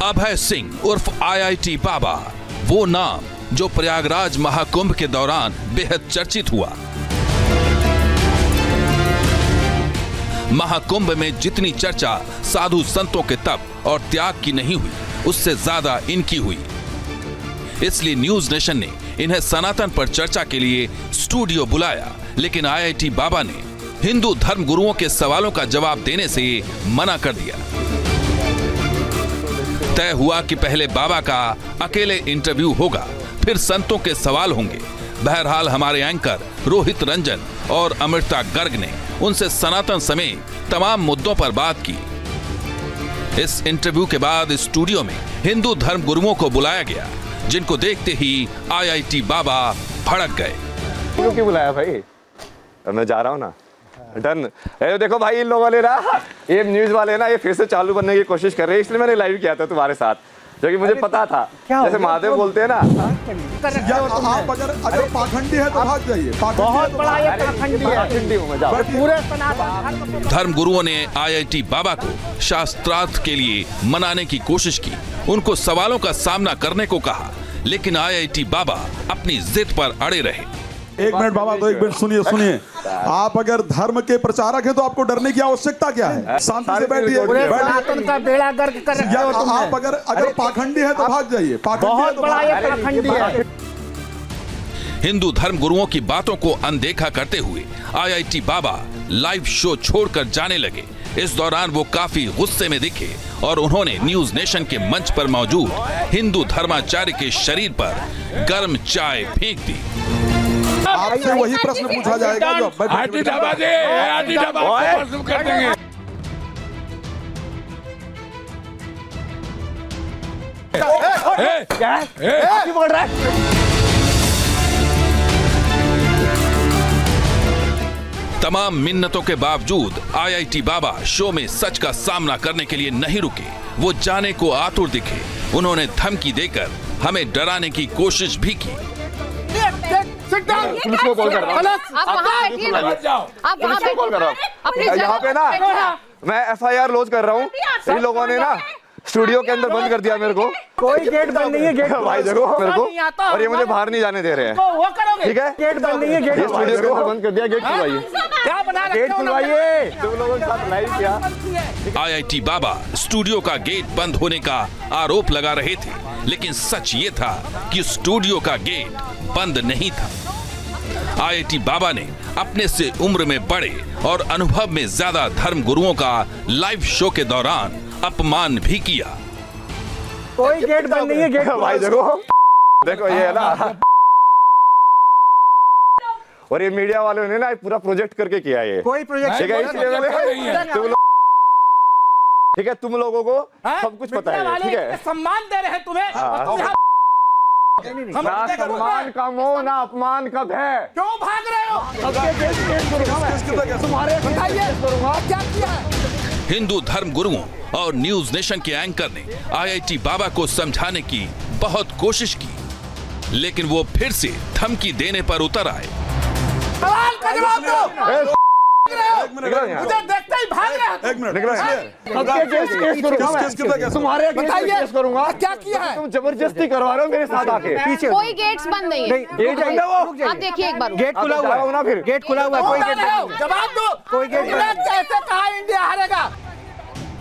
अभय सिंह उर्फ आईआईटी बाबा, वो नाम जो प्रयागराज महाकुंभ के दौरान बेहद चर्चित हुआ। महाकुंभ में जितनी चर्चा साधु संतों के तप और त्याग की नहीं हुई, उससे ज्यादा इनकी हुई। इसलिए न्यूज नेशन ने इन्हें सनातन पर चर्चा के लिए स्टूडियो बुलाया, लेकिन आईआईटी बाबा ने हिंदू धर्म गुरुओं के सवालों का जवाब देने से मना कर दिया। तय हुआ कि पहले बाबा का अकेले इंटरव्यू होगा, फिर संतों के सवाल होंगे। बहरहाल हमारे एंकर रोहित रंजन और अमृता गर्ग ने उनसे सनातन समेत तमाम मुद्दों पर बात की। इस इंटरव्यू के बाद स्टूडियो में हिंदू धर्म गुरुओं को बुलाया गया, जिनको देखते ही आईआईटी बाबा भड़क गए। क्यों बुलाया भाई? मैं जा रहा हूँ ना, डन। देखो भाई, इन लोगों ने ना, ये न्यूज वाले ना, ये फिर से चालू करने की कोशिश कर रहे हैं, इसलिए मैंने लाइव किया था तुम्हारे साथ, जो कि मुझे पता था। जैसे महादेव बोलते हैं ना, आप अगर पाखंडी है तो भाग जाइए। बहुत बड़ा ये पाखंडी हूँ मैं, जाओ। पूरे धर्म गुरुओं ने आईआईटी बाबा को शास्त्रार्थ के लिए मनाने की कोशिश की, उनको सवालों का सामना करने को कहा, लेकिन आईआईटी बाबा अपनी जिद पर अड़े रहे। एक मिनट बाबा, तो एक मिनट सुनिए। आप अगर धर्म के प्रचारक हैं तो आपको डरने की आवश्यकता क्या है? शांति से बैठिए। आप अगर पाखंडी है तो भाग जाइए। बहुत बड़ा ये पाखंडी है। हिंदू धर्म गुरुओं की बातों को अनदेखा करते हुए आईआईटी बाबा लाइव शो छोड़कर जाने लगे। इस दौरान वो काफी गुस्से में दिखे और उन्होंने न्यूज नेशन के मंच पर मौजूद हिंदू धर्माचार्य के शरीर पर गर्म चाय फेंक दी। आपसे वही प्रश्न पूछा जाएगा जो कर देंगे। क्या बोल रहा है? तमाम मिन्नतों के बावजूद आईआईटी बाबा शो में सच का सामना करने के लिए नहीं रुके। वो जाने को आतुर दिखे। उन्होंने धमकी देकर हमें डराने की कोशिश भी की। पुलिस को कॉल कर रहा हूँ। आप वहाँ पे कॉल कर रहा हूँ। यहाँ पे ना मैं एफआईआर लॉन्च कर रहा हूँ। इन लोगों ने ना स्टूडियो के अंदर बंद कर दिया मेरे को। कोई गेट बंद नहीं है, गेट भाई देखो मेरे को, और ये मुझे बाहर नहीं जाने दे रहे हैं। ठीक है, गेट बंद नहीं है, गेट स्टूडियो के अंदर बंद कर दिया। गेट खुलवाइए, क्या बना रखे हो? गेट खुलवाइए। तुम लोगों के साथ लाइव किया। आईआईटी बाबा स्टूडियो का गेट बंद होने का आरोप लगा रहे थे, लेकिन सच ये था कि स्टूडियो का गेट बंद नहीं था। आईआईटी बाबा ने अपने से उम्र में बड़े और अनुभव में ज्यादा धर्म गुरुओं का लाइव शो के दौरान अपमान भी किया। कोई गेट बंद नहीं है, गेट भाई देखो ये है ना, और ये मीडिया वालों ने ना पूरा प्रोजेक्ट करके किया ये। कोई प्रोजेक्ट ठीक है, तुम लोगों को सब कुछ पता है। ठीक है, सम्मान दे रहे हैं तुम्हें। ना सम्मान का मोह, ना अपमान का भय। क्यों भाग रहे हो? तुम्हारे क्या किया है? हिंदू धर्म गुरुओं और न्यूज नेशन के एंकर ने आईआईटी बाबा को समझाने की बहुत कोशिश की, लेकिन वो फिर से धमकी देने पर उतर आए। सवाल का जवाब दो। मुझे देखते ही भाग रहे हो। एक मिनट, तुम्हारे केस करूंगा। क्या किया है? तुम जबरदस्ती करवा रहे हो मेरे साथ आके। पीछे कोई गेट्स बंद नहीं है। गेट बंद है वो। आप देखिए एक बार, गेट खुला हुआ है ना, फिर गेट खुला हुआ है। कोई गेट नहीं। जवाब दो। कोई गेट नहीं। कैसे कहा इंडिया हारेगा?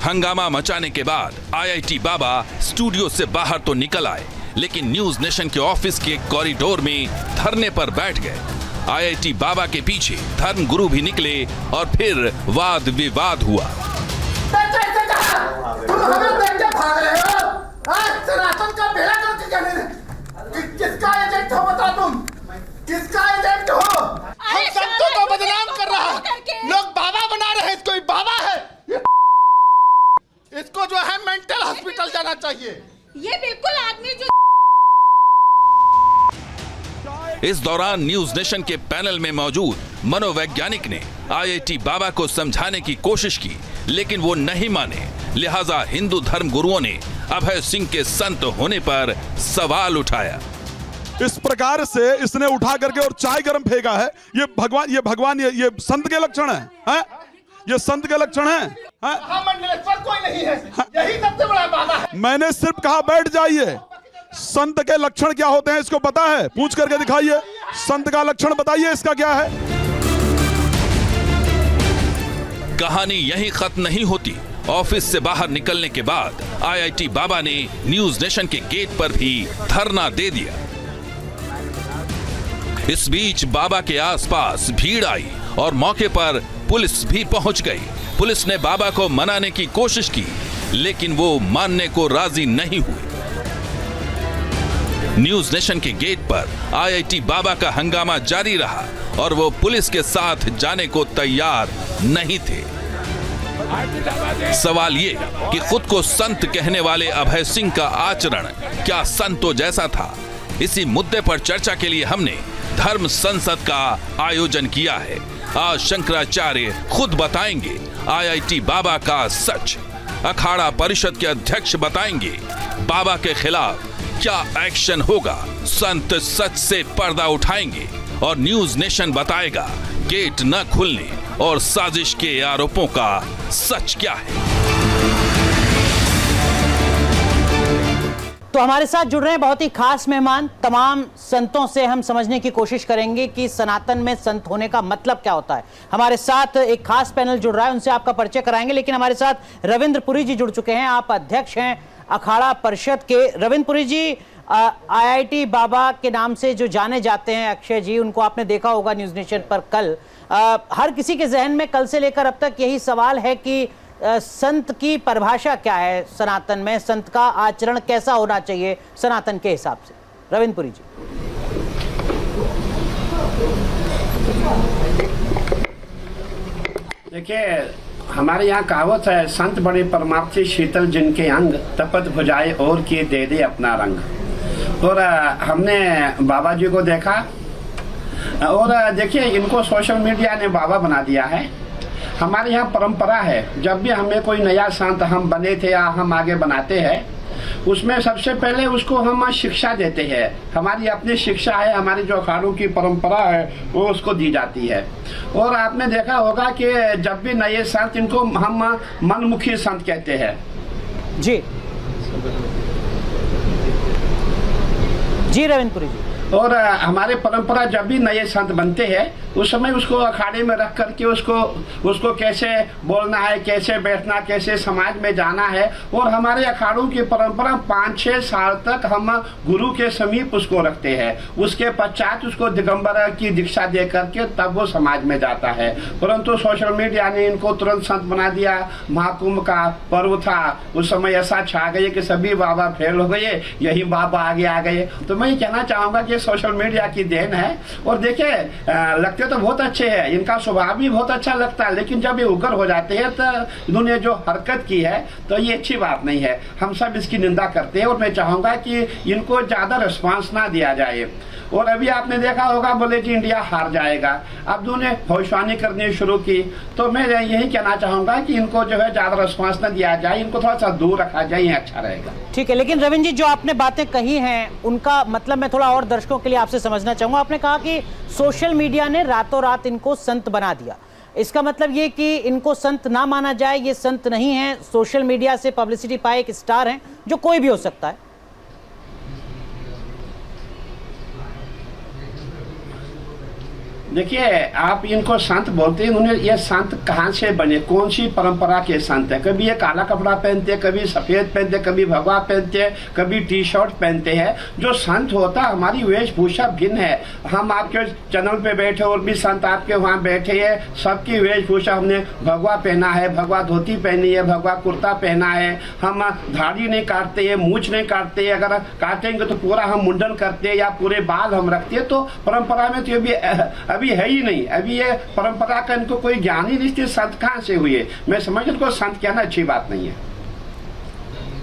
हंगामा मचाने के बाद आईआईटी बाबा स्टूडियो से बाहर तो निकल आए, लेकिन न्यूज नेशन के ऑफिस के कॉरिडोर में धरने पर बैठ गए। आईआईटी बाबा के पीछे धर्म गुरु भी निकले और फिर वाद विवाद हुआ। तुम हमें देख के भाग रहे हो? आज सनातन का बेड़ा करके जाने किसका एजेंट हो? बता तुम किसका एजेंट हो? हम संतों को बदनाम कर रहा है, लोग बाबा बना रहे हैं। इसको बाबा है, इसको जो है मेंटल हॉस्पिटल जाना चाहिए। ये बिल्कुल आदमी जो इस दौरान न्यूज नेशन के पैनल में मौजूद मनोवैज्ञानिक ने आईआईटी बाबा को समझाने की कोशिश की, लेकिन वो नहीं माने। लिहाजा हिंदू धर्म गुरुओं ने अभय सिंह के संत होने पर सवाल उठाया। इस प्रकार से इसने उठा करके और चाय गर्म फेंका है। ये भगवान ये संत के लक्षण है? ये संत के लक्षण है? हाँ? महामंडलेश्वर कोई नहीं है, यही सबसे बड़ा बाबा है। मैंने सिर्फ कहा बैठ जाइए। संत के लक्षण क्या होते हैं इसको पता है? पूछ करके दिखाइए। संत का लक्षण बताइए, इसका क्या है? कहानी यहीं खत्म नहीं होती। ऑफिस से बाहर निकलने के बाद आईआईटी बाबा ने न्यूज नेशन के गेट पर भी धरना दे दिया। इस बीच बाबा के आसपास भीड़ आई और मौके पर पुलिस भी पहुंच गई। पुलिस ने बाबा को मनाने की कोशिश की, लेकिन वो मानने को राजी नहीं हुए। न्यूज नेशन के गेट पर आईआईटी बाबा का हंगामा जारी रहा और वो पुलिस के साथ जाने को तैयार नहीं थे। सवाल ये कि खुद को संत कहने वाले अभय सिंह का आचरण क्या संतों जैसा था? इसी मुद्दे पर चर्चा के लिए हमने धर्म संसद का आयोजन किया है। आज शंकराचार्य खुद बताएंगे आईआईटी बाबा का सच। अखाड़ा परिषद के अध्यक्ष बताएंगे बाबा के खिलाफ क्या एक्शन होगा। संत सच से पर्दा उठाएंगे और न्यूज नेशन बताएगा गेट न खुलने और साजिश के आरोपों का सच क्या है। तो हमारे साथ जुड़ रहे हैं बहुत ही खास मेहमान। तमाम संतों से हम समझने की कोशिश करेंगे कि सनातन में संत होने का मतलब क्या होता है। हमारे साथ एक खास पैनल जुड़ रहा है, उनसे आपका परिचय कराएंगे। लेकिन हमारे साथ रविंद्र पुरी जी जुड़ चुके हैं। आप अध्यक्ष हैं अखाड़ा परिषद के। रविंद्र पुरी जी, आईआईटी बाबा के नाम से जो जाने जाते हैं अक्षय जी, उनको आपने देखा होगा न्यूज नेशन पर कल। हर किसी के जहन में कल से लेकर अब तक यही सवाल है कि संत की परिभाषा क्या है सनातन में, संत का आचरण कैसा होना चाहिए सनातन के हिसाब से। रविंद्र पुरी जी। देखिए, हमारे यहाँ कहावत है, संत बड़े परमार्थी शीतल जिनके अंग, तपत भुजाए और किए दे दे अपना रंग। और हमने बाबा जी को देखा और देखिए इनको सोशल मीडिया ने बाबा बना दिया है। हमारे यहाँ परंपरा है, जब भी हमें कोई नया संत हम बने थे या हम आगे बनाते हैं, उसमें सबसे पहले उसको हम शिक्षा देते हैं। हमारी अपनी शिक्षा है, हमारी जो अखाड़ों की परंपरा है वो उसको दी जाती है। और आपने देखा होगा कि जब भी नए संत, इनको हम मनमुखी संत कहते हैं। जी जी रविंद्र पुरी जी। और हमारे परंपरा जब भी नए संत बनते हैं उस समय उसको अखाड़े में रख करके उसको कैसे बोलना है, कैसे बैठना, कैसे समाज में जाना है। और हमारे अखाड़ों की परंपरा 5-6 साल तक हम गुरु के समीप उसको रखते हैं। उसके पश्चात उसको दिगंबर की दीक्षा दे करके तब वो समाज में जाता है। परंतु सोशल मीडिया ने इनको तुरंत संत बना दिया। महाकुंभ का पर्व था, उस समय ऐसा छा गए कि सभी बाबा फेल हो गए, यही बाबा आगे आ गए। तो मैं ये कहना चाहूँगा कि सोशल मीडिया की देन है। और देखिए, लगते तो बहुत अच्छे हैं, इनका स्वभाव भी बहुत अच्छा लगता है, लेकिन जब ये उग्र हो जाते हैं तो इन्होंने जो हरकत की है तो ये अच्छी बात नहीं है। हम सब इसकी निंदा करते हैं और मैं चाहूँगा कि इनको ज़्यादा रिस्पांस ना दिया जाए। और अभी आपने देखा होगा, बोले कि इंडिया हार जाएगा, अब उन्होंने भविष्यवाणी करनी शुरू की। तो मैं यही कहना चाहूँगा कि इनको जो है ज़्यादा रिस्पांस ना दिया जाए, इनको थोड़ा सा दूर रखा जाए, ये अच्छा रहेगा। ठीक है, लेकिन रविंद्र जी जो आपने बातें कही हैं उनका मतलब मैं थोड़ा और दर्शकों के लिए आपसे समझना चाहूँगा। आपने कहा कि सोशल मीडिया ने रातों रात इनको संत बना दिया। इसका मतलब ये कि इनको संत ना माना जाए, ये संत नहीं है, सोशल मीडिया से पब्लिसिटी पाए एक स्टार हैं जो कोई भी हो सकता है। देखिए, आप इनको संत बोलते हैं, उन्हें ये संत कहाँ से बने, कौन सी परंपरा के संत है? कभी ये काला कपड़ा पहनते हैं, कभी सफ़ेद पहनते हैं, कभी भगवा पहनते हैं, कभी टी शर्ट पहनते हैं। जो संत होता है, हमारी वेशभूषा भिन्न है। हम आपके चैनल पे बैठे और भी संत आपके वहाँ बैठे हैं, सबकी वेशभूषा, हमने भगवा पहना है, भगवा धोती पहनी है, भगवा कुर्ता पहना है। हम दाढ़ी नहीं काटते हैं, मूछ नहीं काटते हैं, अगर काटेंगे तो पूरा हम मुंडन करते हैं या पूरे बाल हम रखते हैं। तो परंपरा में तो ये भी अभी है ही नहीं। अभी ये परंपरा का इनको कोई ज्ञान ही नहीं, संत कहाँ से हुए? मैं समझ इनको संत कहना अच्छी बात नहीं है।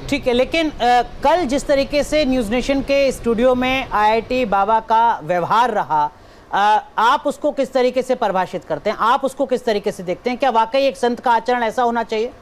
ठीक है, लेकिन कल जिस तरीके से न्यूज नेशन के स्टूडियो में आईआईटी बाबा का व्यवहार रहा, आप उसको किस तरीके से परिभाषित करते हैं? आप उसको किस तरीके से देखते हैं? क्या वाकई एक संत का आचरण ऐसा होना चाहिए?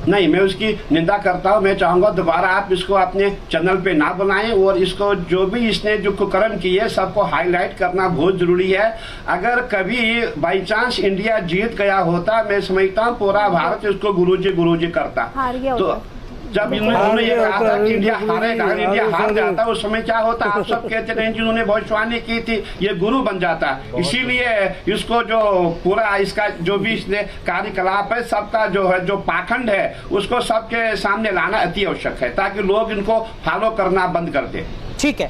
नहीं, मैं उसकी निंदा करता हूँ। मैं चाहूँगा दोबारा आप इसको अपने चैनल पे ना बनाएं और इसको जो भी इसने जो कुकर्म किए सबको हाईलाइट करना बहुत ज़रूरी है। अगर कभी बाई चांस इंडिया जीत गया होता, मैं समझता हूँ पूरा भारत इसको गुरुजी करता। हार गया तो होता। जब इन्होंने ये कहा था कि इंडिया हारेगा, अगर इंडिया हार जाता उस समय क्या होता? आप सब कहते रहे जिन्होंने भविष्यवाणी की थी ये गुरु बन जाता। इसीलिए इसको जो पूरा इसका जो भी इसने कार्यकलाप है सबका जो है जो पाखंड है उसको सबके सामने लाना अति आवश्यक है ताकि लोग इनको फॉलो करना बंद कर दे। ठीक है,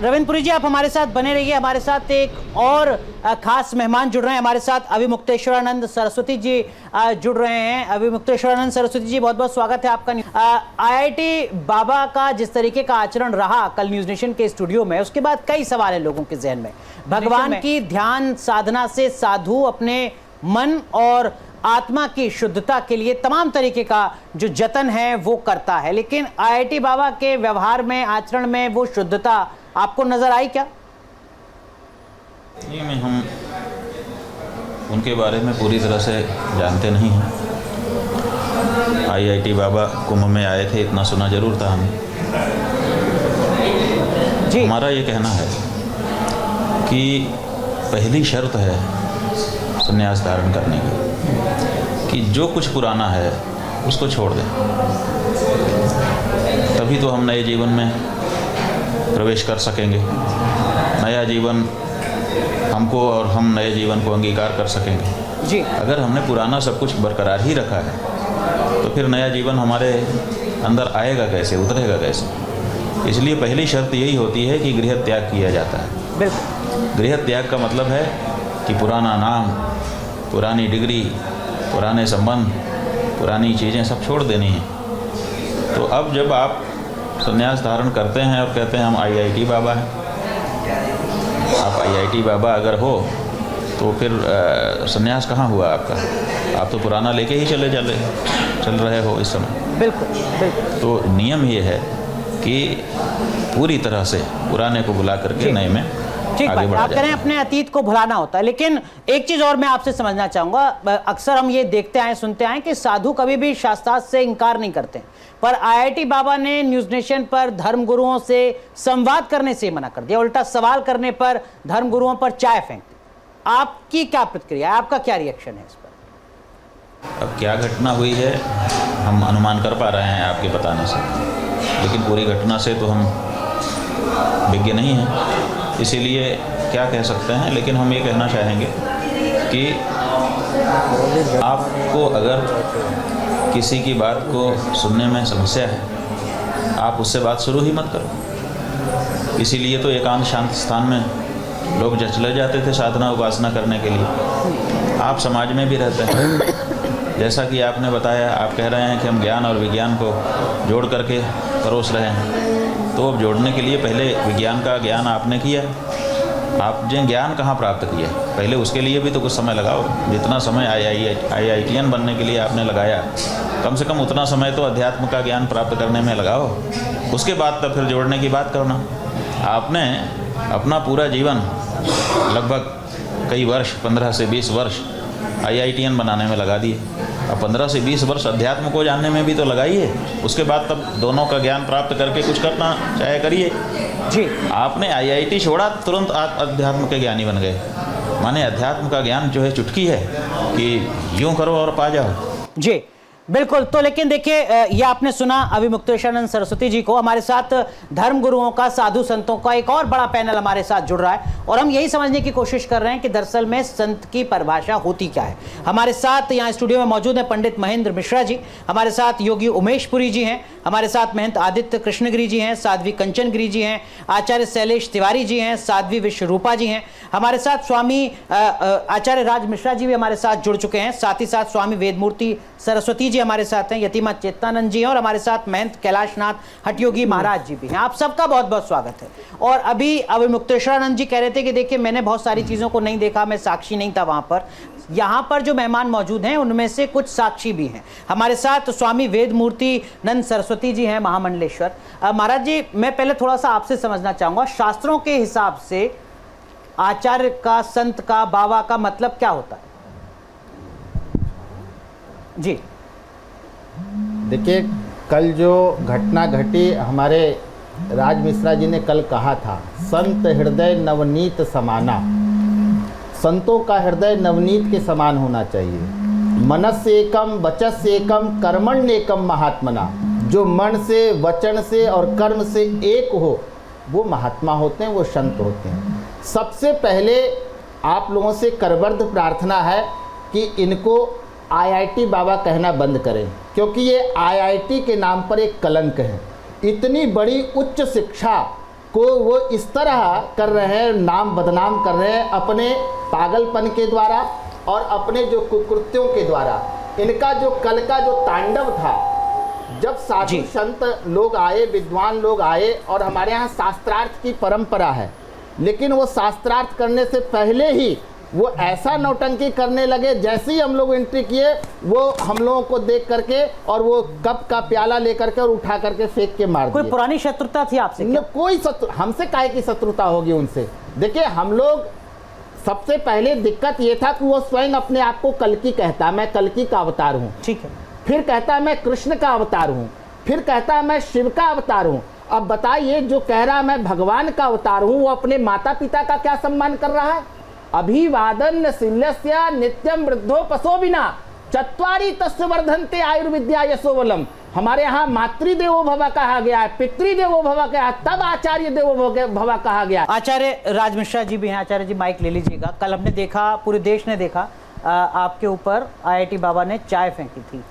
रविंद्रपुरी जी आप हमारे साथ बने रहिए। हमारे साथ एक और खास मेहमान जुड़ रहे हैं, हमारे साथ अभिमुक्तेश्वरानंद सरस्वती जी जुड़ रहे हैं। अभिमुक्तेश्वरानंद सरस्वती जी बहुत बहुत स्वागत है आपका। IIT बाबा का जिस तरीके का आचरण रहा कल न्यूज नेशन के स्टूडियो में, उसके बाद कई सवाल है लोगों के जहन में। भगवान की ध्यान साधना से साधु अपने मन और आत्मा की शुद्धता के लिए तमाम तरीके का जो जतन है वो करता है, लेकिन IIT बाबा के व्यवहार में, आचरण में वो शुद्धता आपको नजर आई क्या? नहीं, मैं हम उनके बारे में पूरी तरह से जानते नहीं हैं। IIT बाबा कुंभ में आए थे इतना सुना जरूर था हमें जी। हमारा ये कहना है कि पहली शर्त है संन्यास धारण करने की कि जो कुछ पुराना है उसको छोड़ दें, तभी तो हम नए जीवन में प्रवेश कर सकेंगे। नया जीवन हमको और हम नए जीवन को अंगीकार कर सकेंगे जी। अगर हमने पुराना सब कुछ बरकरार ही रखा है तो फिर नया जीवन हमारे अंदर आएगा कैसे, उतरेगा कैसे? इसलिए पहली शर्त यही होती है कि गृह त्याग किया जाता है। बिल्कुल। गृह त्याग का मतलब है कि पुराना नाम, पुरानी डिग्री, पुराने संबंध, पुरानी चीज़ें सब छोड़ देनी हैं। तो अब जब आप संन्यास धारण करते हैं और कहते हैं हम IIT बाबा हैं, आप IIT बाबा अगर हो तो फिर संन्यास कहाँ हुआ आपका? आप तो पुराना लेके ही चल रहे हो इस समय। बिल्कुल बिल्कुल। तो नियम ये है कि पूरी तरह से पुराने को बुला करके नए में ठीक बात, आप कह रहे हैं अपने अतीत को भुलाना होता है। लेकिन एक चीज और मैं आपसे समझना चाहूंगा, अक्सर हम ये देखते आए सुनते आए कि साधु कभी भी शास्त्रार्थ से इनकार नहीं करते, पर IIT बाबा ने न्यूज नेशन पर धर्मगुरुओं से संवाद करने से मना कर दिया, उल्टा सवाल करने पर धर्मगुरुओं पर चाय फेंक दी। आपकी क्या प्रतिक्रिया है, आपका क्या रिएक्शन है इस पर? अब क्या घटना हुई है हम अनुमान कर पा रहे हैं आपके बताने से, लेकिन पूरी घटना से तो हम विज्ञ नहीं हैं, इसीलिए क्या कह सकते हैं। लेकिन हम ये कहना चाहेंगे कि आपको अगर किसी की बात को सुनने में समस्या है, आप उससे बात शुरू ही मत करो। इसीलिए तो एकांत शांत स्थान में लोग चले जाते थे साधना उपासना करने के लिए। आप समाज में भी रहते हैं, जैसा कि आपने बताया, आप कह रहे हैं कि हम ज्ञान और विज्ञान को जोड़ करके परोस रहे हैं। तो अब जोड़ने के लिए पहले विज्ञान का ज्ञान आपने किया, आपने ज्ञान कहाँ प्राप्त किया? पहले उसके लिए भी तो कुछ समय लगाओ। जितना समय IITian बनने के लिए आपने लगाया, कम से कम उतना समय तो अध्यात्म का ज्ञान प्राप्त करने में लगाओ। उसके बाद तब फिर जोड़ने की बात करना। आपने अपना पूरा जीवन लगभग कई वर्ष, 15 से 20 वर्ष IITian बनाने में लगा दिए। अब 15 से 20 वर्ष अध्यात्म को जानने में भी तो लगाइए। उसके बाद तब दोनों का ज्ञान प्राप्त करके कुछ करना चाहे करिए जी। आपने IIT छोड़ा, तुरंत आप अध्यात्म के ज्ञानी बन गए। माने अध्यात्म का ज्ञान जो है चुटकी है कि यूं करो और पा जाओ जी। बिल्कुल। तो लेकिन देखिए, ये आपने सुना अभिमुक्तेश्वरानंद सरस्वती जी को। हमारे साथ धर्म गुरुओं का, साधु संतों का एक और बड़ा पैनल हमारे साथ जुड़ रहा है और हम यही समझने की कोशिश कर रहे हैं कि दरअसल में संत की परिभाषा होती क्या है। हमारे साथ यहाँ स्टूडियो में मौजूद हैं पंडित महेंद्र मिश्रा जी, हमारे साथ योगी उमेश पुरी जी हैं, हमारे साथ महंत आदित्य कृष्णगिरी जी हैं, साध्वी कंचन गिरी जी हैं, आचार्य शैलेश तिवारी जी हैं, साध्वी विश्वरूपा जी हैं, हमारे साथ स्वामी आचार्य राज मिश्रा जी भी हमारे साथ जुड़ चुके हैं, साथ ही साथ स्वामी वेदमूर्ति सरस्वती जी हमारे साथ हैं, यतीमा चेतनानंद जी हैं और हमारे साथ महंत कैलाशनाथ हठयोगी महाराज जी भी हैं। आप सबका बहुत बहुत स्वागत है। और अभी अभिमुक्तेश्वरानंद जी कह रहे थे कि देखिए मैंने बहुत सारी चीज़ों को नहीं देखा, मैं साक्षी नहीं था वहाँ पर। यहाँ पर जो मेहमान मौजूद हैं उनमें से कुछ साक्षी भी हैं। हमारे साथ स्वामी वेदमूर्ति नंद सरस्वती जी हैं, महामंडलेश्वर। महाराज जी, मैं पहले थोड़ा सा आपसे समझना चाहूँगा, शास्त्रों के हिसाब से आचार्य का, संत का, बाबा का मतलब क्या होता है? जी। देखिए, कल जो घटना घटी, हमारे राज मिश्रा जी ने कल कहा था, संत हृदय नवनीत समाना। संतों का हृदय नवनीत के समान होना चाहिए। मनस्य एकम वचस्य एकम कर्मण्येकम महात्मना। जो मन से, वचन से और कर्म से एक हो वो महात्मा होते हैं, वो संत होते हैं। सबसे पहले आप लोगों से करबद्ध प्रार्थना है कि इनको आईआईटी बाबा कहना बंद करें, क्योंकि ये आईआईटी के नाम पर एक कलंक है। इतनी बड़ी उच्च शिक्षा को वो इस तरह कर रहे हैं, नाम बदनाम कर रहे हैं अपने पागलपन के द्वारा और अपने जो कुकृत्यों के द्वारा। इनका जो कल का जो तांडव था, जब साधु संत लोग आए, विद्वान लोग आए, और हमारे यहाँ शास्त्रार्थ की परंपरा है, लेकिन वो शास्त्रार्थ करने से पहले ही वो ऐसा नौटंकी करने लगे। जैसे ही हम लोग एंट्री किए, वो हम लोगों को देख करके और वो कप का प्याला लेकर के और उठा करके फेंक के मार दिए। कोई पुरानी शत्रुता थी आपसे? कोई हमसे काहे की शत्रुता होगी उनसे? देखिए, हम लोग सबसे पहले दिक्कत ये था कि वो स्वयं अपने आप को कल्कि कहता, मैं कल्कि का अवतार हूँ। ठीक है। फिर कहता है मैं कृष्ण का अवतार हूँ, फिर कहता है मैं शिव का अवतार हूँ। अब बताइए, जो कह रहा मैं भगवान का अवतार हूँ, वो अपने माता पिता का क्या सम्मान कर रहा है? अभिवादन शिल्यस्य नित्यम वृद्धो पशोभिना चत्वारि तस्य वर्धन्ते आयुर्विद्या यशोबलम। हमारे यहाँ मातृदेवो भव कहा गया है, पितृदेवो भव कहा, तब आचार्य देवो भव कहा गया। आचार्य राज मिश्रा जी भी हैं। आचार्य जी, माइक ले लीजिएगा। कल हमने देखा, पूरे देश ने देखा, आपके ऊपर आईआईटी बाबा ने चाय फेंकी थी।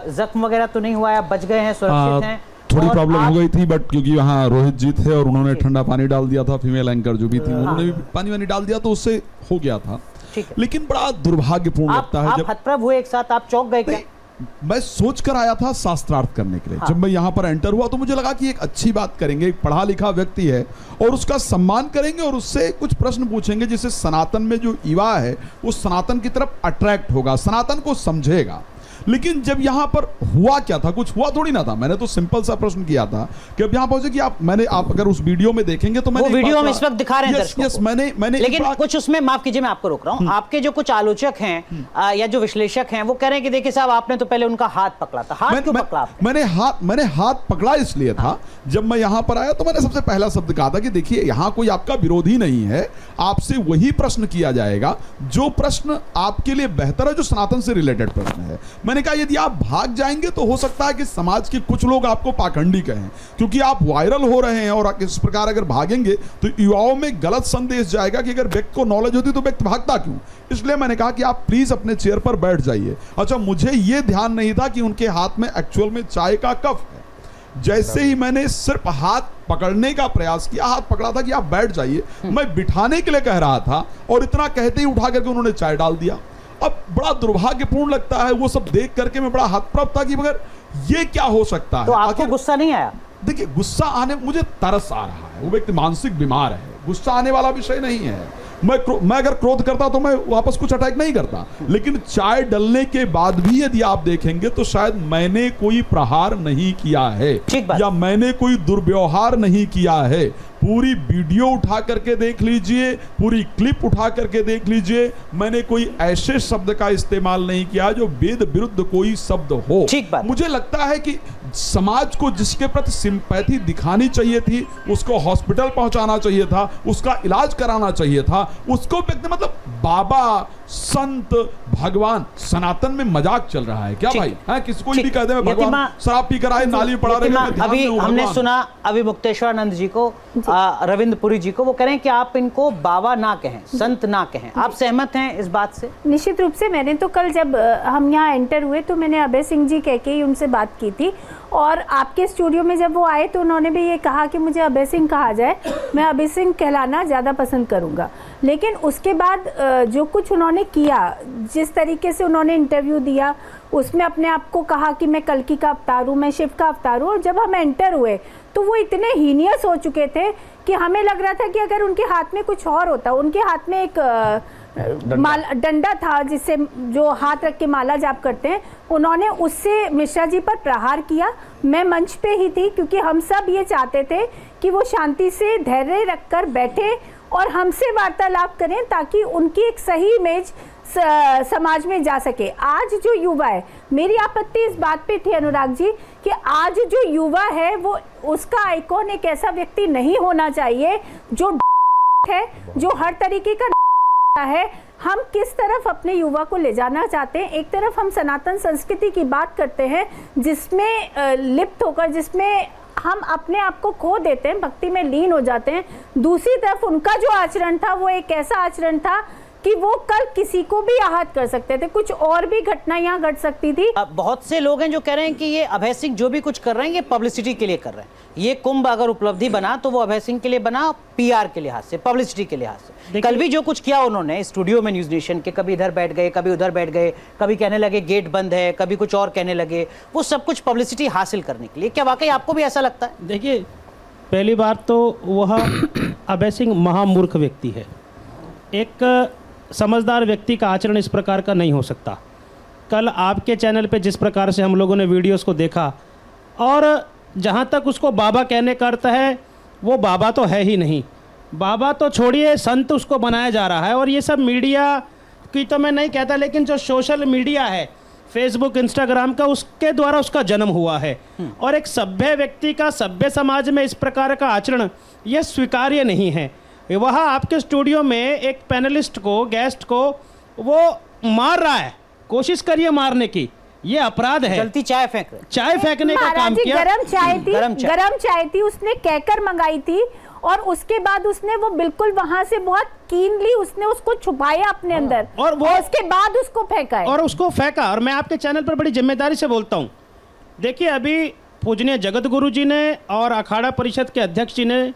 जख्म वगैरह तो नहीं हुआ है? आप बच गए हैं, सुरक्षित हैं? थोड़ी प्रॉब्लम हो गई थी, बट क्योंकि वहाँ रोहित जी थे और उन्होंने ठंडा पानी डाल दिया था, फीमेल एंकर जो भी थी उन्होंने भी पानी वानी डाल दिया, तो उससे हो गया था। लेकिन बड़ा दुर्भाग्यपूर्ण लगता है जब हतप्रभ हुए एक साथ, आप चौंक गए क्या? मैं सोच कर आया था शास्त्रार्थ करने के लिए। जब मैं यहाँ पर एंटर हुआ तो मुझे लगा कि एक अच्छी बात करेंगे, एक पढ़ा लिखा व्यक्ति है और उसका सम्मान करेंगे और उससे कुछ प्रश्न पूछेंगे, जिससे सनातन में जो युवा है वो सनातन की तरफ अट्रैक्ट होगा, सनातन को समझेगा। लेकिन जब यहाँ पर हुआ क्या था, कुछ हुआ थोड़ी ना था। मैंने तो सिंपल सा प्रश्न किया था कि अब यहाँ पहुंचे कि आप अगर उस वीडियो में देखेंगे तो मैंने वो वीडियो हम इस वक्त दिखा रहे हैं दर्शकों को। मैंने लेकिन कुछ उसमें, माफ कीजिए मैं आपको रोक रहा हूँ, आपके जो कुछ आलोचक हैं या जो विश्लेषक हैं वो कह रहे हैं कि देखिए साहब, आपने तो पहले उनका हाथ पकड़ा था। हाथ क्यों पकड़ा? मैंने हाथ पकड़ा इसलिए था, जब मैं यहाँ पर आया तो मैंने सबसे पहला शब्द कहा था कि देखिए, यहाँ कोई आपका विरोधी नहीं है, आपसे वही प्रश्न किया जाएगा जो प्रश्न आपके लिए बेहतर है, जो सनातन से रिलेटेड प्रश्न है। मैंने कहा यदि आप भाग जाएंगे तो हो सकता है कि समाज के कुछ लोग आपको पाखंडी कहें, क्योंकि आप वायरल हो रहे हैं, और इस प्रकार अगर भागेंगे तो युवाओं में गलत संदेश जाएगा कि अगर व्यक्ति को नॉलेज होती तो व्यक्ति भागता क्यों। इसलिए मैंने कहा कि आप प्लीज अपने चेयर पर बैठ जाइए। अच्छा, मुझे यह ध्यान नहीं था कि उनके हाथ में एक्चुअल में चाय का कप है। जैसे ही मैंने सिर्फ हाथ पकड़ने का प्रयास किया, हाथ पकड़ा था कि आप बैठ जाइए, मैं बिठाने के लिए कह रहा था और इतना कहते ही उठा करके उन्होंने चाय डाल दिया। अब बड़ा दुर्भाग्यपूर्ण लगता है वो सब देख करके, मैं बड़ा हतप्रभ था कि मगर ये क्या हो सकता है। तो आपको गुस्सा नहीं आया? देखिए, गुस्सा आने, मुझे तरस आ रहा है, वो व्यक्ति मानसिक बीमार है, गुस्सा आने वाला विषय नहीं है। मैं अगर क्रोध करता तो मैं वापस कुछ अटैक नहीं करता, लेकिन चाय डलने के बाद भी यदि आप देखेंगे तो शायद मैंने कोई प्रहार नहीं किया है या मैंने कोई दुर्व्यवहार नहीं किया है। पूरी वीडियो उठा करके देख लीजिए, पूरी क्लिप उठा करके देख लीजिए, मैंने कोई ऐसे शब्द का इस्तेमाल नहीं किया जो वेद विरुद्ध कोई शब्द हो। मुझे लगता है कि समाज को जिसके प्रति सिंपैथी दिखानी चाहिए थी, उसको हॉस्पिटल पहुंचाना चाहिए था, उसका इलाज कराना चाहिए था, उसको व्यक्ति, मतलब बाबा, संत, भगवान, सनातन में मजाक चल रहा है क्या भाई? है किसी कोई भी कहते हैं भगवान शराब पी कर आए, नाली पड़ा रहे। अभी हमने सुना अभी मुक्तेश्वरानंद जी को, रविंद्रपुरी जी को, वो कह रहे हैं कि आप इनको बाबा ना कहें, संत ना कहें। आप सहमत हैं इस बात से? निश्चित रूप से। मैंने तो कल जब हम यहाँ एंटर हुए तो मैंने अभय सिंह जी कह के ही उनसे बात की थी, और आपके स्टूडियो में जब वो आए तो उन्होंने भी ये कहा कि मुझे अभय सिंह कहा जाए, मैं अभय सिंह कहलाना ज़्यादा पसंद करूँगा। लेकिन उसके बाद जो कुछ उन्होंने किया, जिस तरीके से उन्होंने इंटरव्यू दिया, उसमें अपने आप को कहा कि मैं कल्कि का अवतार हूँ, मैं शिव का अवतार हूँ, और जब हम एंटर हुए तो वो इतने हीनियस हो चुके थे कि हमें लग रहा था कि अगर उनके हाथ में कुछ और होता। उनके हाथ में एक डंडा था जिससे जो हाथ रख के माला जाप करते हैं, उन्होंने उससे मिश्रा जी पर प्रहार किया। मैं मंच पे ही थी क्योंकि हम सब ये चाहते थे कि वो शांति से धैर्य रखकर बैठे और हमसे वार्तालाप करें ताकि उनकी एक सही इमेज समाज में जा सके। आज जो युवा है, मेरी आपत्ति इस बात पे थी अनुराग जी कि आज जो युवा है वो उसका आइकॉन एक ऐसा व्यक्ति नहीं होना चाहिए जो है, जो हर तरीके का है। हम किस तरफ अपने युवा को ले जाना चाहते हैं? एक तरफ हम सनातन संस्कृति की बात करते हैं जिसमें लिप्त होकर, जिसमें हम अपने आप को खो देते हैं, भक्ति में लीन हो जाते हैं। दूसरी तरफ उनका जो आचरण था वो एक ऐसा आचरण था कि वो कल किसी को भी आहत कर सकते थे, कुछ और भी घटना यहाँ घट सकती थी। बहुत से लोग हैं जो कह रहे हैं कि ये अभय सिंह जो भी कुछ कर रहे हैं ये पब्लिसिटी के लिए कर रहे हैं। ये कुंभ अगर उपलब्धि बना तो वो अभय सिंह के लिए बना, पीआर के लिहाज से, पब्लिसिटी के लिहाज से। कल भी जो कुछ किया उन्होंने स्टूडियो में न्यूज नेशन के, कभी इधर बैठ गए, कभी उधर बैठ गए, कभी कहने लगे गेट बंद है, कभी कुछ और कहने लगे, वो सब कुछ पब्लिसिटी हासिल करने के लिए। क्या वाकई आपको भी ऐसा लगता है? देखिए, पहली बात तो वह अभय सिंह महामूर्ख व्यक्ति है। एक समझदार व्यक्ति का आचरण इस प्रकार का नहीं हो सकता। कल आपके चैनल पे जिस प्रकार से हम लोगों ने वीडियोस को देखा, और जहाँ तक उसको बाबा कहने का अर्थ है, वो बाबा तो है ही नहीं। बाबा तो छोड़िए, संत उसको बनाया जा रहा है। और ये सब मीडिया की तो मैं नहीं कहता, लेकिन जो सोशल मीडिया है, फेसबुक, इंस्टाग्राम का, उसके द्वारा उसका जन्म हुआ है। और एक सभ्य व्यक्ति का सभ्य समाज में इस प्रकार का आचरण यह स्वीकार्य नहीं है। वह आपके स्टूडियो में एक पैनलिस्ट को, गेस्ट को वो मार रहा है, कोशिश करिए मारने की, ये अपराध है। जलती चाय फेंक रहे, चाय फेंकने का काम किया। गरम चाय थी, उसने कहकर मंगाई थी और उसके बाद उसने वो बिल्कुल वहां से बहुत कीनली उसने उसको छुपाया अपने अंदर, और वो उसके बाद उसको फेंका है। और उसको फेंका। और मैं आपके चैनल पर बड़ी जिम्मेदारी से बोलता हूँ, देखिए अभी पूजनीय जगत गुरु जी ने और अखाड़ा परिषद के अध्यक्ष जी ने,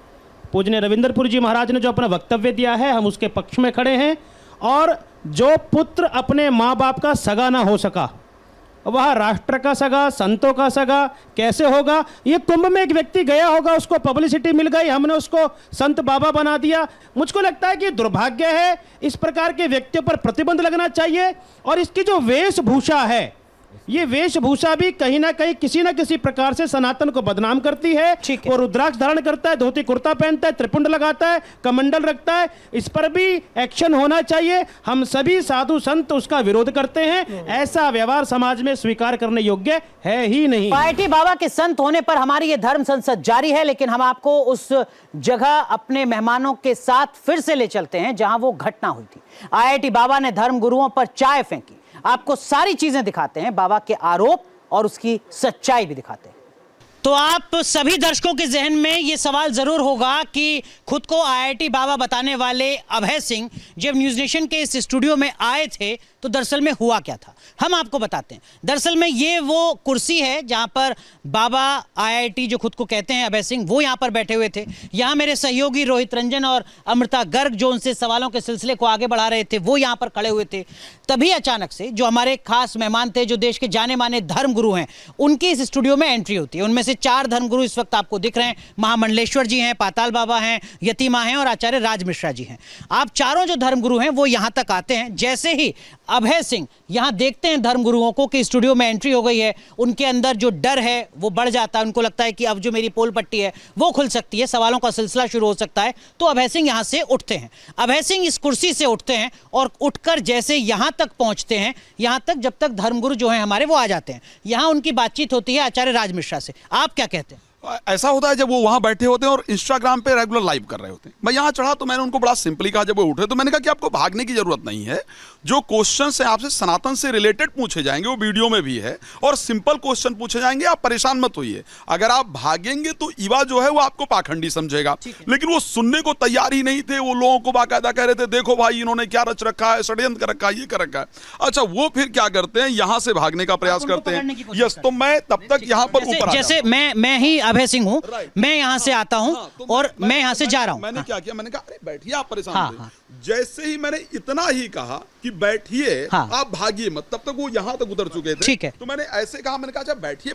पूजनीय रविंद्रपुर जी महाराज ने जो अपना वक्तव्य दिया है, हम उसके पक्ष में खड़े हैं। और जो पुत्र अपने माँ बाप का सगा ना हो सका, वह राष्ट्र का सगा, संतों का सगा कैसे होगा? ये कुंभ में एक व्यक्ति गया होगा, उसको पब्लिसिटी मिल गई, हमने उसको संत बाबा बना दिया। मुझको लगता है कि दुर्भाग्य है, इस प्रकार के व्यक्तियों पर प्रतिबंध लगना चाहिए। और इसकी जो वेशभूषा है, ये वेशभूषा भी कहीं ना कहीं किसी ना किसी प्रकार से सनातन को बदनाम करती है। वो रुद्राक्ष धारण करता है, धोती कुर्ता पहनता है, त्रिपुंड लगाता है, कमंडल रखता है, इस पर भी एक्शन होना चाहिए। हम सभी साधु संत उसका विरोध करते हैं। ऐसा व्यवहार समाज में स्वीकार करने योग्य है ही नहीं। आईआईटी बाबा के संत होने पर हमारी ये धर्म संसद जारी है, लेकिन हम आपको उस जगह अपने मेहमानों के साथ फिर से ले चलते हैं जहां वो घटना हुई थी। आईआईटी बाबा ने धर्म गुरुओं पर चाय फेंकी। आपको सारी चीजें दिखाते हैं, बाबा के आरोप और उसकी सच्चाई भी दिखाते हैं। तो आप सभी दर्शकों के जहन में ये सवाल जरूर होगा कि खुद को आईआईटी बाबा बताने वाले अभय सिंह जब न्यूज नेशन के इस स्टूडियो में आए थे तो दरअसल में हुआ क्या था। हम आपको बताते हैं। दरअसल में ये वो कुर्सी है जहां पर बाबा आईआईटी जो खुद को कहते हैं अभय सिंह, वो यहां पर बैठे हुए थे। यहां मेरे सहयोगी रोहित रंजन और अमृता गर्ग जो उनसे सवालों के सिलसिले को आगे बढ़ा रहे थे, वो यहां पर खड़े हुए थे। तभी अचानक से जो हमारे खास मेहमान थे, जो देश के जाने माने धर्म गुरु हैं, उनकी इस स्टूडियो में एंट्री होती है। उनमें से 4 धर्मगुरु इस वक्त आपको दिख रहे हैं। महामंडलेश्वर जी हैं, पाताल बाबा हैं, यति मां हैं और आचार्य राज मिश्रा जी हैं। आप चारों जो धर्मगुरु हैं वो यहां तक आते हैं। जैसे ही अभय सिंह यहां देखते हैं धर्मगुरुओं को कि स्टूडियो में एंट्री हो गई है, उनके अंदर जो डर है वो बढ़ जाता है। उनको लगता है कि अब जो मेरी पोल पट्टी है वो खुल सकती है, सवालों का सिलसिला शुरू हो सकता है। तो अभय सिंह यहां से उठते हैं। अभय सिंह इस कुर्सी से उठते हैं और उठकर जैसे यहां तक पहुंचते हैं, यहां तक जब तक धर्मगुरु जो हैं हमारे वो आ जाते हैं। यहां उनकी बातचीत होती है आचार्य राज मिश्रा से। आप क्या कहते हैं? ऐसा होता है जब वो वहां बैठे होते हैं और इंस्टाग्राम पे रेगुलर लाइव कर रहे होते हैं। मैं यहां चढ़ा तो मैंने उनको बड़ा सिंपली कहा, जब वो उठे तो मैंने कहा कि आपको भागने की जरूरत नहीं है। जो क्वेश्चन है आपसे सनातन से रिलेटेड पूछे जाएंगे, वो वीडियो में भी है, और सिंपल क्वेश्चन पूछे जाएंगे। आप परेशान मत होइए। अगर आप भागेंगे तो युवा जो है वो आपको पाखंडी समझेगा। लेकिन वो सुनने को तैयार ही नहीं थे। वो लोगों को बाकायदा कह रहे थे, देखो भाई इन्होंने क्या रच रखा है, षड्यंत्र कर रखा है, ये कर रखा है। अच्छा, वो फिर क्या करते हैं, यहां से भागने का प्रयास करते हैं। यस, तो मैं तब तक यहां पर ऊपर जैसे मैं ही अभय सिंह हूं, मैं यहां से आता हूं और मैं यहां से जा रहा हूं। मैंने क्या किया, मैंने कहा अरे बैठिए, आप परेशान थे। जैसे ही मैंने इतना ही कहा कि बैठिए, आप भागिए मत, तब तक वो यहां तक उतर चुके थे। ठीक है। तो मैंने ऐसे कहा, मैंने कहा अच्छा बैठिए,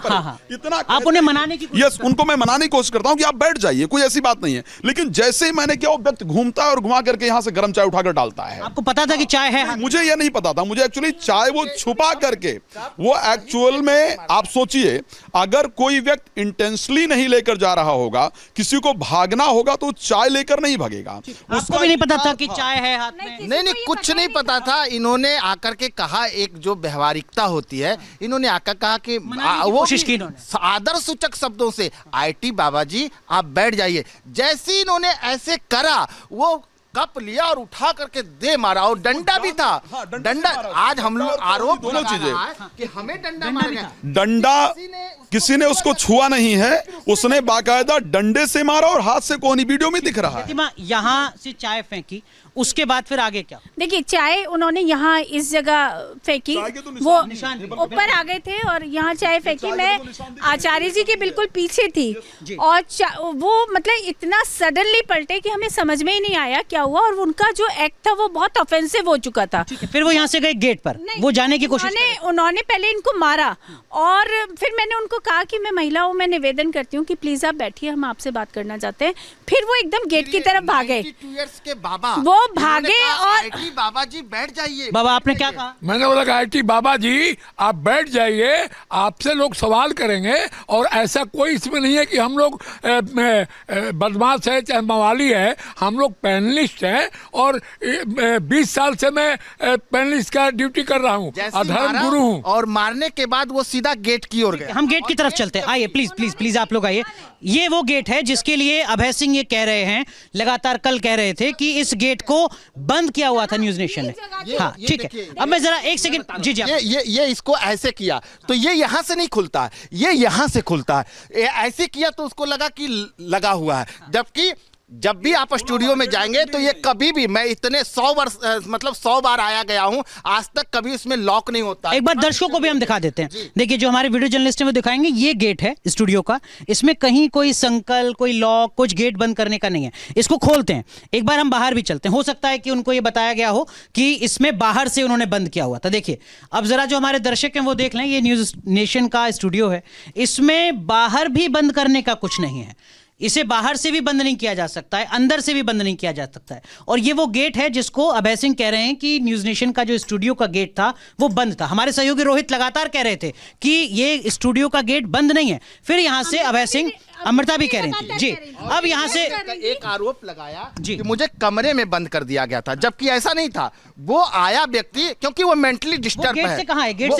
इतना आप उन्हें मनाने की यस, उनको मैं मनाने की कोशिश करता हूं कि आप बैठ जाइए, कोई ऐसी बात नहीं है। लेकिन जैसे ही मैंने किया, वो व्यक्ति घूमता है और घुमा करके यहां से गर्म चाय उठाकर डालता है। आपको पता था कि चाय है? मुझे यह नहीं पता था। मुझे एक्चुअली चाय वो छुपा करके, वो एक्चुअल में आप सोचिए, अगर कोई व्यक्ति इंटेंशनली चाबी नहीं लेकर जा रहा होगा, किसी को भागना होगा तो चाय लेकर नहीं भागेगा। उसको भी नहीं पता था कि चाय है हाथ में। नहीं कुछ नहीं पता था। इन्होंने आकर के कहा, एक जो व्यवहारिकता होती है, इन्होंने आकर कहा कि वो कोशिश की इन्होंने आदर सूचक शब्दों से, आईटी बाबा जी आप बैठ जाइए। जैसे इन्होंने ऐसे करा, वो कप लिया और उठा करके दे मारा, और डंडा भी था। डंडा आज हम लोग आरोप दोनों चीजें कि हमें डंडा मारा गया। डंडा किसी ने उसको छुआ नहीं है, उसने बाकायदा डंडे से मारा और हाथ से कोनी वीडियो में दिख रहा है। यहाँ से चाय फेंकी, उसके बाद फिर आगे क्या? देखिए चाय उन्होंने यहाँ इस जगह फेंकी, वो ऊपर आ गए थे और यहाँ चाय फेंकी। मैं आचार्य जी के बिल्कुल पीछे थी और वो मतलब इतना सडनली पलटे कि हमें समझ में ही नहीं आया क्या हुआ, और उनका जो एक्ट था वो बहुत ऑफेंसिव हो चुका था। फिर वो यहाँ से गए गेट पर, वो जाने की कोशिश उन्होंने पहले इनको मारा और फिर मैंने उनको कहा कि मैं महिला हूँ, मैं निवेदन करती हूँ कि प्लीज आप बैठिए, हम आपसे बात करना चाहते हैं। फिर वो एकदम गेट की तरफ भागे, के बाबा वो भागे और आईटी बाबा जी बैठ जाइए। बाबा आपने क्या कहा? मैंने बोला कि आईटी बाबा जी आप बैठ जाइए, आपसे लोग सवाल करेंगे, और ऐसा कोई इसमें नहीं है कि हम लोग बदमाश है चाहे मवाली है, हम लोग पैनलिस्ट हैं और 20 साल से मैं पैनलिस्ट का ड्यूटी कर रहा हूँ, अधर्म गुरु हूँ। और मारने के बाद वो सीधा गेट की ओर गए। हम गेट की तरफ चलते हैं, आइए प्लीज प्लीज प्लीज आप लोग आइए। ये वो गेट है जिसके लिए अभय सिंह ये कह रहे हैं, लगातार कल कह रहे थे कि इस गेट को बंद किया हुआ था न्यूज नेशन ने। हाँ ठीक है, अब मैं जरा एक सेकंड जी जी ये इसको ऐसे किया तो ये यहाँ से नहीं खुलता है, ये यहाँ से खुलता है। ऐसे किया तो उसको लगा कि लगा हुआ है, जबकि जब भी आप स्टूडियो में जाएंगे तो ये कभी भी, मैं इतने 100 बार आया गया हूं, आज तक कभी इसमें लॉक नहीं होता। एक बार दर्शकों को भी हम दिखा देते हैं। देखिए जो हमारे वीडियो जर्नलिस्ट हैं वो दिखाएंगे, ये गेट है स्टूडियो का, इसमें कहीं कोई संकल, कोई लॉक, कुछ गेट बंद करने का नहीं है। इसको खोलते हैं, एक बार हम बाहर भी चलते हैं। हो सकता है कि उनको ये बताया गया हो कि इसमें बाहर से उन्होंने बंद किया हुआ था। देखिए अब जरा जो हमारे दर्शक हैं वो देख लें, ये न्यूज नेशन का स्टूडियो है, इसमें बाहर भी बंद करने का कुछ नहीं है। इसे बाहर से भी बंद नहीं किया जा सकता है, अंदर से भी बंद नहीं किया जा सकता है। और ये वो गेट है जिसको अभय सिंह कह रहे हैं कि न्यूज नेशन का जो स्टूडियो का गेट था वो बंद था। हमारे सहयोगी रोहित लगातार कह रहे थे कि ये स्टूडियो का गेट बंद नहीं है। फिर यहां से अभय सिंह, अमृता भी कह रही थी जी। अब यहाँ से एक आरोप लगाया कि मुझे कमरे में बंद कर दिया गया था, जबकि ऐसा नहीं था। वो आया व्यक्ति, क्योंकि वो मेंटली डिस्टर्ब है। गेट से कहाँ है? गेट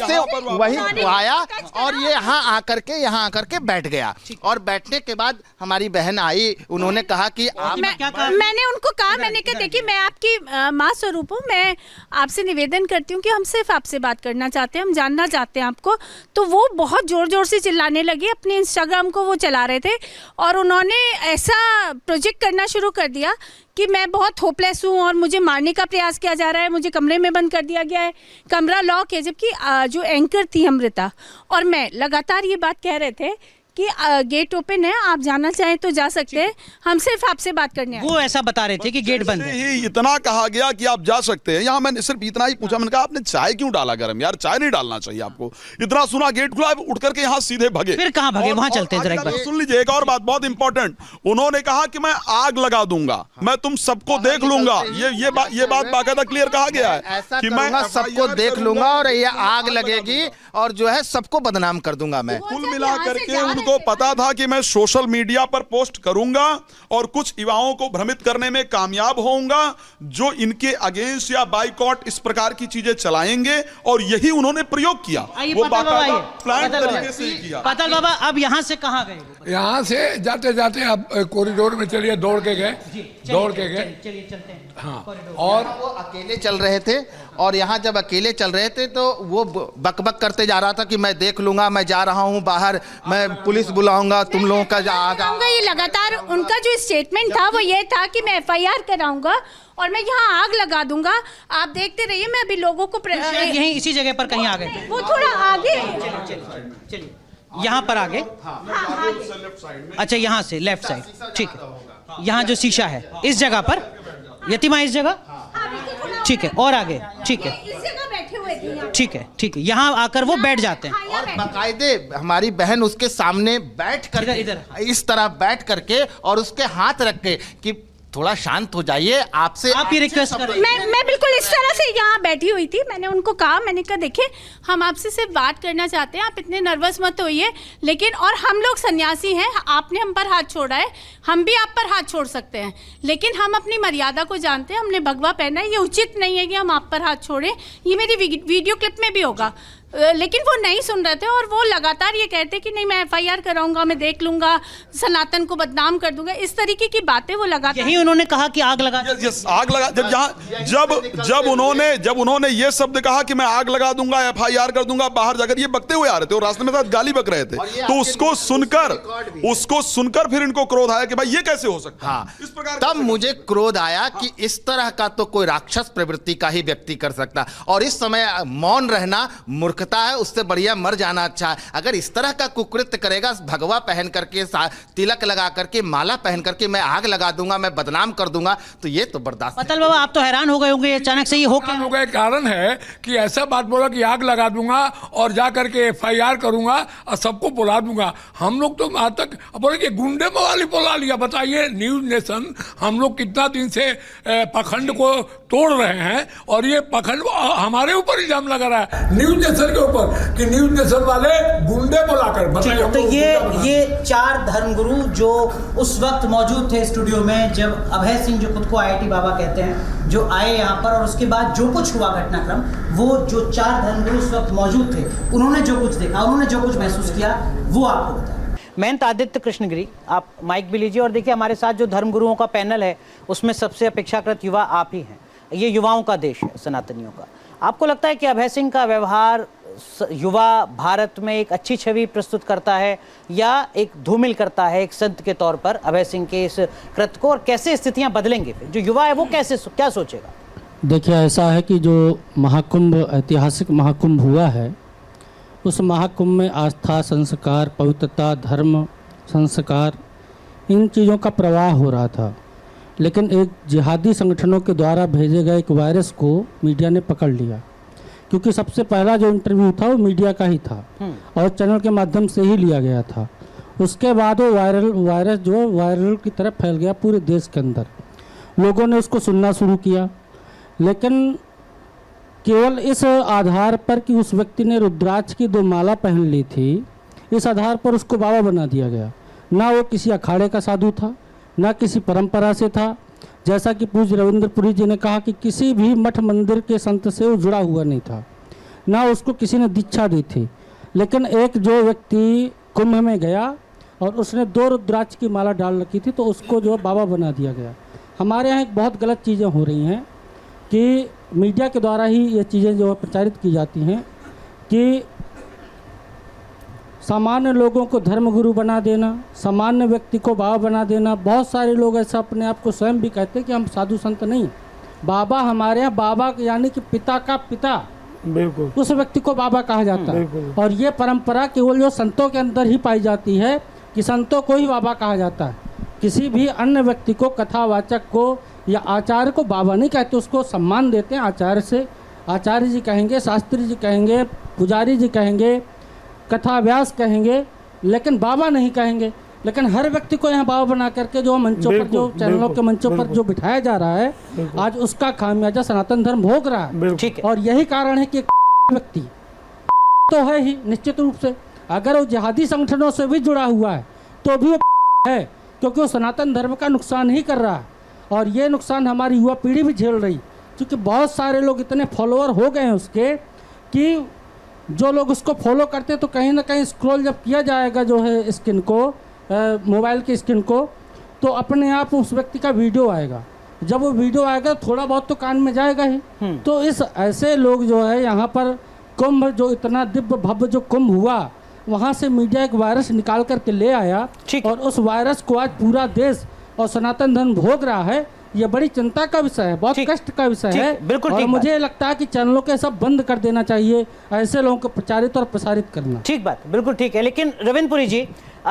से वही आया और ये यहाँ आकर के बैठ गया। और बैठने के बाद हमारी बहन आई, उन्होंने कहा कि आप मैंने उनको कहा, मैंने कहा देखिए मैं आपकी माँ स्वरूप हूँ, मैं आपसे निवेदन करती हूँ कि हम सिर्फ आपसे बात करना चाहते हैं, हम जानना चाहते हैं आपको। तो वो बहुत जोर जोर से चिल्लाने लगे, अपने इंस्टाग्राम को वो चला रहे थे और उन्होंने ऐसा प्रोजेक्ट करना शुरू कर दिया कि मैं बहुत होपलेस हूँ और मुझे मारने का प्रयास किया जा रहा है, मुझे कमरे में बंद कर दिया गया है, कमरा लॉक है। जबकि जो एंकर थी अमृता और मैं लगातार ये बात कह रहे थे कि गेट ओपन है, आप जाना चाहें तो जा सकते हैं, हम सिर्फ आपसे बात करने आए। वो ऐसा बता रहे थे कि गेट बंद है। ही इतना कहा गया कि आप जा सकते हैं। यहाँ मैंने सिर्फ इतना ही पूछा, मैंने कहा आपने चाय क्यों डाला गरम? यार चाय नहीं डालना चाहिए आपको। इतना सुना, गेट खुला, उठ करके यहाँ सीधे भगे। फिर कहाँ भगे? वहां चलते हैं जरा। सुन लीजिए एक और बात बहुत इंपॉर्टेंट, उन्होंने कहा कि मैं आग लगा दूंगा, मैं तुम सबको देख लूंगा। ये बात बाकायदा क्लियर कहा गया है कि मैं सबको देख लूंगा और ये आग लगेगी और जो है सबको बदनाम कर दूंगा मैं। कुल मिला करके उनको पता था कि मैं सोशल मीडिया पर पोस्ट करूंगा और कुछ युवाओं को भ्रमित करने में कामयाब होऊंगा, जो इनके अगेंस्ट या बाइकॉट इस प्रकार की चीजें चलाएंगे, और यही उन्होंने प्रयोग किया। वो बाकायदा प्लान तरीके से किया। पाताल बाबा अब यहाँ से कहाँ गए? यहाँ से जाते जाते आप कॉरिडोर में चलिए, दौड़ के गए। चलिए चलते हैं। हाँ, और वो अकेले चल रहे थे, और यहाँ जब अकेले चल रहे थे तो वो बकबक करते जा रहा था कि मैं देख लूंगा, मैं जा रहा हूँ बाहर, मैं पुलिस बुलाऊंगा, तुम लोगों का आऊंगा। ये लगातार उनका जो स्टेटमेंट था वो ये था कि मैं FIR कराऊंगा और मैं यहाँ आग लगा दूंगा। आप देखते रहिए, मैं अभी लोगों को यहीं इसी जगह पर कहीं आ गए, वो थोड़ा आगे। चलिए यहाँ पर आगे। अच्छा यहाँ से लेफ्ट साइड, ठीक है। यहाँ जो शीशा है इस जगह पर, यतिमा इस जगह, ठीक है, और आगे, ठीक है, ठीक है, ठीक है। यहाँ आकर वो बैठ जाते हैं और बाकायदे हमारी बहन उसके सामने बैठ कर इधर इस तरह बैठ करके और उसके हाथ रख के कि थोड़ा शांत हो जाइए। आपसे आप ही रिक्वेस्ट कर रहे हैं। मैं बिल्कुल इस तरह से यहाँ बैठी हुई थी, मैंने उनको कहा, मैंने कहा देखिए हम आपसे सिर्फ बात करना चाहते हैं, आप इतने नर्वस मत होइए, लेकिन और हम लोग सन्यासी हैं, आपने हम पर हाथ छोड़ा है, हम भी आप पर हाथ छोड़ सकते हैं, लेकिन हम अपनी मर्यादा को जानते हैं, हमने भगवा पहना है, ये उचित नहीं है कि हम आप पर हाथ छोड़ें। ये मेरी वीडियो क्लिप में भी होगा, लेकिन वो नहीं सुन रहे थे और वो लगातार ये कहते कि नहीं मैं FIR कराऊंगा, मैं देख लूंगा, सनातन को बदनाम कर दूंगा, इस तरीके की बातें वो लगातार। यही उन्होंने कहा कि आग लगा यस आग लगा, जब उन्होंने ये शब्द कहा कि मैं आग लगा दूंगा, FIR कर दूंगा, बाहर जाकर ये बकते हुए आ रहे थे और रास्ते में साथ गाली बक रहे थे, तो उसको सुनकर फिर इनको क्रोध आया कि भाई ये कैसे हो सकता है। हाँ, इस प्रकार तब मुझे क्रोध आया कि इस तरह का तो कोई राक्षस प्रवृत्ति का ही व्यक्ति कर सकता, और इस समय मौन रहना मूर्खता है, उससे बढ़िया मर जाना अच्छा है। अगर इस तरह का कुकृत्य करेगा, भगवा पहन करके, तिलक लगा करके, माला पहन करके मैं आग लगा दूंगा, मैं बदनाम कर दूंगा, तो ये तो बर्दाश्त। पतल बाबा आप तो हैरान हो गए होंगे अचानक से ये हो क्या हो गए। कारण है कि ऐसा बात बोला कि आग लगा दूंगा और जा करके FIR करूंगा और सबको बुला दूंगा। हम लोग तो आज तक बोले कि गुंडे मवाली बुला लिया। बताइए न्यूज नेशन, हम लोग कितना दिन से पखंड को तोड़ रहे हैं और ये पखंड हमारे ऊपर इल्जाम लगा रहा है न्यूज नेशन के ऊपर कि न्यूज नेशन वाले गुंडे बुलाकर। बताइए तो ये 4 धर्मगुरु जो उस वक्त मौजूद थे स्टूडियो में जब अभय सिंह, जो खुद को IIT बाबा कहते हैं, जो आए यहाँ पर, और उसके बाद जो कुछ हुआ घटनाक्रम, वो जो 4 धर्मगुरु उस वक्त मौजूद थे, उन्होंने जो कुछ देखा, उन्होंने जो कुछ महसूस किया, वो आपको बताया। महंत आदित्य कृष्णगिरी, आप माइक भी लीजिए। और देखिए हमारे साथ जो धर्मगुरुओं का पैनल है उसमें सबसे अपेक्षाकृत युवा आप ही हैं, ये युवाओं का देश है सनातनियों का। आपको लगता है कि अभय सिंह का व्यवहार युवा भारत में एक अच्छी छवि प्रस्तुत करता है या एक धूमिल करता है एक संत के तौर पर अभय सिंह के इस कृत्य को, और कैसे स्थितियां बदलेंगे फिर जो युवा है वो कैसे क्या सोचेगा? देखिए ऐसा है कि जो महाकुंभ, ऐतिहासिक महाकुंभ हुआ है, उस महाकुंभ में आस्था, संस्कार, पवित्रता, धर्म, संस्कार, इन चीज़ों का प्रवाह हो रहा था, लेकिन एक जिहादी संगठनों के द्वारा भेजे गए एक वायरस को मीडिया ने पकड़ लिया, क्योंकि सबसे पहला जो इंटरव्यू था वो मीडिया का ही था और चैनल के माध्यम से ही लिया गया था। उसके बाद वो वायरस जो वायरल की तरफ फैल गया पूरे देश के अंदर, लोगों ने उसको सुनना शुरू किया, लेकिन केवल इस आधार पर कि उस व्यक्ति ने रुद्राक्ष की 2 माला पहन ली थी, इस आधार पर उसको बाबा बना दिया गया। ना वो किसी अखाड़े का साधु था, ना किसी परंपरा से था। जैसा कि पूज्य रविंद्रपुरी जी ने कहा कि किसी भी मठ मंदिर के संत से वो जुड़ा हुआ नहीं था, ना उसको किसी ने दीक्षा दी थी। लेकिन एक जो व्यक्ति कुंभ में गया और उसने 2 रुद्राक्ष की माला डाल रखी थी, तो उसको जो बाबा बना दिया गया। हमारे यहाँ एक बहुत गलत चीज़ें हो रही हैं कि मीडिया के द्वारा ही ये चीज़ें जो प्रचारित की जाती हैं कि सामान्य लोगों को धर्मगुरु बना देना, सामान्य व्यक्ति को बाबा बना देना। बहुत सारे लोग ऐसा अपने आप को स्वयं भी कहते हैं कि हम साधु संत नहीं, बाबा हमारे यहाँ, बाबा यानी कि पिता का पिता, बिल्कुल उस व्यक्ति को बाबा कहा जाता है। और ये परंपरा केवल जो संतों के अंदर ही पाई जाती है कि संतों को ही बाबा कहा जाता है। किसी भी अन्य व्यक्ति को, कथावाचक को या आचार्य को बाबा नहीं कहते, उसको सम्मान देते हैं आचार्य से। आचार्य जी कहेंगे, शास्त्री जी कहेंगे, पुजारी जी कहेंगे, कथा व्यास कहेंगे, लेकिन बाबा नहीं कहेंगे। लेकिन हर व्यक्ति को यहाँ बाबा बना करके जो मंचों पर, जो चैनलों के मंचों पर जो बिठाया जा रहा है, आज उसका खामियाजा सनातन धर्म भोग रहा है। ठीक है। और यही कारण है कि व्यक्ति तो है ही निश्चित रूप से, अगर वो जिहादी संगठनों से भी जुड़ा हुआ है तो भी वो है, क्योंकि वो सनातन धर्म का नुकसान ही कर रहा है। और ये नुकसान हमारी युवा पीढ़ी भी झेल रही, क्योंकि बहुत सारे लोग इतने फॉलोअर हो गए हैं उसके कि जो लोग उसको फॉलो करते तो कहीं ना कहीं स्क्रॉल जब किया जाएगा जो है स्क्रीन को, मोबाइल की स्क्रीन को, तो अपने आप उस व्यक्ति का वीडियो आएगा। जब वो वीडियो आएगा थोड़ा बहुत तो कान में जाएगा ही। तो इस ऐसे लोग जो है यहाँ पर कुंभ, जो इतना दिव्य भव्य जो कुंभ हुआ, वहाँ से मीडिया एक वायरस निकाल करके ले आया और उस वायरस को आज पूरा देश और सनातन धर्म भोग रहा है। ये बड़ी चिंता का विषय है, बहुत कष्ट का विषय है। बिल्कुल। और मुझे लगता है कि चैनलों के सब बंद कर देना चाहिए, ऐसे लोगों को प्रचारित और प्रसारित करना। ठीक बात, बिल्कुल ठीक है। लेकिन रविंद्रपुरी जी,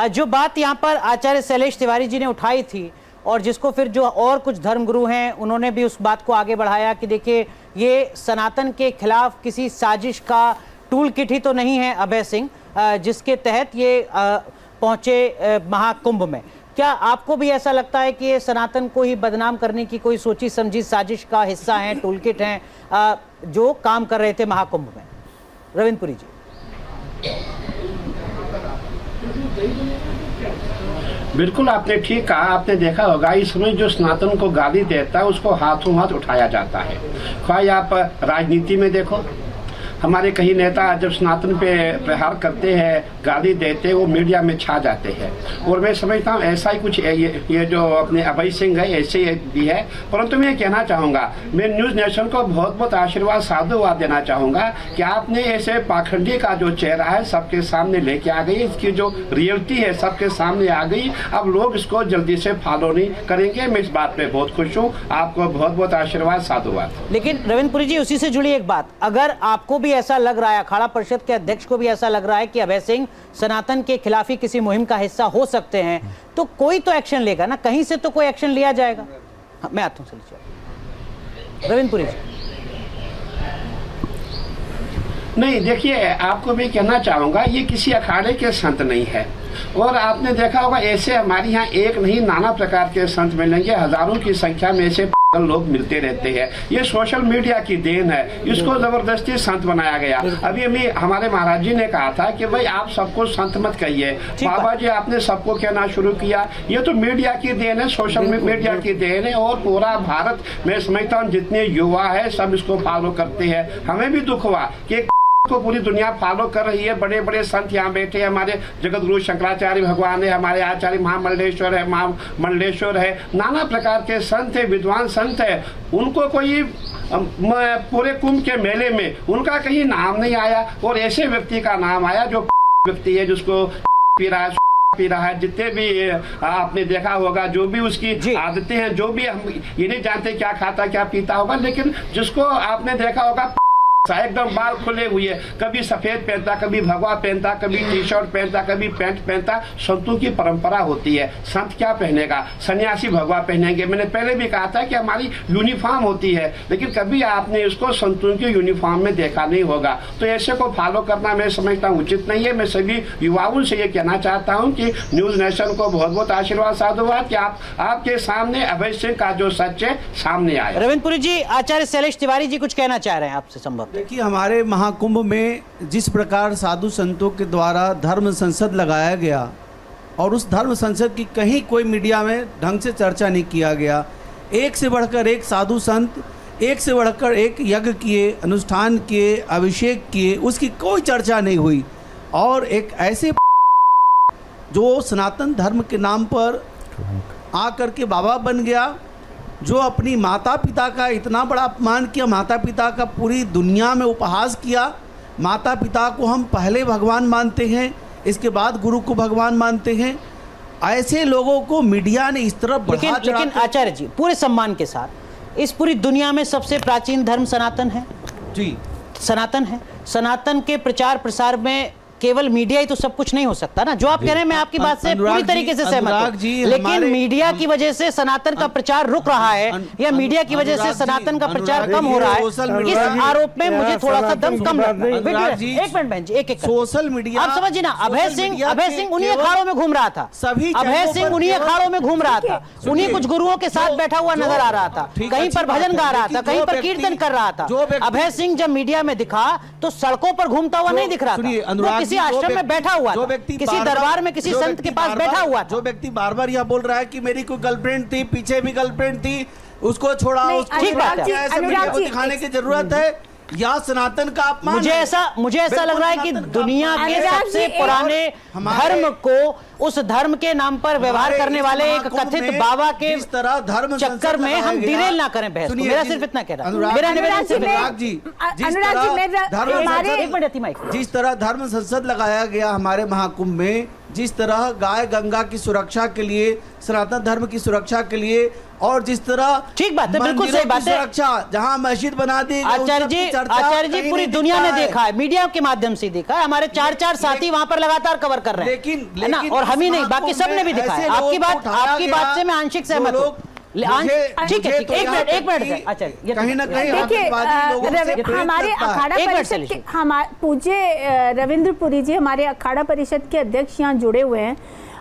जो बात यहाँ पर आचार्य शैलेश तिवारी जी ने उठाई थी और जिसको फिर जो और कुछ धर्मगुरु हैं उन्होंने भी उस बात को आगे बढ़ाया कि देखिए ये सनातन के खिलाफ किसी साजिश का टूल किट ही तो नहीं है अभय सिंह, जिसके तहत ये पहुंचे महाकुंभ में। क्या आपको भी ऐसा लगता है कि ये सनातन को ही बदनाम करने की कोई सोची समझी साजिश का हिस्सा है, टूलकिट है, जो काम कर रहे थे महाकुंभ में? रविंद्र पुरी जी। बिल्कुल आपने ठीक कहा। आपने देखा होगा इस समय जो सनातन को गाली देता है उसको हाथों हाथ उठाया जाता है। ख्वाही आप राजनीति में देखो, हमारे कई नेता जब सनातन पे प्रहार करते हैं, गाली देते हैं, वो मीडिया में छा जाते हैं। और मैं समझता हूँ ऐसा ही कुछ ये जो अपने अभय सिंह है ऐसे भी है। परंतु मैं कहना चाहूँगा, मैं न्यूज़ नेशन को बहुत बहुत आशीर्वाद साधुवाद देना चाहूँगा कि आपने ऐसे पाखंडी का जो चेहरा है सबके सामने लेके आ गई, इसकी जो रियलिटी है सबके सामने आ गई। अब लोग इसको जल्दी से फॉलो नहीं करेंगे। मैं इस बात पर बहुत खुश हूँ। आपको बहुत बहुत आशीर्वाद साधुवाद। लेकिन रविंद्र पुरी जी, उसी से जुड़ी एक बात, अगर आपको भी ऐसा लग रहा है, अखाड़ा परिषद के अध्यक्ष को भी ऐसा लग रहा है कि अभय सिंह सनातन के खिलाफ ही किसी मुहिम का हिस्सा हो सकते हैं, तो कोई तो एक्शन लेगा ना, कहीं से तो कोई एक्शन लिया जाएगा। हाँ, मैं आता हूं रविंद्र पुरी जी। नहीं, देखिए आपको मैं कहना चाहूँगा ये किसी अखाड़े के संत नहीं है। और आपने देखा होगा ऐसे हमारे यहाँ एक नहीं नाना प्रकार के संत मिलेंगे, हजारों की संख्या में ऐसे लोग मिलते रहते हैं। ये सोशल मीडिया की देन है, इसको जबरदस्ती संत बनाया गया। अभी हमारे महाराज जी ने कहा था कि भाई आप सबको संत मत कहिए, बाबा जी आपने सबको कहना शुरू किया। ये तो मीडिया की देन है, सोशल मीडिया की देन है। और पूरा भारत मैं समझता हूँ जितने युवा है सब इसको फॉलो करते हैं। हमें भी दुख हुआ कि को पूरी दुनिया फॉलो कर रही है। बड़े बड़े संत यहाँ बैठे हैं, हमारे जगत गुरु शंकराचार्य भगवान है, हमारे आचार्य महामंडलेश्वर है, महामंडलेश्वर है, नाना प्रकार के संत है, विद्वान संत है। उनको कोई पूरे कुंभ के मेले में उनका कहीं नाम नहीं आया। और ऐसे व्यक्ति का नाम आया जो व्यक्ति है जिसको पी रहा है। जितने भी आपने देखा होगा, जो भी उसकी आदतें हैं, जो भी हम ये नहीं जानते क्या खाता क्या पीता होगा, लेकिन जिसको आपने देखा होगा एकदम बाल खुले हुए, कभी सफेद पहनता, कभी भगवा पहनता, कभी टी शर्ट पहनता, कभी पैंट पहनता। संतों की परंपरा होती है। संत क्या पहनेगा? सन्यासी भगवा पहनेंगे। मैंने पहले भी कहा था कि हमारी यूनिफॉर्म होती है, लेकिन कभी आपने इसको संतों की यूनिफॉर्म में देखा नहीं होगा। तो ऐसे को फॉलो करना मैं समझता हूँ उचित नहीं है। मैं सभी युवाओं से ये कहना चाहता हूँ कि न्यूज़ नेशन को बहुत बहुत आशीर्वाद साधुवाद कि आपके सामने अभय सिंह का जो सच है सामने आया। रविंद्र पुरी जी, आचार्य शैलेश तिवारी जी कुछ कहना चाह रहे हैं आपसे संभव। देखिए, हमारे महाकुंभ में जिस प्रकार साधु संतों के द्वारा धर्म संसद लगाया गया और उस धर्म संसद की कहीं कोई मीडिया में ढंग से चर्चा नहीं किया गया। एक से बढ़कर एक साधु संत, एक से बढ़कर एक यज्ञ किए, अनुष्ठान किए, अभिषेक किए, उसकी कोई चर्चा नहीं हुई। और एक ऐसे जो सनातन धर्म के नाम पर आकर के बाबा बन गया, जो अपनी माता पिता का इतना बड़ा अपमान किया, माता पिता का पूरी दुनिया में उपहास किया। माता पिता को हम पहले भगवान मानते हैं, इसके बाद गुरु को भगवान मानते हैं। ऐसे लोगों को मीडिया ने इस तरह बढ़ा चढ़ा। लेकिन आचार्य जी, पूरे सम्मान के साथ, इस पूरी दुनिया में सबसे प्राचीन धर्म सनातन है जी, सनातन है। सनातन के प्रचार प्रसार में केवल मीडिया ही तो सब कुछ नहीं हो सकता ना। जो आप कह रहे हैं मैं आपकी बात से पूरी तरीके से सहमत हूं, लेकिन मीडिया की वजह से सनातन का प्रचार रुक रहा है या मीडिया की वजह से सनातन का प्रचार कम हो रहा है, इस आरोप में मुझे थोड़ा सा दम कम लगता है। एक मिनट बहन जी, एक सोशल मीडिया आप समझिए ना। अभय सिंह उन्हीं अखाड़ों में घूम रहा था, अभय सिंह उन्हीं अखाड़ों में घूम रहा था, उन्हीं कुछ गुरुओं के साथ बैठा हुआ नजर आ रहा था, कहीं पर भजन गा रहा था, कहीं पर कीर्तन कर रहा था। अभय सिंह जब मीडिया में दिखा तो सड़कों पर घूमता हुआ नहीं दिख रहा था, किसी आश्रम में बैठा हुआ था, किसी दरबार में किसी संत के पास बैठा हुआ था। जो व्यक्ति बार बार यह बोल रहा है कि मेरी कोई गर्लफ्रेंड थी, पीछे भी गर्लफ्रेंड थी, उसको छोड़ा, उसको दिखाने की जरूरत है या सनातन का अपमान? मुझे ऐसा लग रहा है कि दुनिया के सबसे पुराने धर्म को उस धर्म के नाम पर व्यवहार करने वाले एक कथित बाबा के चक्कर में हम डिरेल ना करें बहस को। मेरा सिर्फ इतना कह रहा हूं, मेरा निवेदन सिर्फ जिस तरह धर्म संसद लगाया गया हमारे महाकुंभ में, जिस तरह गाय गंगा की सुरक्षा के लिए, सनातन धर्म की सुरक्षा के लिए, और जिस तरह ठीक बात है, बिल्कुल सही बात है, सुरक्षा जहां मस्जिद बना दी। आचार्य जी पूरी दुनिया ने देखा है, मीडिया के माध्यम से देखा है, हमारे 4 साथी वहां पर लगातार कवर कर रहे हैं, लेकिन और हम ही नहीं, बाकी सब ने भी देखा है। आपकी बात से मैं आंशिक सहमत हूं। ठीक है, एक मिनट अच्छा, कहीं ना कहीं हमारे अखाड़ा परिषद के पूज्य रविंद्र पुरी जी हमारे अखाड़ा परिषद के अध्यक्ष यहाँ जुड़े हुए हैं।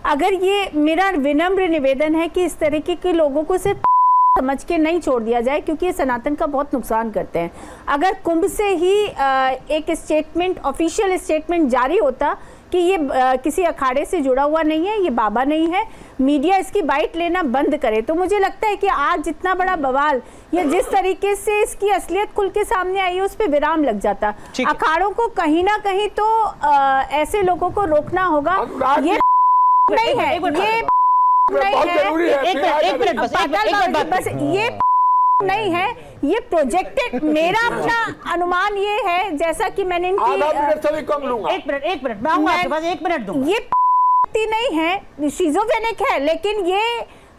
अगर ये मेरा विनम्र निवेदन है कि इस तरीके के लोगों को सिर्फ समझ के नहीं छोड़ दिया जाए, क्योंकि ये सनातन का बहुत नुकसान करते हैं। अगर कुंभ से ही एक स्टेटमेंट, ऑफिशियल स्टेटमेंट जारी होता कि ये किसी अखाड़े से जुड़ा हुआ नहीं है, ये बाबा नहीं है, मीडिया इसकी बाइट लेना बंद करे, तो मुझे लगता है कि आज जितना बड़ा बवाल या जिस तरीके से इसकी असलियत खुल के सामने आई है उस पर विराम लग जाता। अखाड़ों को कहीं ना कहीं तो ऐसे लोगों को रोकना होगा। ये नहीं है, ये बस ये नहीं है, ये प्रोजेक्टेड। मेरा अपना अनुमान ये है, जैसा कि मैंने इनकी एक मिनट मैं आऊंगा आपके पास, 1 मिनट दूंगा। ये नहीं है, शिजोफ्रेनिक है, लेकिन ये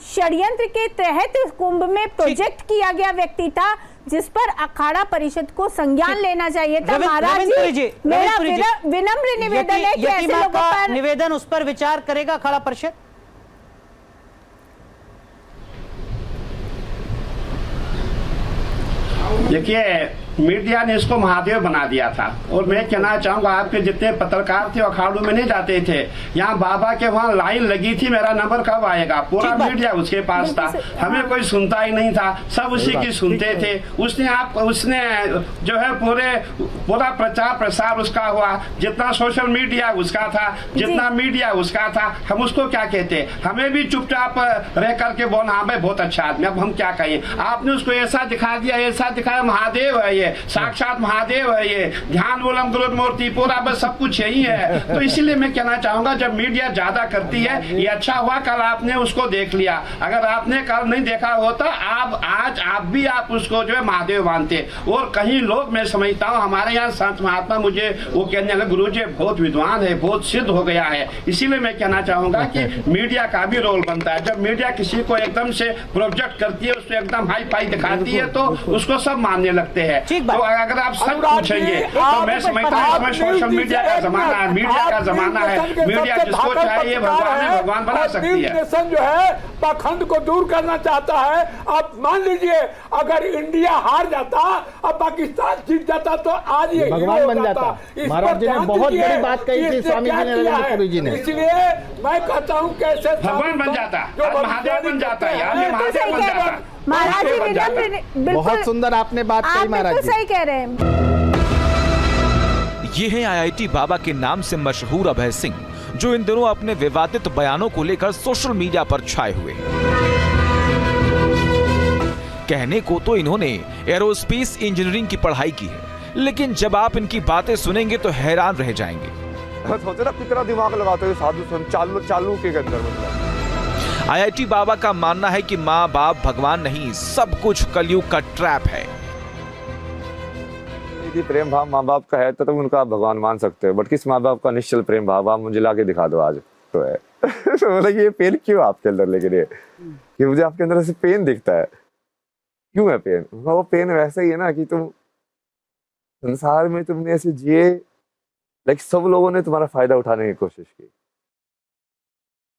षड्यंत्र के तहत कुंभ में प्रोजेक्ट किया गया व्यक्ति था, जिस पर अखाड़ा परिषद को संज्ञान लेना चाहिए था। महाराज जी, मेरा विनम्र निवेदन है कि ऐसे लोगों पर निवेदन, उस पर विचार करेगा अखाड़ा परिषद। देखिए, मीडिया ने इसको महादेव बना दिया था, और मैं कहना चाहूंगा आपके जितने पत्रकार थे अखाड़ों में नहीं जाते थे, यहाँ बाबा के वहाँ लाइन लगी थी, मेरा नंबर कब आएगा, पूरा मीडिया उसके पास था, हमें कोई सुनता ही नहीं था, सब उसी की सुनते थे। उसने जो है पूरा प्रचार प्रसार उसका हुआ, जितना सोशल मीडिया उसका था, जितना मीडिया उसका था, हम उसको क्या कहते, हमें भी चुपचाप रह करके बोलना हाँ भाई बहुत अच्छा आदमी, अब हम क्या कहें। आपने उसको ऐसा दिखा दिया, ऐसा दिखाया, महादेव है ये, साक्षात महादेव है ये, ध्यान मूलम ग्रोथ मूर्ति, पूरा बस सब कुछ यही है। तो इसीलिए मैं कहना चाहूंगा, जब मीडिया ज्यादा करती है, ये अच्छा हुआ कल आपने उसको देख लिया, अगर आपने कल नहीं देखा होता आज आप भी उसको जो है महादेव मानते। और कहीं लोग, मैं समझता हूँ हमारे यहाँ संत महात्मा मुझे वो कहने लगे गुरु जी बहुत विद्वान है, बहुत सिद्ध हो गया है। इसीलिए मैं कहना चाहूंगा कि मीडिया का भी रोल बनता है। जब मीडिया किसी को एकदम से प्रोजेक्ट करती है, उसको एकदम हाई फाई दिखाती है, तो उसको सब मानने लगते हैं। तो अगर आप सच पूछेंगे तो मैं समझता हूँ इसमें सोशल मीडिया का जमाना है, मीडिया का जमाना है, मीडिया जिसको चाहिए भगवान बना सकती है। जो है पाखंड को दूर करना चाहता है। आप मान लीजिए अगर इंडिया हार जाता और पाकिस्तान जीत जाता तो आज ये भगवान बन जाता। महाराज जी ने बहुत बड़ी बात कही थी, स्वामी जी ने, रविंद्र पुरी जी ने। इसलिए मैं कहता हूँ कैसे भगवान बन जाता, महादेव बन जाता है यार, महादेव बन जाता। महाराज जी बहुत सुंदर आपने बात कही महाराज जी, सही कह रहे हैं। ये है आईआईटी बाबा के नाम से मशहूर अभय सिंह, जो इन दिनों अपने विवादित बयानों को लेकर सोशल मीडिया पर छाए हुए। कहने को तो इन्होंने एरोस्पेस इंजीनियरिंग की पढ़ाई की है, लेकिन जब आप इनकी बातें सुनेंगे तो हैरान रह जाएंगे। सोचो ना कितना दिमाग लगाते हुए साधु संत चालू के अंदर। मतलब आईआईटी बाबा का मानना है कि माँ बाप भगवान नहीं, सब कुछ कलयुग का ट्रैप है। यदि प्रेम भाव माँ बाप का है तो तुम उनका भगवान मान सकते हो, बट किस माँ बाप का निश्चल प्रेम भाव आप मुझे ला के दिखा दो आज तो है। तो मतलब ये पेन क्यों आपके अंदर, लेकिन ये कि मुझे आपके अंदर ऐसे पेन दिखता है, क्यों है पेन? वो पेन वैसा ही है ना कि तुम संसार में तुमने ऐसे जिए, लाइक सब लोगों ने तुम्हारा फायदा उठाने की कोशिश की,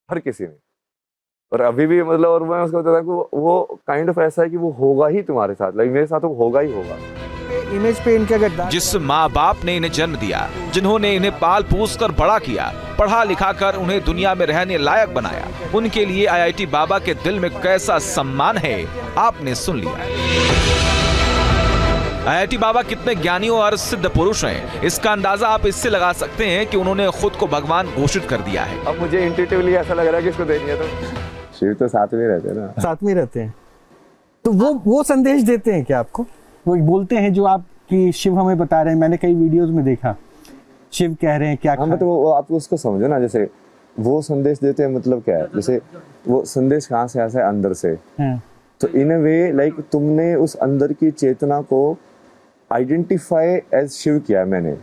हर किसी ने, और अभी भी मतलब, और मैं उसको बताता हूँ वो काइंड ऑफ ऐसा है कि वो होगा ही तुम्हारे साथ, लाइक मेरे साथ वो होगा ही होगा। इमेज पे इनके अगर जिस माँ बाप ने इन्हें जन्म दिया, जिन्होंने इन्हें पाल पोस कर बड़ा किया, पढ़ा लिखा कर उन्हें दुनिया में रहने लायक बनाया, उनके लिए आईआईटी बाबा के दिल में कैसा सम्मान है आपने सुन लिया। आईआईटी बाबा कितने ज्ञानी और सिद्ध पुरुष हैं, इसका अंदाजा आप इससे लगा सकते हैं कि उन्होंने खुद को भगवान घोषित कर दिया है। अब मुझे इंट्यूटिवली ऐसा लग रहा है कि इसको देनी है, तो शिव तो साथ में रहते हैं ना, साथ में रहते हैं, तो वो संदेश देते हैं क्या आपको? वो बोलते हैं जो आप कि शिव हमें बता रहे हैं, मैंने कई वीडियोस में देखा शिव कह रहे हैं क्या। हाँ, मतलब वो आप उसको समझो ना, जैसे वो संदेश देते हैं, मतलब क्या है, जैसे वो संदेश कहाँ से आता है, अंदर से। तो इन अ वे लाइक तुमने उस अंदर की चेतना को आइडेंटिफाई एज शिव किया मैंने,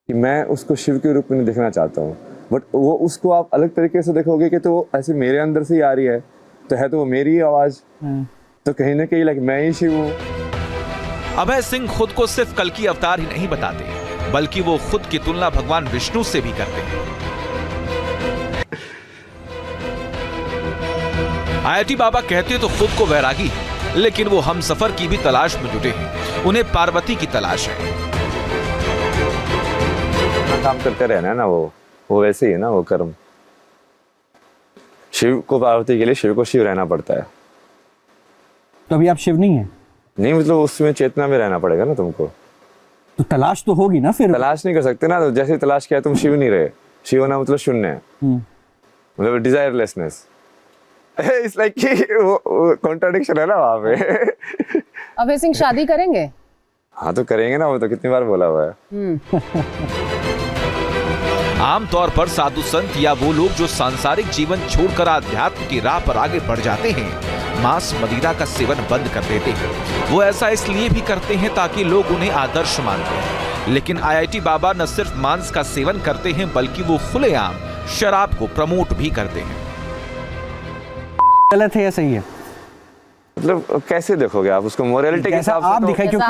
कि मैं उसको शिव के रूप में देखना चाहता हूँ, बट वो उसको आप अलग तरीके से देखोगे कि तो ऐसे मेरे अंदर से ही आ रही है, तो है तो वो मेरी ही आवाज, तो कहीं ना कहीं लाइक मैं ही शिव हूँ। अभय सिंह खुद को सिर्फ कल की अवतार ही नहीं बताते, बल्कि वो खुद की तुलना भगवान विष्णु से भी करते हैं। आईआईटी बाबा कहते तो खुद को वैरागी है, लेकिन वो हम सफर की भी तलाश में जुटे हैं। उन्हें पार्वती की तलाश है। काम करते रहना है ना, वो वैसे ही है ना, वो कर्म। शिव को पार्वती के लिए शिव को शिव रहना पड़ता है। तो अभी आप शिव नहीं है? नहीं, मतलब उसमें चेतना में रहना पड़ेगा ना तुमको। तो तलाश तो होगी ना फिर। तलाश नहीं कर सकते ना, तो जैसे तलाश किया तुम शिव नहीं रहे। शिव होना मतलब शून्य है, मतलब डिजायरलेसनेस। इट्स लाइक कि वो कॉन्ट्राडिक्शन है ना वहाँ पे। अभय सिंह शादी करेंगे? हाँ तो करेंगे ना, वो तो कितनी बार बोला हुआ है। आमतौर पर साधु संत या वो लोग जो सांसारिक जीवन छोड़कर आध्यात्म की राह पर आगे बढ़ जाते हैं, मांस मदिरा का सेवन बंद कर देते हैं। वो ऐसा इसलिए भी करते हैं ताकि लोग उन्हें आदर्श मानते हैं। लेकिन आईआईटी बाबा न सिर्फ मांस का सेवन करते हैं, बल्कि वो खुलेआम शराब को प्रमोट भी करते हैं। गलत है या सही है? मतलब कैसे देखोगे आप उसको? मोरालिटी के हिसाब से आप दिखाएं, क्योंकि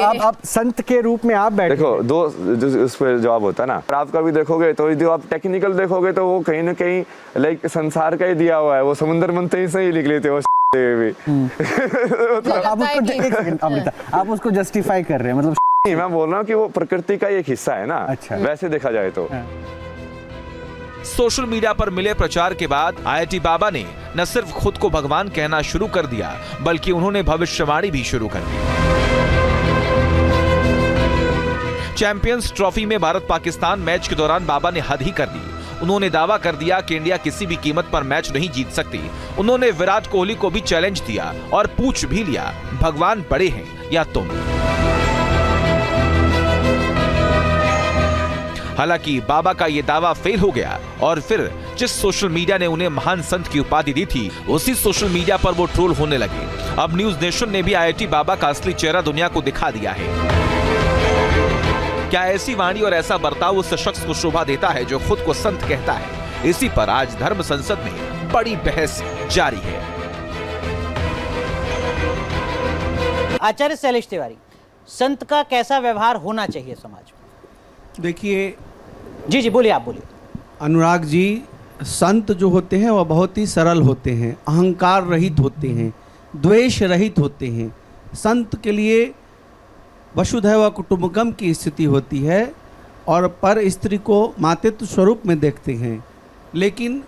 अब आप संत के रूप में आप बैठे। देखो, दो उस पर जवाब होता है ना। आपका भी देखोगे तो जो आप टेक्निकल देखोगे तो वो कहीं ना कहीं लाइक संसार का ही दिया हुआ है। वो समुद्र मंथन से ही लिख लेते हो भी। आप उसको जस्टिफाई कर रहे हैं, मतलब मैं बोल रहा हूँ कि वो प्रकृति का एक हिस्सा है ना। अच्छा। वैसे देखा जाए तो सोशल मीडिया पर मिले प्रचार के बाद आईआईटी बाबा ने न सिर्फ खुद को भगवान कहना शुरू कर दिया, बल्कि उन्होंने भविष्यवाणी भी शुरू कर दी। चैंपियंस ट्रॉफी में भारत पाकिस्तान मैच के दौरान बाबा ने हद ही कर दी। उन्होंने दावा कर दिया कि इंडिया किसी भी कीमत पर मैच नहीं जीत सकती। उन्होंने विराट कोहली को भी चैलेंज दिया और पूछ भी लिया, भगवान बड़े हैं या तुम? हालांकि बाबा का ये दावा फेल हो गया और फिर जिस सोशल मीडिया ने उन्हें महान संत की उपाधि दी थी, उसी सोशल मीडिया पर वो ट्रोल होने लगे। अब न्यूज नेशन ने भी आईआईटी बाबा का असली चेहरा दुनिया को दिखा दिया है। क्या ऐसी वाणी और ऐसा बर्ताव उस शख्स को शोभा देता है जो खुद को संत कहता है? इसी पर आज धर्म संसद में बड़ी बहस जारी है। आचार्य शैलेश तिवारी, संत का कैसा व्यवहार होना चाहिए समाज में? देखिए, जी बोलिए, आप बोलिए। अनुराग जी, संत जो होते हैं वह बहुत ही सरल होते हैं, अहंकार रहित होते हैं, द्वेष रहित होते हैं। संत के लिए वसुधैव कुटुंबकम की स्थिति होती है और पर स्त्री को मातृत्व स्वरूप में देखते हैं। लेकिन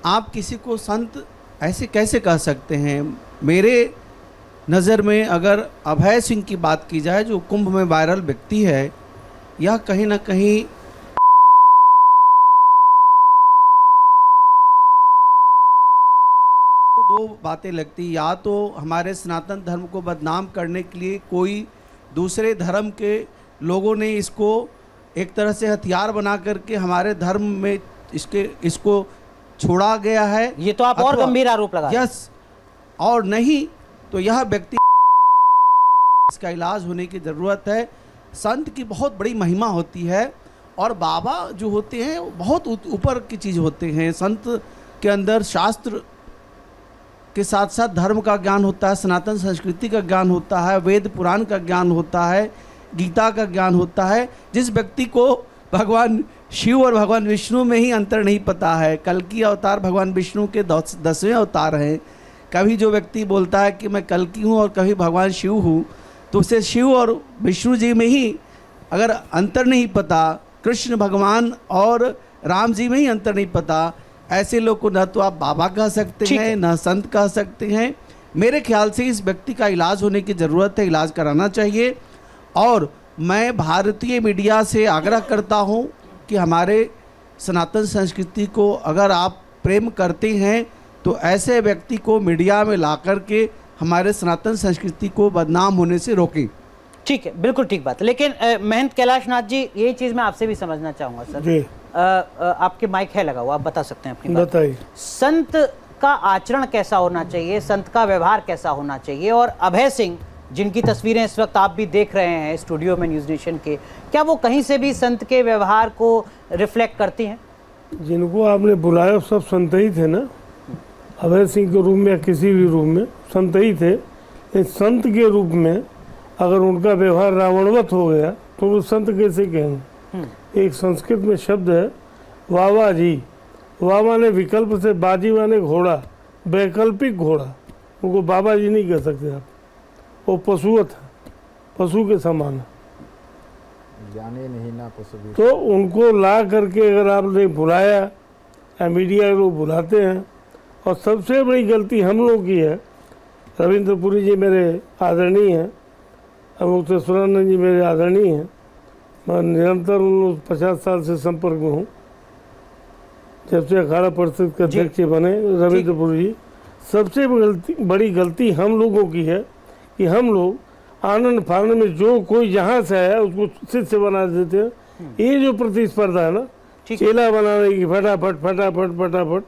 आप किसी को संत ऐसे कैसे कह सकते हैं? मेरे नज़र में अगर अभय सिंह की बात की जाए, जो कुंभ में वायरल व्यक्ति है, यह कहीं ना कहीं दो बातें लगती। या तो हमारे सनातन धर्म को बदनाम करने के लिए कोई दूसरे धर्म के लोगों ने इसको एक तरह से हथियार बना करके हमारे धर्म में इसको छोड़ा गया है। ये तो आप और गंभीर आरोप लगा। यस, और नहीं तो यह व्यक्ति, इसका इलाज होने की ज़रूरत है। संत की बहुत बड़ी महिमा होती है और बाबा जो होते हैं वो बहुत ऊपर की चीज़ होते हैं। संत के अंदर शास्त्र के साथ साथ धर्म का ज्ञान होता है, सनातन संस्कृति का ज्ञान होता है, वेद पुराण का ज्ञान होता है, गीता का ज्ञान होता है। जिस व्यक्ति को भगवान शिव और भगवान विष्णु में ही अंतर नहीं पता है, कल्कि अवतार भगवान विष्णु के 10वें अवतार हैं। कभी जो व्यक्ति बोलता है कि मैं कल्कि हूँ और कभी भगवान शिव हूँ, तो उसे शिव और विष्णु जी में ही अगर अंतर नहीं पता, कृष्ण भगवान और राम जी में ही अंतर नहीं पता, ऐसे लोग को न तो आप बाबा कह सकते हैं, न संत कह सकते हैं। मेरे ख्याल से इस व्यक्ति का इलाज होने की ज़रूरत है, इलाज कराना चाहिए। और मैं भारतीय मीडिया से आग्रह करता हूं कि हमारे सनातन संस्कृति को अगर आप प्रेम करते हैं तो ऐसे व्यक्ति को मीडिया में ला करके हमारे सनातन संस्कृति को बदनाम होने से रोकें। ठीक है, बिल्कुल ठीक बात है। लेकिन महंत कैलाश नाथ जी, यही चीज़ मैं आपसे भी समझना चाहूँगा सर जी। आपके माइक है लगा हुआ, आप बता सकते हैं अपनी बात। बताइए। संत का आचरण कैसा होना चाहिए, संत का व्यवहार कैसा होना चाहिए? और अभय सिंह, जिनकी तस्वीरें इस वक्त आप भी देख रहे हैं स्टूडियो में न्यूज़ नेशन के, क्या वो कहीं से भी संत के व्यवहार को रिफ्लेक्ट करती हैं? जिनको आपने बुलाया सब संत ही थे ना। अभय सिंह के रूप में या किसी भी रूप में संत ही थे। इस संत के रूप में अगर उनका व्यवहार रावणवत हो गया तो वो संत कैसे कहेंगे? एक संस्कृत में शब्द है वावा जी। वावा ने विकल्प से बाजी माने घोड़ा, वैकल्पिक घोड़ा, उनको बाबा जी नहीं कह सकते आप, वो पशुवत है, पशु के समान है। जाने नहीं ना पशु भी। तो उनको ला करके अगर आपने बुलाया या मीडिया लोग बुलाते हैं, और सबसे बड़ी गलती हम लोग की है, रविंद्र पुरी जी मेरे आदरणीय हैं, अमुक्तेश्वरानंद जी मेरे आदरणीय हैं, मैं निरंतर उन 50 साल से संपर्क में हूँ, जब से अखाड़ा परिषद के अध्यक्ष बने रविंद्र पुरी जी। सबसे बड़ी गलती हम लोगों की है कि हम लोग आनंद फानंद में जो कोई जहाँ से आया उसको शिष्य बना देते हैं। ये जो प्रतिस्पर्धा है ना, चेला बनाने की फटाफट फटाफट फटाफट,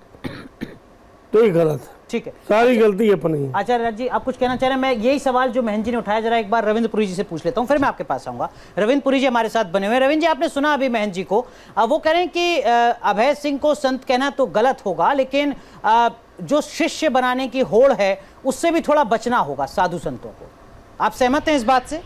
तो ये गलत है। ठीक है, सारी गलती अपनी है। आचार्य राज जी, आप कुछ कहना चाह रहे हैं? मैं यही सवाल जो महन जी ने उठाया, जरा एक बार रविंद्र पुरी जी से पूछ लेता हूं, फिर मैं आपके पास आऊंगा। रविंद्र पुरी जी हमारे साथ बने हुए हैं। रविंद्र जी, आपने सुना अभी महन जी को, वो कह रहे हैं कि अभय सिंह को संत कहना तो गलत होगा, लेकिन जो शिष्य बनाने की होड़ है उससे भी थोड़ा बचना होगा साधु संतों को। आप सहमत हैं इस बात से?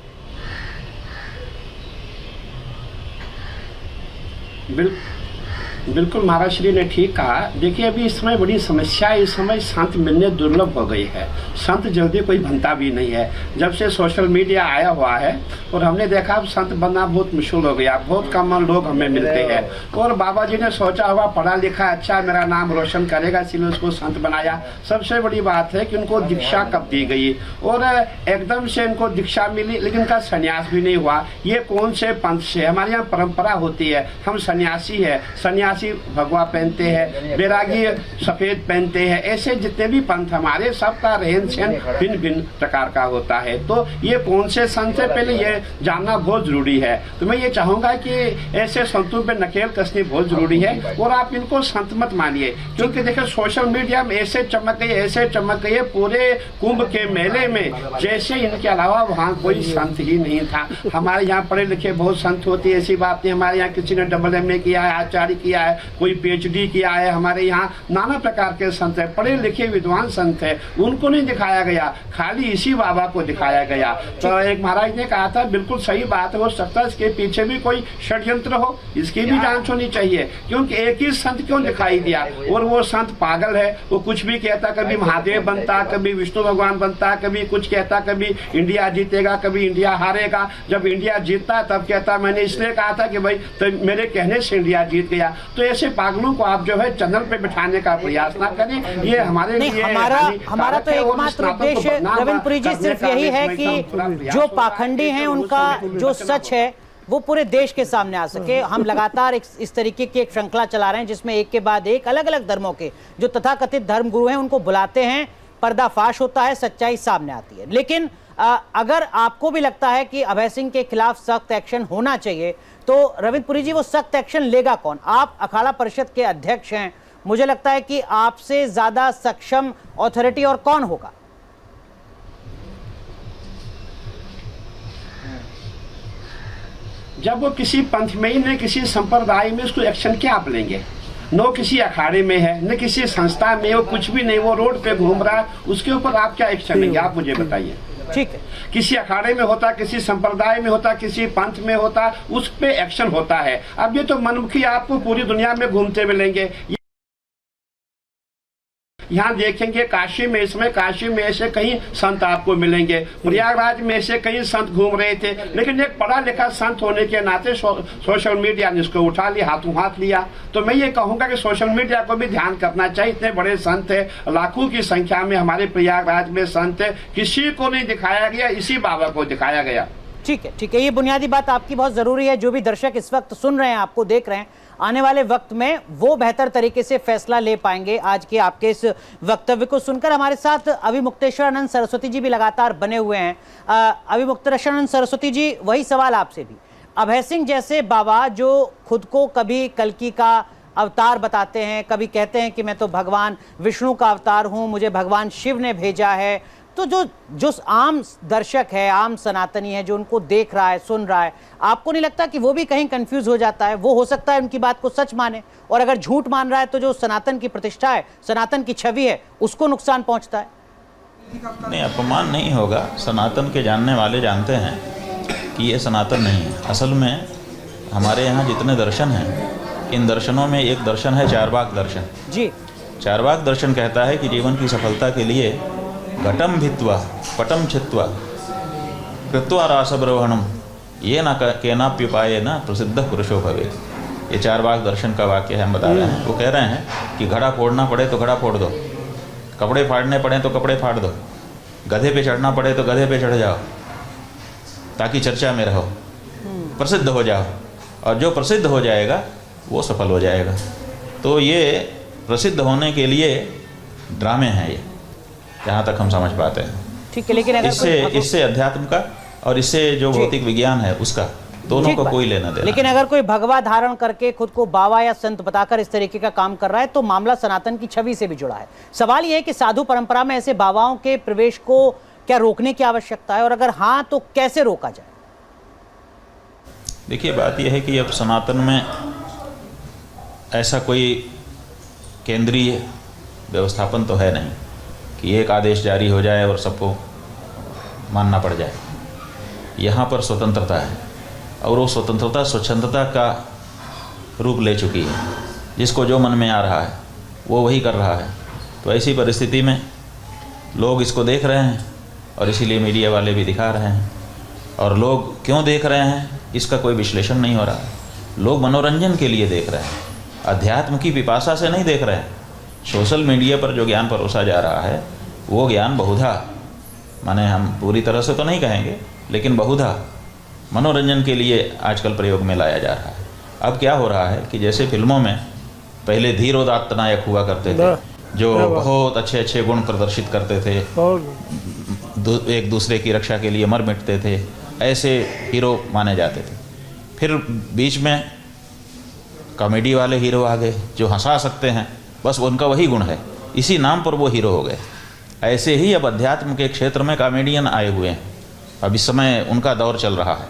बिल्कुल महाराज श्री ने ठीक कहा। देखिए, अभी इस समय बड़ी समस्या है, इस समय संत मिलने दुर्लभ हो गई है, संत जल्दी कोई बनता भी नहीं है। जब से सोशल मीडिया आया हुआ है और हमने देखा अब संत बनना बहुत मुश्किल हो गया, बहुत कम लोग हमें मिलते हैं। और बाबा जी ने सोचा हुआ पढ़ा लिखा अच्छा मेरा नाम रोशन करेगा, इसलिए उसको संत बनाया। सबसे बड़ी बात है कि उनको दीक्षा कब दी गई, और एकदम से इनको दीक्षा मिली लेकिन उनका संन्यास भी नहीं हुआ। ये कौन से पंथ से? हमारे यहाँ परंपरा होती है, हम सन्यासी है, सन्यासी भगवा पहनते हैं, बैरागी सफेद पहनते हैं, ऐसे जितने भी पंथ हमारे सबका रहन सहन भिन्न भिन्न प्रकार का होता है। तो ये कौन से संत है पहले ये जानना बहुत जरूरी है। तो मैं ये चाहूंगा कि ऐसे संतों पे नकेल कसनी बहुत जरूरी है, और आप इनको संत मत मानिए, क्योंकि देखिए सोशल मीडिया में ऐसे चमक गए, ऐसे चमक गए पूरे कुंभ के मेले में, जैसे इनके अलावा वहाँ कोई संत ही नहीं था। हमारे यहाँ पढ़े लिखे बहुत संत होते हैं, ऐसी बात नहीं। हमारे यहाँ किसी ने AA किया है, आचार्य किया है, कोई PhD किया है, हमारे यहाँ नाना प्रकार के संत है, पढ़े लिखे विद्वान संत है, उनको नहीं दिखाया गया, खाली इसी बाबा को दिखाया गया। तो एक महाराज ने कहा था, बिल्कुल सही बात है, हो सकता है इसके पीछे भी कोई षड्यंत्र हो, इसकी भी जांच होनी चाहिए, क्योंकि एक ही संत क्यों दिखाई दिया? और वो संत पागल है, वो कुछ भी कहता, कभी महादेव बनता, कभी विष्णु भगवान बनता, कभी कुछ कहता, कभी इंडिया जीतेगा, कभी इंडिया हारेगा। जब इंडिया जीतता तब कहता मैंने इसलिए कहा था कि भाई तो मेरे कहने से इंडिया जीत गया। तो ऐसे पागलों को आप जो है चैनल पे बिठाने का प्रयास ना करें, ये हमारे लिए हमारा तो एकमात्र उद्देश्य रविंद्र पुरी जी सिर्फ यही है कि जो पाखंडी हैं उनका जो सच है वो पूरे देश के सामने आ सके। हम लगातार इस तरीके की एक श्रृंखला चला रहे हैं जिसमें एक के बाद एक अलग अलग धर्मों के जो तथाकथित धर्म गुरु हैं उनको बुलाते हैं, पर्दाफाश होता है, सच्चाई सामने आती है। लेकिन अगर आपको भी लगता है कि अभय सिंह के खिलाफ सख्त एक्शन होना चाहिए, तो रविंद्र पुरी जी वो सख्त एक्शन लेगा कौन? आप अखाड़ा परिषद के अध्यक्ष हैं, मुझे लगता है कि आपसे ज्यादा सक्षम अथॉरिटी और कौन होगा? जब वो किसी पंथ में ही न किसी संप्रदाय में, उसको एक्शन क्या आप लेंगे? न किसी अखाड़े में है, न किसी संस्था में, वो कुछ भी नहीं, वो रोड पे घूम रहा है, उसके ऊपर आप क्या एक्शन लेंगे? आप मुझे बताइए। ठीक है, किसी अखाड़े में होता, किसी संप्रदाय में होता, किसी पंथ में होता, उस पे एक्शन होता है। अब ये तो मनमुखी आपको पूरी दुनिया में घूमते मिलेंगे। यहाँ देखेंगे काशी में, इसमें काशी में ऐसे कई संत आपको मिलेंगे, प्रयागराज में ऐसे कई संत घूम रहे थे, लेकिन एक पढ़ा लिखा संत होने के नाते सोशल मीडिया ने इसको उठा लिया, हाथों हाथ लिया। तो मैं ये कहूँगा कि सोशल मीडिया को भी ध्यान करना चाहिए। इतने बड़े संत है, लाखों की संख्या में हमारे प्रयागराज में संत है, किसी को नहीं दिखाया गया, इसी बाबा को दिखाया गया। ठीक है, ठीक है, ये बुनियादी बात आपकी बहुत जरूरी है। जो भी दर्शक इस वक्त सुन रहे हैं, आपको देख रहे हैं, आने वाले वक्त में वो बेहतर तरीके से फैसला ले पाएंगे। आज के आपके इस वक्तव्य को सुनकर हमारे साथ अभिमुक्तेश्वरानंद सरस्वती जी भी लगातार बने हुए हैं। अभिमुक्तेश्वरानंद सरस्वती जी, वही सवाल आपसे भी। अभय सिंह जैसे बाबा जो खुद को कभी कल्कि का अवतार बताते हैं, कभी कहते हैं कि मैं तो भगवान विष्णु का अवतार हूं, मुझे भगवान शिव ने भेजा है, तो जो आम दर्शक है, आम सनातनी है, जो उनको देख रहा है, सुन रहा है, आपको नहीं लगता कि वो भी कहीं कंफ्यूज हो जाता है? वो हो सकता है उनकी बात को सच माने, और अगर झूठ मान रहा है तो जो सनातन की प्रतिष्ठा है, सनातन की छवि है, उसको नुकसान पहुंचता है। नहीं, अपमान नहीं होगा। सनातन के जानने वाले जानते हैं कि ये सनातन नहीं है। असल में हमारे यहाँ जितने दर्शन हैं, इन दर्शनों में एक दर्शन है चारबाग दर्शन जी। चारवाक दर्शन कहता है कि जीवन की सफलता के लिए घटम भित्वा पटम छित्वा कृत्वा रासवरोहणम ये न केनाप्युपाये न प्रसिद्ध पुरुषो भवे। ये चारवाक दर्शन का वाक्य है, हम बता रहे हैं। वो कह रहे हैं कि घड़ा फोड़ना पड़े तो घड़ा फोड़ दो, कपड़े फाड़ने पड़े तो कपड़े फाड़ दो, गधे पे चढ़ना पड़े तो गधे पे चढ़ जाओ ताकि चर्चा में रहो, प्रसिद्ध हो जाओ, और जो प्रसिद्ध हो जाएगा वो सफल हो जाएगा। तो ये प्रसिद्ध होने के लिए ड्रामे हैं, ये जहाँ तक हम समझ पाते हैं। ठीक है, लेकिन अगर इससे अध्यात्म का और इससे जो भौतिक विज्ञान है उसका, दोनों को कोई लेना देना। लेकिन अगर कोई भगवा धारण करके खुद को बाबा या संत बताकर इस तरीके का काम कर रहा है तो मामला सनातन की छवि से भी जुड़ा है। सवाल यह है कि साधु परंपरा में ऐसे बाबाओं के प्रवेश को क्या रोकने की आवश्यकता है, और अगर हाँ तो कैसे रोका जाए? देखिए, बात यह है कि अब सनातन में ऐसा कोई केंद्रीय व्यवस्थापन तो है नहीं कि एक आदेश जारी हो जाए और सबको मानना पड़ जाए। यहाँ पर स्वतंत्रता है, और वो स्वतंत्रता स्वच्छंदता का रूप ले चुकी है। जिसको जो मन में आ रहा है वो वही कर रहा है। तो ऐसी परिस्थिति में लोग इसको देख रहे हैं, और इसीलिए मीडिया वाले भी दिखा रहे हैं। और लोग क्यों देख रहे हैं इसका कोई विश्लेषण नहीं हो रहा है। लोग मनोरंजन के लिए देख रहे हैं, अध्यात्म की पिपासा से नहीं देख रहे हैं। सोशल मीडिया पर जो ज्ञान परोसा जा रहा है वो ज्ञान बहुधा, माने हम पूरी तरह से तो नहीं कहेंगे, लेकिन बहुधा मनोरंजन के लिए आजकल प्रयोग में लाया जा रहा है। अब क्या हो रहा है कि जैसे फिल्मों में पहले धीरोदात्त नायक हुआ करते थे जो बहुत अच्छे अच्छे गुण प्रदर्शित करते थे, एक दूसरे की रक्षा के लिए मर मिटते थे, ऐसे हीरो माने जाते थे। फिर बीच में कॉमेडी वाले हीरो आ गए जो हंसा सकते हैं, बस उनका वही गुण है, इसी नाम पर वो हीरो हो गए। ऐसे ही अब अध्यात्म के क्षेत्र में कॉमेडियन आए हुए हैं। अब इस समय उनका दौर चल रहा है।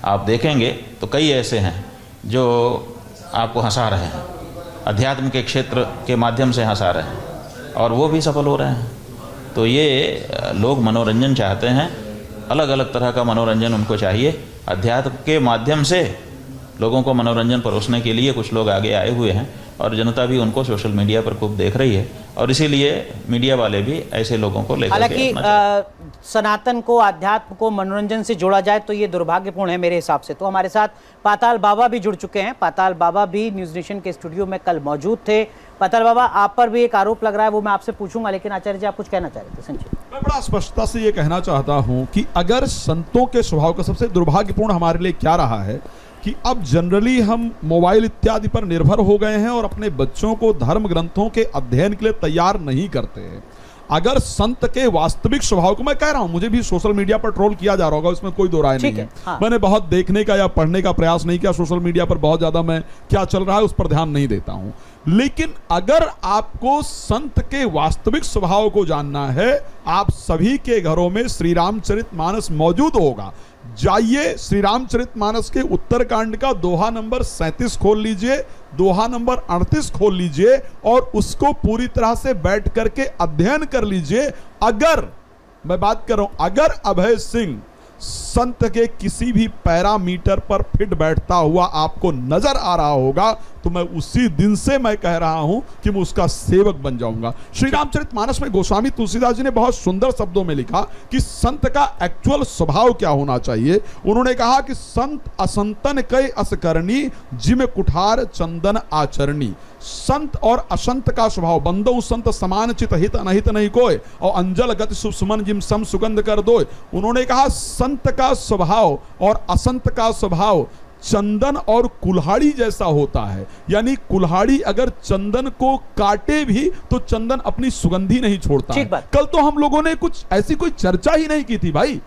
आप देखेंगे तो कई ऐसे हैं जो आपको हंसा रहे हैं, अध्यात्म के क्षेत्र के माध्यम से हंसा रहे हैं, और वो भी सफल हो रहे हैं। तो ये लोग मनोरंजन चाहते हैं, अलग अलग तरह का मनोरंजन उनको चाहिए। अध्यात्म के माध्यम से लोगों को मनोरंजन परोसने के लिए कुछ लोग आगे आए हुए हैं, और जनता भी उनको सोशल मीडिया पर खूब देख रही है, और इसीलिए मीडिया वाले भी ऐसे लोगों को लेकर हालांकि सनातन को, अध्यात्म को मनोरंजन से जोड़ा जाए तो ये दुर्भाग्यपूर्ण है मेरे हिसाब से। तो हमारे साथ पाताल बाबा भी जुड़ चुके हैं। पाताल बाबा भी न्यूज़ नेशन के स्टूडियो में कल मौजूद थे। पाताल बाबा, आप पर भी एक आरोप लग रहा है, वो मैं आपसे पूछूंगा, लेकिन आचार्य जी आप कुछ कहना चाह रहे थे? संक्षेप। मैं बड़ा स्पष्टता से ये कहना चाहता हूं कि अगर संतों के स्वभाव का सबसे दुर्भाग्यपूर्ण हमारे लिए क्या रहा है कि अब जनरली हम मोबाइल इत्यादि पर निर्भर हो गए हैं और अपने बच्चों को धर्म ग्रंथों के अध्ययन के लिए तैयार नहीं करते हैं। अगर संत के वास्तविक स्वभाव को, मैं कह रहा हूं, मुझे भी सोशल मीडिया पर ट्रोल किया जा रहा होगा, इसमें कोई दो राय नहीं है। हाँ। मैंने बहुत देखने का या पढ़ने का प्रयास नहीं किया सोशल मीडिया पर, बहुत ज्यादा मैं क्या चल रहा है उस पर ध्यान नहीं देता हूं। लेकिन अगर आपको संत के वास्तविक स्वभाव को जानना है, आप सभी के घरों में श्री रामचरितमानस मौजूद होगा। जाइए श्री रामचरितमानस के उत्तरकांड का दोहा नंबर 37 खोल लीजिए, दोहा नंबर 38 खोल लीजिए, और उसको पूरी तरह से बैठ करके अध्ययन कर लीजिए। अगर मैं बात कर रहा हूं, अगर अभय सिंह संत के किसी भी पैरामीटर पर फिट बैठता हुआ आपको नजर आ रहा होगा तो मैं उसी दिन से मैं कह रहा हूं कि मैं उसका सेवक बन जाऊंगा। श्री रामचरितमानस में गोस्वामी तुलसीदास जी ने बहुत सुंदर शब्दों में लिखा कि संत का एक्चुअल स्वभाव क्या होना चाहिए। उन्होंने कहा कि संत असंतन कई अस करनी, जिम कुठार चंदन आचरणी। संत और असंत का स्वभाव, बंदो संत समान चित हित अनहित नहीं कोय, और अंजल गति शुभ सुमन जिम सम सुगंध कर दो। उन्होंने कहा संत का स्वभाव और असंत का स्वभाव चंदन और कुल्हाड़ी जैसा होता है। यानी कुल्हाड़ी अगर चंदन को काटे भी तो चंदन अपनी सुगंधी नहीं छोड़ता है। कल तो हम लोगों ने कुछ ऐसी कोई चर्चा ही नहीं की थी भाई,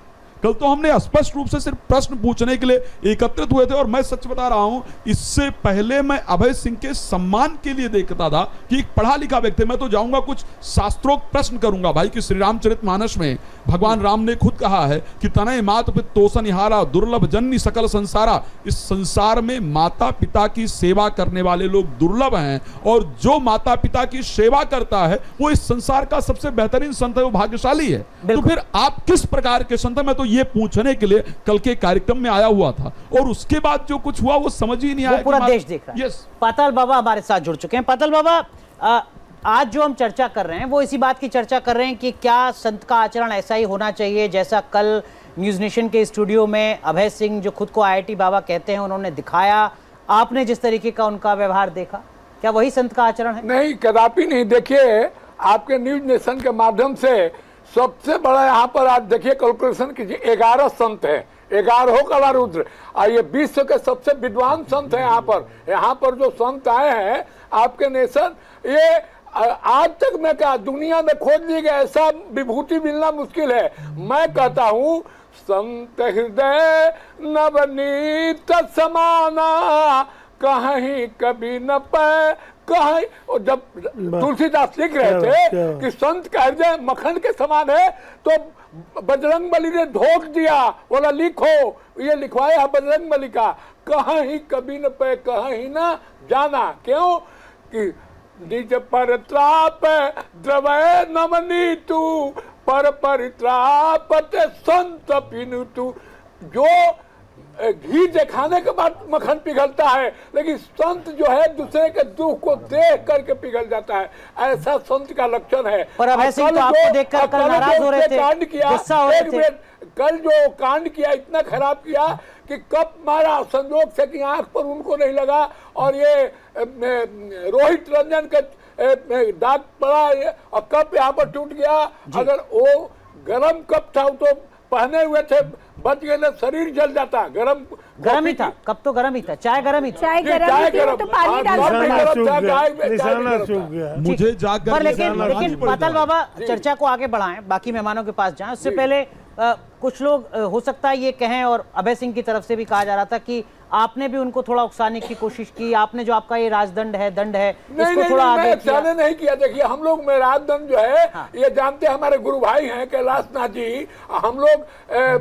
कल तो हमने स्पष्ट रूप से सिर्फ प्रश्न पूछने के लिए एकत्रित हुए थे। और मैं सच बता रहा हूं, इससे पहले मैं अभय सिंह के सम्मान के लिए देखता था कि एक पढ़ा लिखा व्यक्ति, मैं तो जाऊंगा कुछ शास्त्रोक्त प्रश्न करूंगा भाई कि श्री रामचरितमानस में भगवान राम ने खुद कहा है कि तनय मात पित तोसन निहारा, दुर्लभ जन्य सकल संसारा। इस संसार में माता पिता की सेवा करने वाले लोग दुर्लभ हैं, और जो माता पिता की सेवा करता है वो इस संसार का सबसे बेहतरीन संत है, वो भाग्यशाली है। तो फिर आप किस प्रकार के संत हैं, मैं तो ये पूछने के लिए कल के कार्यक्रम में आया हुआ था, और उसके बाद जो कुछ हुआ वो समझ ही नहीं आया। पूरा देश देख रहा है। पाताल बाबा हमारे साथ जुड़ चुके हैं। पाताल बाबा, आज जो हम चर्चा कर रहे हैं वो इसी बात की चर्चा कर रहे हैं कि क्या संत का आचरण ऐसा ही होना चाहिए जैसा कल न्यूज़ नेशन के स्टूडियो में अभय सिंह, जो खुद को IIT बाबा कहते हैं, उन्होंने दिखाया। आपने जिस तरीके का उनका व्यवहार देखा, क्या वही संत का आचरण है? नहीं, कदापि नहीं। देखिए, आपके न्यूज़ नेशन के माध्यम से सबसे बड़ा यहाँ पर आज देखिए कैलकुलेशन कीजिए, 11 संत हैं, 11 कला रुद्र, और ये विश्व के सबसे विद्वान संत हैं। यहाँ पर जो संत आए हैं आपके नेशन, ये आज तक मैं कहा दुनिया में खोज ली गई ऐसा विभूति मिलना मुश्किल है। मैं कहता हूँ संत हृदय नवनीत समाना, कहीं कभी न पाए कहीं। और जब तुलसीदास लिख रहे थे कि संत का हृदय मक्खन के समान है, तो बजरंग बली ने धोख दिया, बोला लिखो, ये लिखवाया बजरंग बली का, कहीं कभी न पे कहीं न जाना। क्यों कि निज पर त्राप द्रवय नमनी तू, पर परित्रापत संत पिनु तू। जो घी दिखाने के बाद मक्खन पिघलता है, लेकिन संत जो है दूसरे के दुख को देख करके पिघल जाता है, ऐसा संत का लक्षण है। पर अभय सिंह तो आपको देखकर कल नाराज हो रहे थे, गुस्सा हो रहे थे। कल जो कांड किया, इतना खराब किया कि कप मारा, संजोग से कि आंख पर उनको नहीं लगा, और ये रोहित रंजन के दाग पड़ा और कप यहाँ पर टूट गया। अगर वो गरम कप था तो पहने हुए थे, बच गए, शरीर जल जाता। गरम ही था, कब तो गरम ही था, चाय गरम ही था, चाय गरम तो पानी डाल मुझे जाकर। पर लेकिन पाताल बाबा चर्चा को आगे बढ़ाएं, बाकी मेहमानों के पास जाएं, उससे पहले कुछ लोग हो सकता है ये कहें, और अभय सिंह की तरफ से भी कहा जा रहा था कि आपने भी उनको थोड़ा उकसाने की कोशिश की, आपने जो आपका ये राजदंड है, दंड है, इसको थोड़ा आगे किया। नहीं किया। देखिए, हम लोग में राजदंड जो है, ये जानते हैं, हमारे गुरु भाई हैं कैलाश नाथ जी। हम लोग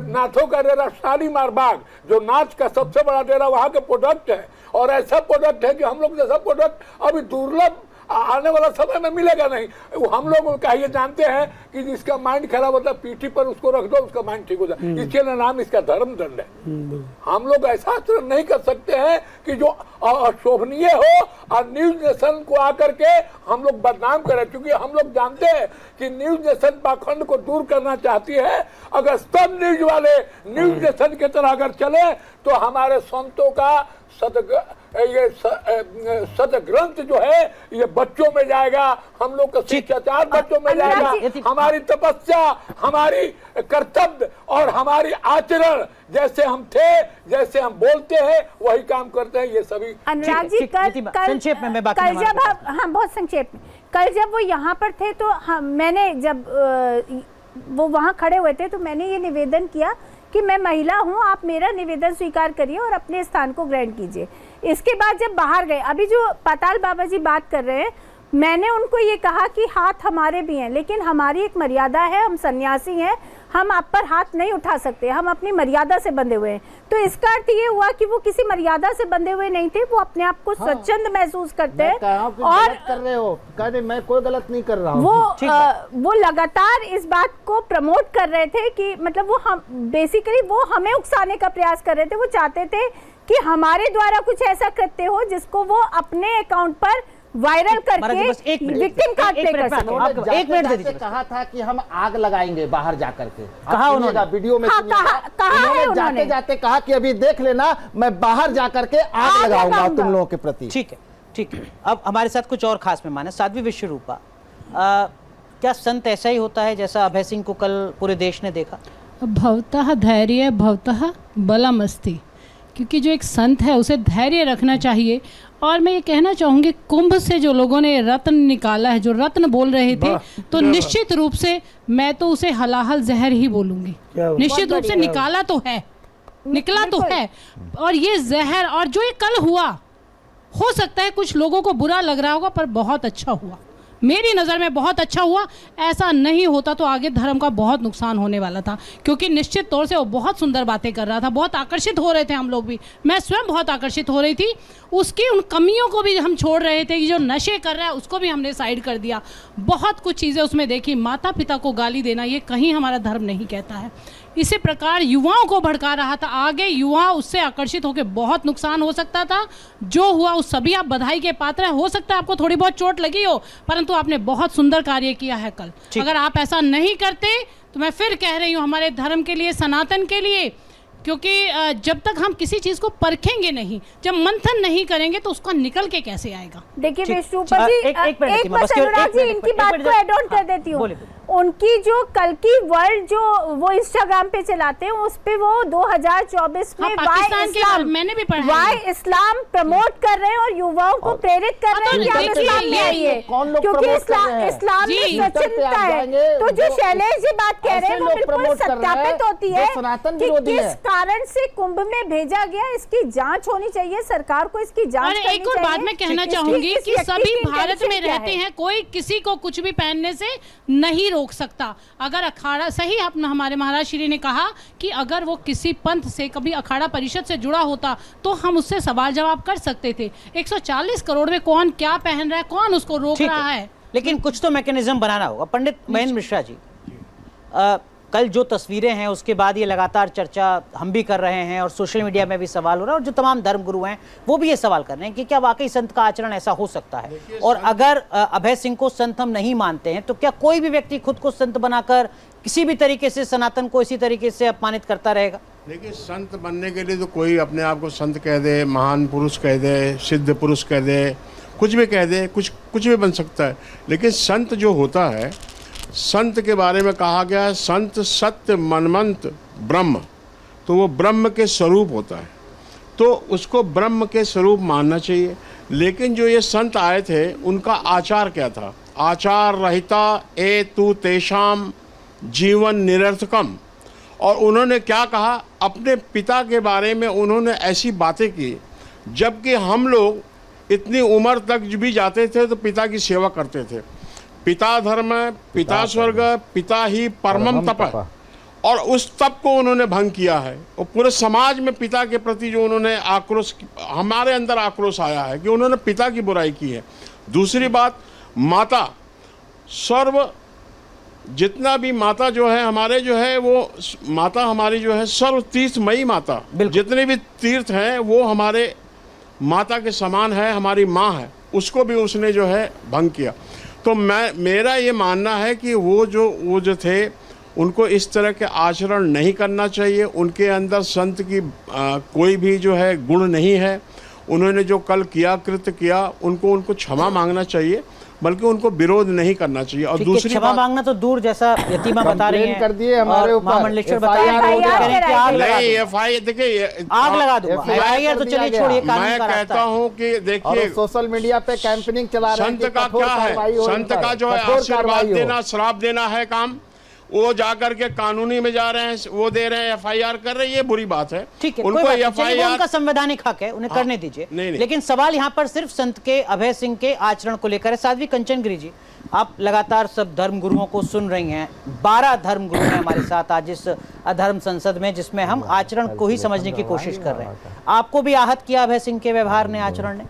नाथों का डेरा शालीमार बाग, जो नाथ का सबसे बड़ा डेरा, वहाँ के प्रोडक्ट है, और ऐसा प्रोडक्ट है कि हम लोग जैसा प्रोडक्ट अभी दुर्लभ आने वाला समय में मिलेगा नहीं। हम लोग का ये जानते हैं कि जिसका माइंड खराब होता है, पीठी पर उसको रख दो, उसका माइंड ठीक हो जाए। इसके नाम इसका धर्म दंड है। हम लोग ऐसा आचरण नहीं कर सकते हैं कि जो अशोभनीय हो और न्यूज़ नेशन को आकर के हम लोग बदनाम करें, क्योंकि हम लोग जानते हैं कि न्यूज़ नेशन पाखंड को दूर करना चाहती है। अगर सब न्यूज वाले न्यूज़ नेशन की तरह अगर चले तो हमारे संतों का सदग्रंथ जो है ये बच्चों में जाएगा, हम लोग का शिष्टाचार बच्चों में जाएगा, हमारी तपस्या, हमारी कर्तव्य और हमारी आचरण, जैसे हम थे, जैसे हम बोलते हैं, वही काम करते हैं। ये सभी अनुराग जी, संक्षेप में मैं बाकी कल जब हम बहुत संक्षेप में, कल जब वो यहाँ पर थे तो मैंने जब वो वहाँ खड़े हुए थे तो मैंने ये निवेदन किया कि मैं महिला हूँ, आप मेरा निवेदन स्वीकार करिए और अपने स्थान को ग्रहण कीजिए। इसके बाद जब बाहर गए, अभी जो पाताल बाबा जी बात कर रहे हैं, मैंने उनको ये कहा कि हाथ हमारे भी हैं, लेकिन हमारी एक मर्यादा है, हम सन्यासी हैं, हम आप पर हाथ नहीं उठा सकते, हम अपनी मर्यादा से बंधे हुए हैं। तो इसका अर्थ ये हुआ कि वो किसी मर्यादा से बंधे हुए नहीं थे, वो अपने आप को स्वच्छंद महसूस करते हैं। और कर रहे हो, कहते मैं कोई गलत नहीं कर रहा हूँ। वो लगातार इस बात को प्रमोट कर रहे थे कि मतलब वो हम बेसिकली वो हमें उकसाने का प्रयास कर रहे थे। वो चाहते थे कि हमारे द्वारा कुछ ऐसा करते हो जिसको वो अपने अकाउंट पर वायरल करके विक्टिम कार्ड प्ले कर सके। एक मिनट दे दीजिए। कहा था कि हम आग लगाएंगे बाहर जाकर के, कहा उन्होंने वीडियो में, उन्होंने जाते जाते कहा कि अभी देख लेना, मैं बाहर जाकर के आग लगाऊंगा तुम लोगों के प्रति। ठीक है, ठीक है। अब हमारे साथ कुछ और खास मेहमान है। साध्वी विश्वरूपा, क्या संत ऐसा ही होता है जैसा अभय सिंह को कल पूरे देश ने देखा? भवतः धैर्य भवतः बलमस्ति, क्योंकि जो एक संत है उसे धैर्य रखना चाहिए। और मैं ये कहना चाहूँगी, कुंभ से जो लोगों ने रत्न निकाला है, जो रत्न बोल रहे थे, तो निश्चित रूप से मैं तो उसे हलाहल जहर ही बोलूँगी। निश्चित रूप से निकाला तो है, निकला तो है। और ये जहर, और जो ये कल हुआ, हो सकता है कुछ लोगों को बुरा लग रहा होगा, पर बहुत अच्छा हुआ, मेरी नज़र में बहुत अच्छा हुआ। ऐसा नहीं होता तो आगे धर्म का बहुत नुकसान होने वाला था, क्योंकि निश्चित तौर से वो बहुत सुंदर बातें कर रहा था, बहुत आकर्षित हो रहे थे हम लोग भी, मैं स्वयं बहुत आकर्षित हो रही थी। उसकी उन कमियों को भी हम छोड़ रहे थे कि जो नशे कर रहा है उसको भी हमने साइड कर दिया। बहुत कुछ चीज़ें उसमें देखी। माता पिता को गाली देना ये कहीं हमारा धर्म नहीं कहता है, इसी प्रकार युवाओं को भड़का रहा था। आगे युवा उससे आकर्षित होकर बहुत नुकसान हो सकता था। जो हुआ उस सभी आप बधाई के पात्र हैं। हो सकता है आपको थोड़ी बहुत चोट लगी हो, परंतु आपने बहुत सुंदर कार्य किया है कल। अगर आप ऐसा नहीं करते तो मैं फिर कह रही हूँ, हमारे धर्म के लिए, सनातन के लिए, क्योंकि जब तक हम किसी चीज को परखेंगे नहीं, जब मंथन नहीं करेंगे तो उसका निकल के कैसे आएगा। देखिए विष्णुपर जी, एक मिनट अनुराग जी, इनकी बात को एड ऑन कर देती हूँ। उनकी जो कल की वर्ल्ड जो वो इंस्टाग्राम पे चलाते हैं, उस पे वो 2024 में मैंने भी पढ़ा वाई इस्लाम प्रमोट कर रहे हैं और युवाओं को प्रेरित कर रहे हैं कि आप इस्लाम में आइए, क्योंकि इस्लाम में स्वच्छता है। तो जो शैलेश जी बात कह रहे हैं वो बिल्कुल सत्यापित होती है कि किस कारण से कुंभ में भेजा गया। इसकी जांच होनी चाहिए, सरकार को इसकी जांच करनी चाहिए। एक और बात मैं कहना चाहूंगी कि सभी भारत में रहते हैं, कोई किसी को कुछ भी पहनने से नहीं रोक सकता। अगर अखाड़ा सही, हमारे महाराज श्री ने कहा कि अगर वो किसी पंथ से, कभी अखाड़ा परिषद से जुड़ा होता तो हम उससे सवाल जवाब कर सकते थे। 140 करोड़ में कौन क्या पहन रहा है, कौन उसको रोक रहा है। लेकिन कुछ तो मैकेनिज्म बनाना होगा। पंडित महेंद्र मिश्रा जी, कल जो तस्वीरें हैं उसके बाद ये लगातार चर्चा हम भी कर रहे हैं और सोशल मीडिया में भी सवाल हो रहा है, और जो तमाम धर्मगुरु हैं वो भी ये सवाल कर रहे हैं कि क्या वाकई संत का आचरण ऐसा हो सकता है। और अगर अभय सिंह को संत हम नहीं मानते हैं तो क्या कोई भी व्यक्ति खुद को संत बनाकर किसी भी तरीके से सनातन को इसी तरीके से अपमानित करता रहेगा? देखिए, संत बनने के लिए तो कोई अपने आप को संत कह दे, महान पुरुष कह दे, सिद्ध पुरुष कह दे, कुछ भी कह दे, कुछ भी बन सकता है। लेकिन संत जो होता है, संत के बारे में कहा गया है संत सत्य मनमंत ब्रह्म, तो वो ब्रह्म के स्वरूप होता है, तो उसको ब्रह्म के स्वरूप मानना चाहिए। लेकिन जो ये संत आए थे उनका आचार क्या था? आचार रहिता ए तु तेषाम जीवन निरर्थकम। और उन्होंने क्या कहा? अपने पिता के बारे में उन्होंने ऐसी बातें की, जबकि हम लोग इतनी उम्र तक भी जाते थे तो पिता की सेवा करते थे। पिता धर्म, पिता स्वर्ग, पिता ही परमम तप, और उस तप को उन्होंने भंग किया है। और पूरे समाज में पिता के प्रति जो उन्होंने आक्रोश, हमारे अंदर आक्रोश आया है कि उन्होंने पिता की बुराई की है। दूसरी बात, माता, सर्व जितना भी माता जो है हमारे जो है वो माता हमारी जो है सर्व तीर्थमयी माता, जितने भी तीर्थ हैं वो हमारे माता के समान है, हमारी माँ है, उसको भी उसने जो है भंग किया। तो मेरा ये मानना है कि वो जो थे उनको इस तरह के आचरण नहीं करना चाहिए। उनके अंदर संत की कोई भी जो है गुण नहीं है। उन्होंने जो कल किया, कृत्य किया, उनको क्षमा मांगना चाहिए, बल्कि उनको विरोध नहीं करना चाहिए। और दूसरी क्षमा मांगना तो दूर, जैसा यतीमा बता रही हैं, कर दिए हमारे ऊपर, महामंडलेश्वर बता रहे नहीं, एफआईआर देखिए, आग लगा दूंगा। एफआईआर तो चलिए छोड़िए, मैं कहता हूँ कि देखिए सोशल मीडिया पे कैंपेनिंग चला रहे हैं। संत का क्या है? संत का जो है आशीर्वाद देना, श्राप देना है काम, वो जाकर के कानूनी में जा रहे हैं, वो दे रहे हैं, एफआईआर कर रहे हैं, ये बुरी बात है। ठीक है, उनको एफआईआर, उनका संवैधानिक हक है, उन्हें करने दीजिए। लेकिन सवाल यहाँ पर सिर्फ संत के अभय सिंह के आचरण को लेकर है। साध्वी कंचन गिरी जी, आप लगातार सब धर्मगुरुओं को सुन रही हैं। 12 धर्मगुरु हैं हमारे साथ आज इस अधर्म संसद में, जिसमें हम आचरण को ही समझने की कोशिश कर रहे हैं। आपको भी आहत किया अभय सिंह के व्यवहार ने, आचरण ने?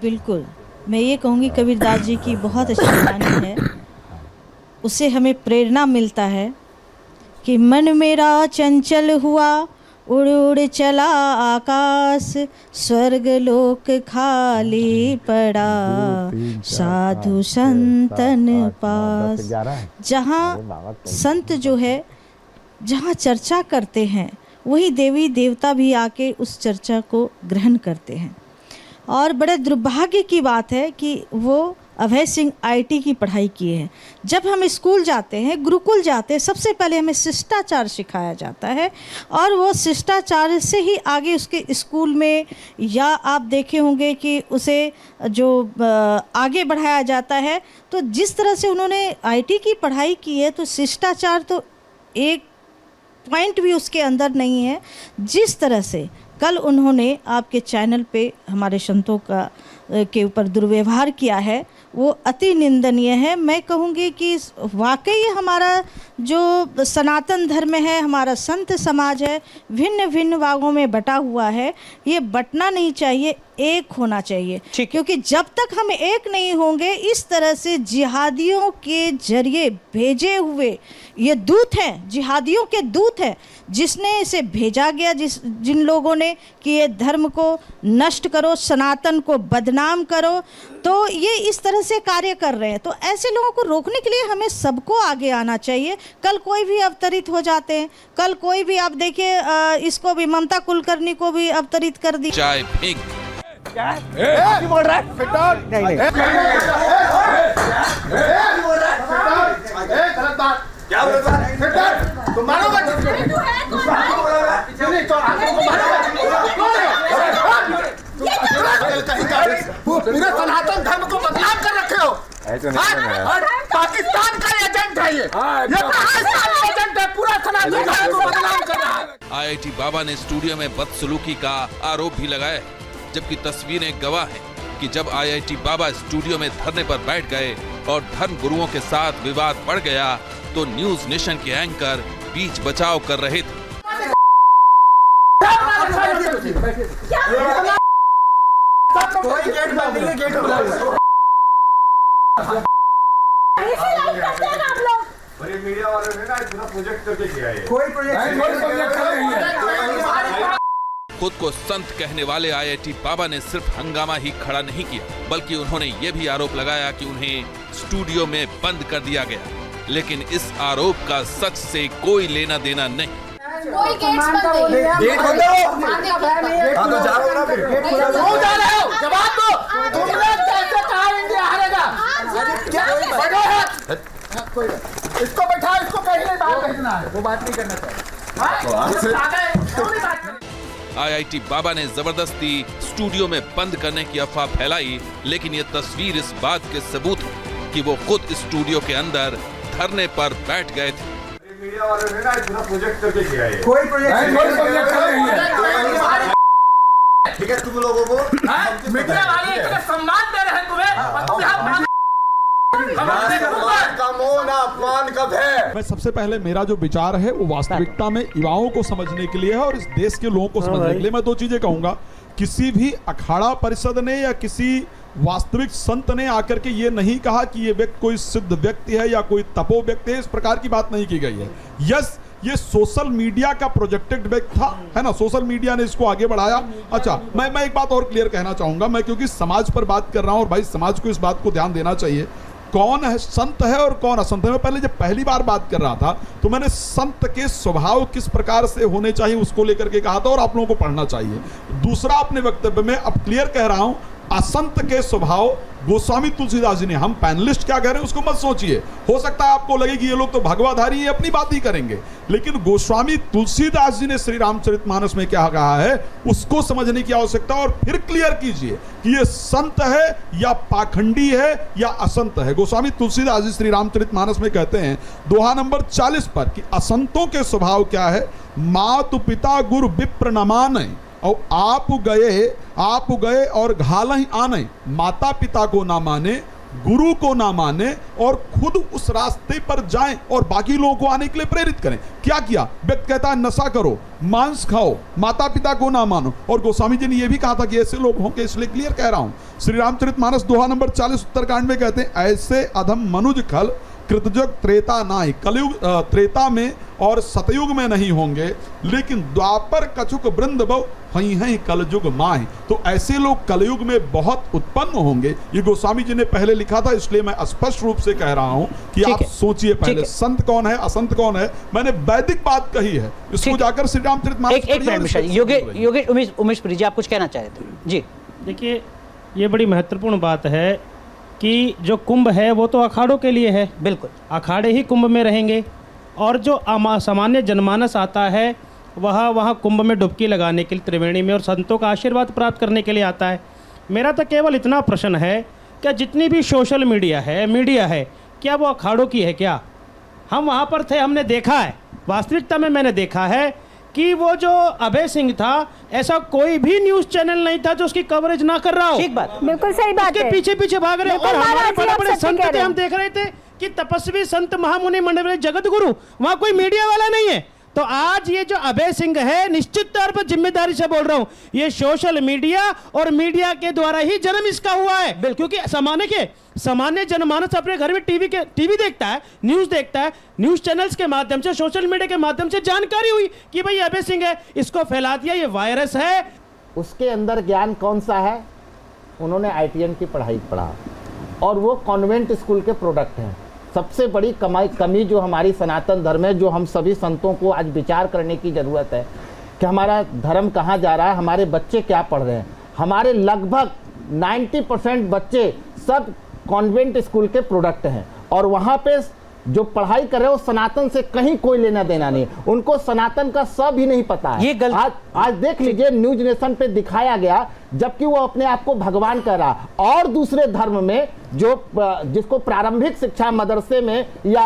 बिल्कुल, मैं ये कहूँगी कबीरदास जी की बहुत अच्छी वाणी है, उससे हमें प्रेरणा मिलता है कि मन मेरा चंचल हुआ, उड़ उड़ चला आकाश, स्वर्ग लोक खाली पड़ा, साधु संतन पास। जहाँ संत जो है, जहाँ चर्चा करते हैं, वही देवी देवता भी आके उस चर्चा को ग्रहण करते हैं। और बड़े दुर्भाग्य की बात है कि वो अभय सिंह आईटी की पढ़ाई किए हैं। जब हम स्कूल जाते हैं, गुरुकुल जाते हैं, सबसे पहले हमें शिष्टाचार सिखाया जाता है, और वो शिष्टाचार से ही आगे उसके स्कूल में, या आप देखे होंगे कि उसे जो आगे बढ़ाया जाता है। तो जिस तरह से उन्होंने आईटी की पढ़ाई की है, तो शिष्टाचार तो एक पॉइंट भी उसके अंदर नहीं है। जिस तरह से कल उन्होंने आपके चैनल पे हमारे संतों के ऊपर दुर्व्यवहार किया है, वो अति निंदनीय है। मैं कहूँगी कि वाकई हमारा जो सनातन धर्म है, हमारा संत समाज है, भिन्न भिन्न भागों में बटा हुआ है। ये बटना नहीं चाहिए, एक होना चाहिए, क्योंकि जब तक हम एक नहीं होंगे, इस तरह से जिहादियों के जरिए भेजे हुए ये दूत हैं, जिहादियों के दूत हैं, जिसने इसे भेजा गया, जिन लोगों ने कि ये धर्म को नष्ट करो, सनातन को बदनाम करो, तो ये इस तरह से कार्य कर रहे हैं। तो ऐसे लोगों को रोकने के लिए हमें सबको आगे आना चाहिए। कल कोई भी अवतरित हो जाते हैं, कल कोई भी, आप देखिए इसको भी, ममता कुलकर्णी को भी अवतरित कर दी। चाय फेंक बोल रहा है नहीं गलत बात क्या बोल रहा है? तुम मारोगे पूरे सनातन धर्म को बदनाम कर रखे हो। और पाकिस्तान का एजेंट है ये पाकिस्तान का एजेंट है, पूरा सनातन धर्म को बदनाम कर रहा है। आईआईटी बाबा ने स्टूडियो में बदसलूकी का आरोप भी लगाया है, जबकि तस्वीरें गवाह हैं कि जब आईआईटी बाबा स्टूडियो में धरने पर बैठ गए और धर्म गुरुओं के साथ विवाद बढ़ गया तो न्यूज नेशन के एंकर बीच बचाव कर रहे थे। मीडिया वालों ने ना इतना प्रोजेक्ट करके किया है। कोई प्रोजेक्ट खुद को संत कहने वाले आईआईटी बाबा ने सिर्फ हंगामा ही खड़ा नहीं किया, बल्कि उन्होंने ये भी आरोप लगाया कि उन्हें स्टूडियो में बंद कर दिया गया, लेकिन इस आरोप का सच से कोई लेना देना नहीं। कोई गेट्स बंद नहीं है। गेट बंद हो तो जाओ ना फिर। क्यों जा रहे हो? जवाब दो। तुमने कैसे कहा इंडिया हारेगा? क्या बड़े हैं? इसको बैठा, इसको पहले बात भेजना है, वो बात नहीं करना चाहिए। आईआईटी बाबा ने जबरदस्ती स्टूडियो में बंद करने की अफवाह फैलाई, लेकिन ये तस्वीर इस बात के सबूत है कि वो खुद स्टूडियो के अंदर धरने पर बैठ गए थे। मीडिया वालों ने ना इतना प्रोजेक्ट करके किया है। कोई प्रोजेक्ट नहीं है। ठीक है, तुम लोगों को मीडिया वाले इतना सम्मान दे रहे हैं तुम्हें, का मोह ना अपमान का भय। मैं सबसे पहले मेरा जो विचार है वो वास्तविकता में युवाओं को समझने के लिए है और इस देश के लोगों को समझने के लिए। मैं दो चीजें कहूंगा, किसी भी अखाड़ा परिषद ने या किसी वास्तविक संत ने आकर के ये नहीं कहा कि ये व्यक्ति कोई सिद्ध व्यक्ति है या कोई तपो व्यक्ति है, इस प्रकार की बात नहीं की गई है। यस, ये सोशल मीडिया का प्रोजेक्टेड व्यक्ति था, है ना, सोशल मीडिया ने इसको आगे बढ़ाया। अच्छा, मैं एक बात और क्लियर कहना चाहूंगा, मैं क्योंकि समाज पर बात कर रहा हूं और भाई समाज को इस बात को ध्यान देना चाहिए, कौन है संत है और कौन असंत है। मैं पहले जब पहली बार बात कर रहा था तो मैंने संत के स्वभाव किस प्रकार से होने चाहिए उसको लेकर के कहा था और आप लोगों को पढ़ना चाहिए। दूसरा, अपने वक्तव्य में अब क्लियर कह रहा हूं, असंत के स्वभाव गोस्वामी तुलसीदास जी ने, हम पैनलिस्ट क्या कह रहे हैं उसको मत सोचिए, हो सकता है आपको लगे कि ये लोग तो भगवाधारी है, अपनी बात ही करेंगे, लेकिन गोस्वामी तुलसीदास जी ने श्री रामचरितमानस में क्या कहा है उसको समझने की आवश्यकता, और फिर क्लियर कीजिए कि ये संत है या पाखंडी है या असंत है। गोस्वामी तुलसीदास जी श्री रामचरितमानस में कहते हैं दोहा नंबर 40 पर कि असंतों के स्वभाव क्या है, मातु पिता गुरु विप्र न माने, और आप गए और घाल ही आने, माता पिता को ना माने, गुरु को ना माने और खुद उस रास्ते पर जाएं और बाकी लोगों को आने के लिए प्रेरित करें। क्या किया? व्यक्ति कहता है नशा करो, मांस खाओ, माता पिता को ना मानो, और गोस्वामी जी ने यह भी कहा था कि ऐसे लोग होंगे, इसलिए क्लियर कह रहा हूं। श्री रामचरितमानस दोहा नंबर 40 उत्तरकांड में कहते हैं, ऐसे अधम मनुज खल कृतयुग त्रेता नाहि, कलयुग त्रेता में और सतयुग में नहीं होंगे, लेकिन द्वापर कछुक वृंद बहु हई हैं कलयुग माहि। तो ऐसे लोग कलयुग में बहुत उत्पन्न होंगे, ये गोस्वामी जी ने पहले लिखा था, इसलिए मैं स्पष्ट रूप से कह रहा हूं कि आप सोचिए पहले संत कौन है असंत कौन है। मैंने वैदिक बात कही है, इसको जाकर श्री रामचरितमानस योगेश उमेशपुरी जी, आप कुछ कहना चाह रहे थे जी? देखिए, ये बड़ी महत्वपूर्ण बात है कि जो कुंभ है वो तो अखाड़ों के लिए है, बिल्कुल अखाड़े ही कुंभ में रहेंगे, और जो सामान्य जनमानस आता है वहाँ कुंभ में डुबकी लगाने के लिए त्रिवेणी में और संतों का आशीर्वाद प्राप्त करने के लिए आता है। मेरा तो केवल इतना प्रश्न है, क्या जितनी भी सोशल मीडिया है क्या वो अखाड़ों की है? क्या हम वहाँ पर थे, हमने देखा है, वास्तविकता में मैंने देखा है कि वो जो अभय सिंह था, ऐसा कोई भी न्यूज चैनल नहीं था जो उसकी कवरेज ना कर रहा हो। ठीक बात, बिल्कुल सही बात है। पीछे पीछे भाग रहे, और हमारे बड़े बड़े संत थे, हम देख रहे थे कि तपस्वी संत महामुनि मंडल जगत गुरु, वहाँ कोई मीडिया वाला नहीं है, तो आज ये जो अभय सिंह है, निश्चित तौर पर जिम्मेदारी से बोल रहा हूं, ये सोशल मीडिया और मीडिया के द्वारा ही जन्म इसका हुआ है। क्योंकि सामान्य जनमानस अपने घर में टीवी देखता है, न्यूज देखता है, न्यूज चैनल्स के माध्यम से, सोशल मीडिया के माध्यम से जानकारी हुई कि भाई अभय सिंह है, इसको फैला दिया, ये वायरस है। उसके अंदर ज्ञान कौन सा है? उन्होंने ITN की पढ़ाई पढ़ा और वो कॉन्वेंट स्कूल के प्रोडक्ट हैं। सबसे बड़ी कमी जो हमारी सनातन धर्म है, जो हम सभी संतों को आज विचार करने की ज़रूरत है कि हमारा धर्म कहाँ जा रहा है, हमारे बच्चे क्या पढ़ रहे हैं। हमारे लगभग 90% बच्चे सब कॉन्वेंट स्कूल के प्रोडक्ट हैं और वहाँ पे जो पढ़ाई कर रहे हो सनातन से कहीं कोई लेना देना नहीं, उनको सनातन का सब ही नहीं पता है। ये आज देख लीजिए न्यूज नेशन पे दिखाया गया, जबकि वो अपने आप को भगवान कह रहा, और दूसरे धर्म में जिसको प्रारंभिक शिक्षा मदरसे में या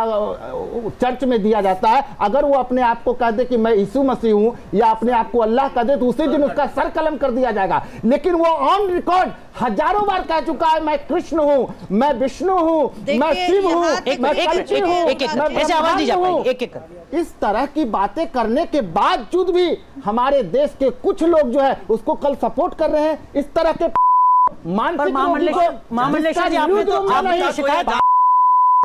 चर्च में दिया जाता है, अगर वो अपने आप को कह दे कि मैं यीशु मसीह हूं या अपने आप को अल्लाह कह दे, तो उसी दिन उसका सर कलम कर दिया जाएगा। लेकिन वो ऑन रिकॉर्ड हजारों बार कह चुका है, मैं कृष्ण हूं, मैं विष्णु हूं, मैं शिव हूं, मैं कल्की हूं। इस तरह की बातें करने के बावजूद भी हमारे देश के कुछ लोग जो है उसको कल सपोर्ट कर रहे हैं। इस तरह के महामंडलेश्वर जी, आपने तो शिकायत,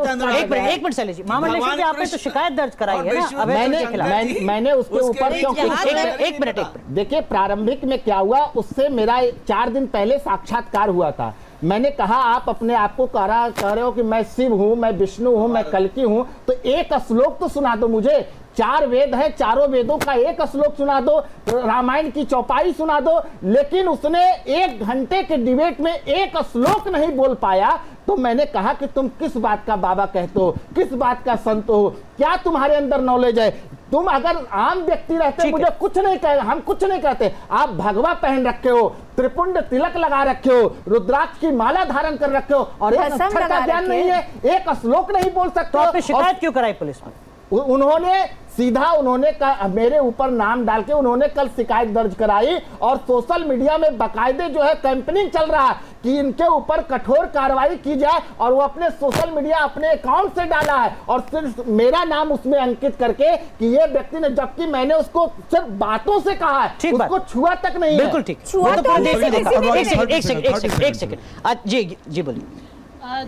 एक मिनट शैलेश जी, महामंडलेश्वर जी आपने तो शिकायत दर्ज कराई है ना? मैंने उसके ऊपर एक मिनट देखिए, प्रारंभिक में क्या हुआ, उससे मेरा 4 दिन पहले साक्षात्कार हुआ था। मैंने कहा आप अपने आप को कह रहे हो कि मैं शिव हूं, मैं विष्णु हूं, मैं कल्की हूं, तो एक श्लोक तो सुना दो मुझे। 4 वेद है, चारों वेदों का एक श्लोक सुना दो, रामायण की चौपाई सुना दो। लेकिन उसने 1 घंटे के डिबेट में एक श्लोक नहीं बोल पाया। तो मैंने कहा कि तुम किस बात का बाबा कहते हो, किस बात का संत हो, क्या तुम्हारे अंदर नॉलेज है? तुम अगर आम व्यक्ति रहते, मुझे कुछ नहीं कहे, हम कुछ नहीं कहते, आप भगवा पहन रखे हो, त्रिपुंड तिलक लगा रखे हो, रुद्राक्ष की माला धारण कर रखे हो, और एक अक्षर का ज्ञान नहीं है, एक श्लोक नहीं बोल सकते। तो आपने शिकायत क्यों कराई पुलिस में? उन्होंने मेरे ऊपर नाम डाल के उन्होंने कल शिकायत दर्ज कराई, और सोशल मीडिया में बाकायदे जो है कैंपेनिंग चल रहा है कि इनके ऊपर कठोर कार्रवाई की जाए, और वो अपने सोशल मीडिया अपने अकाउंट से डाला है, और सिर्फ मेरा नाम उसमें अंकित करके कि ये व्यक्ति ने, जबकि मैंने उसको सिर्फ बातों से कहा है, उसको छुआ तक नहीं। बिल्कुल ठीक, एक सेकंड जी बोलिए।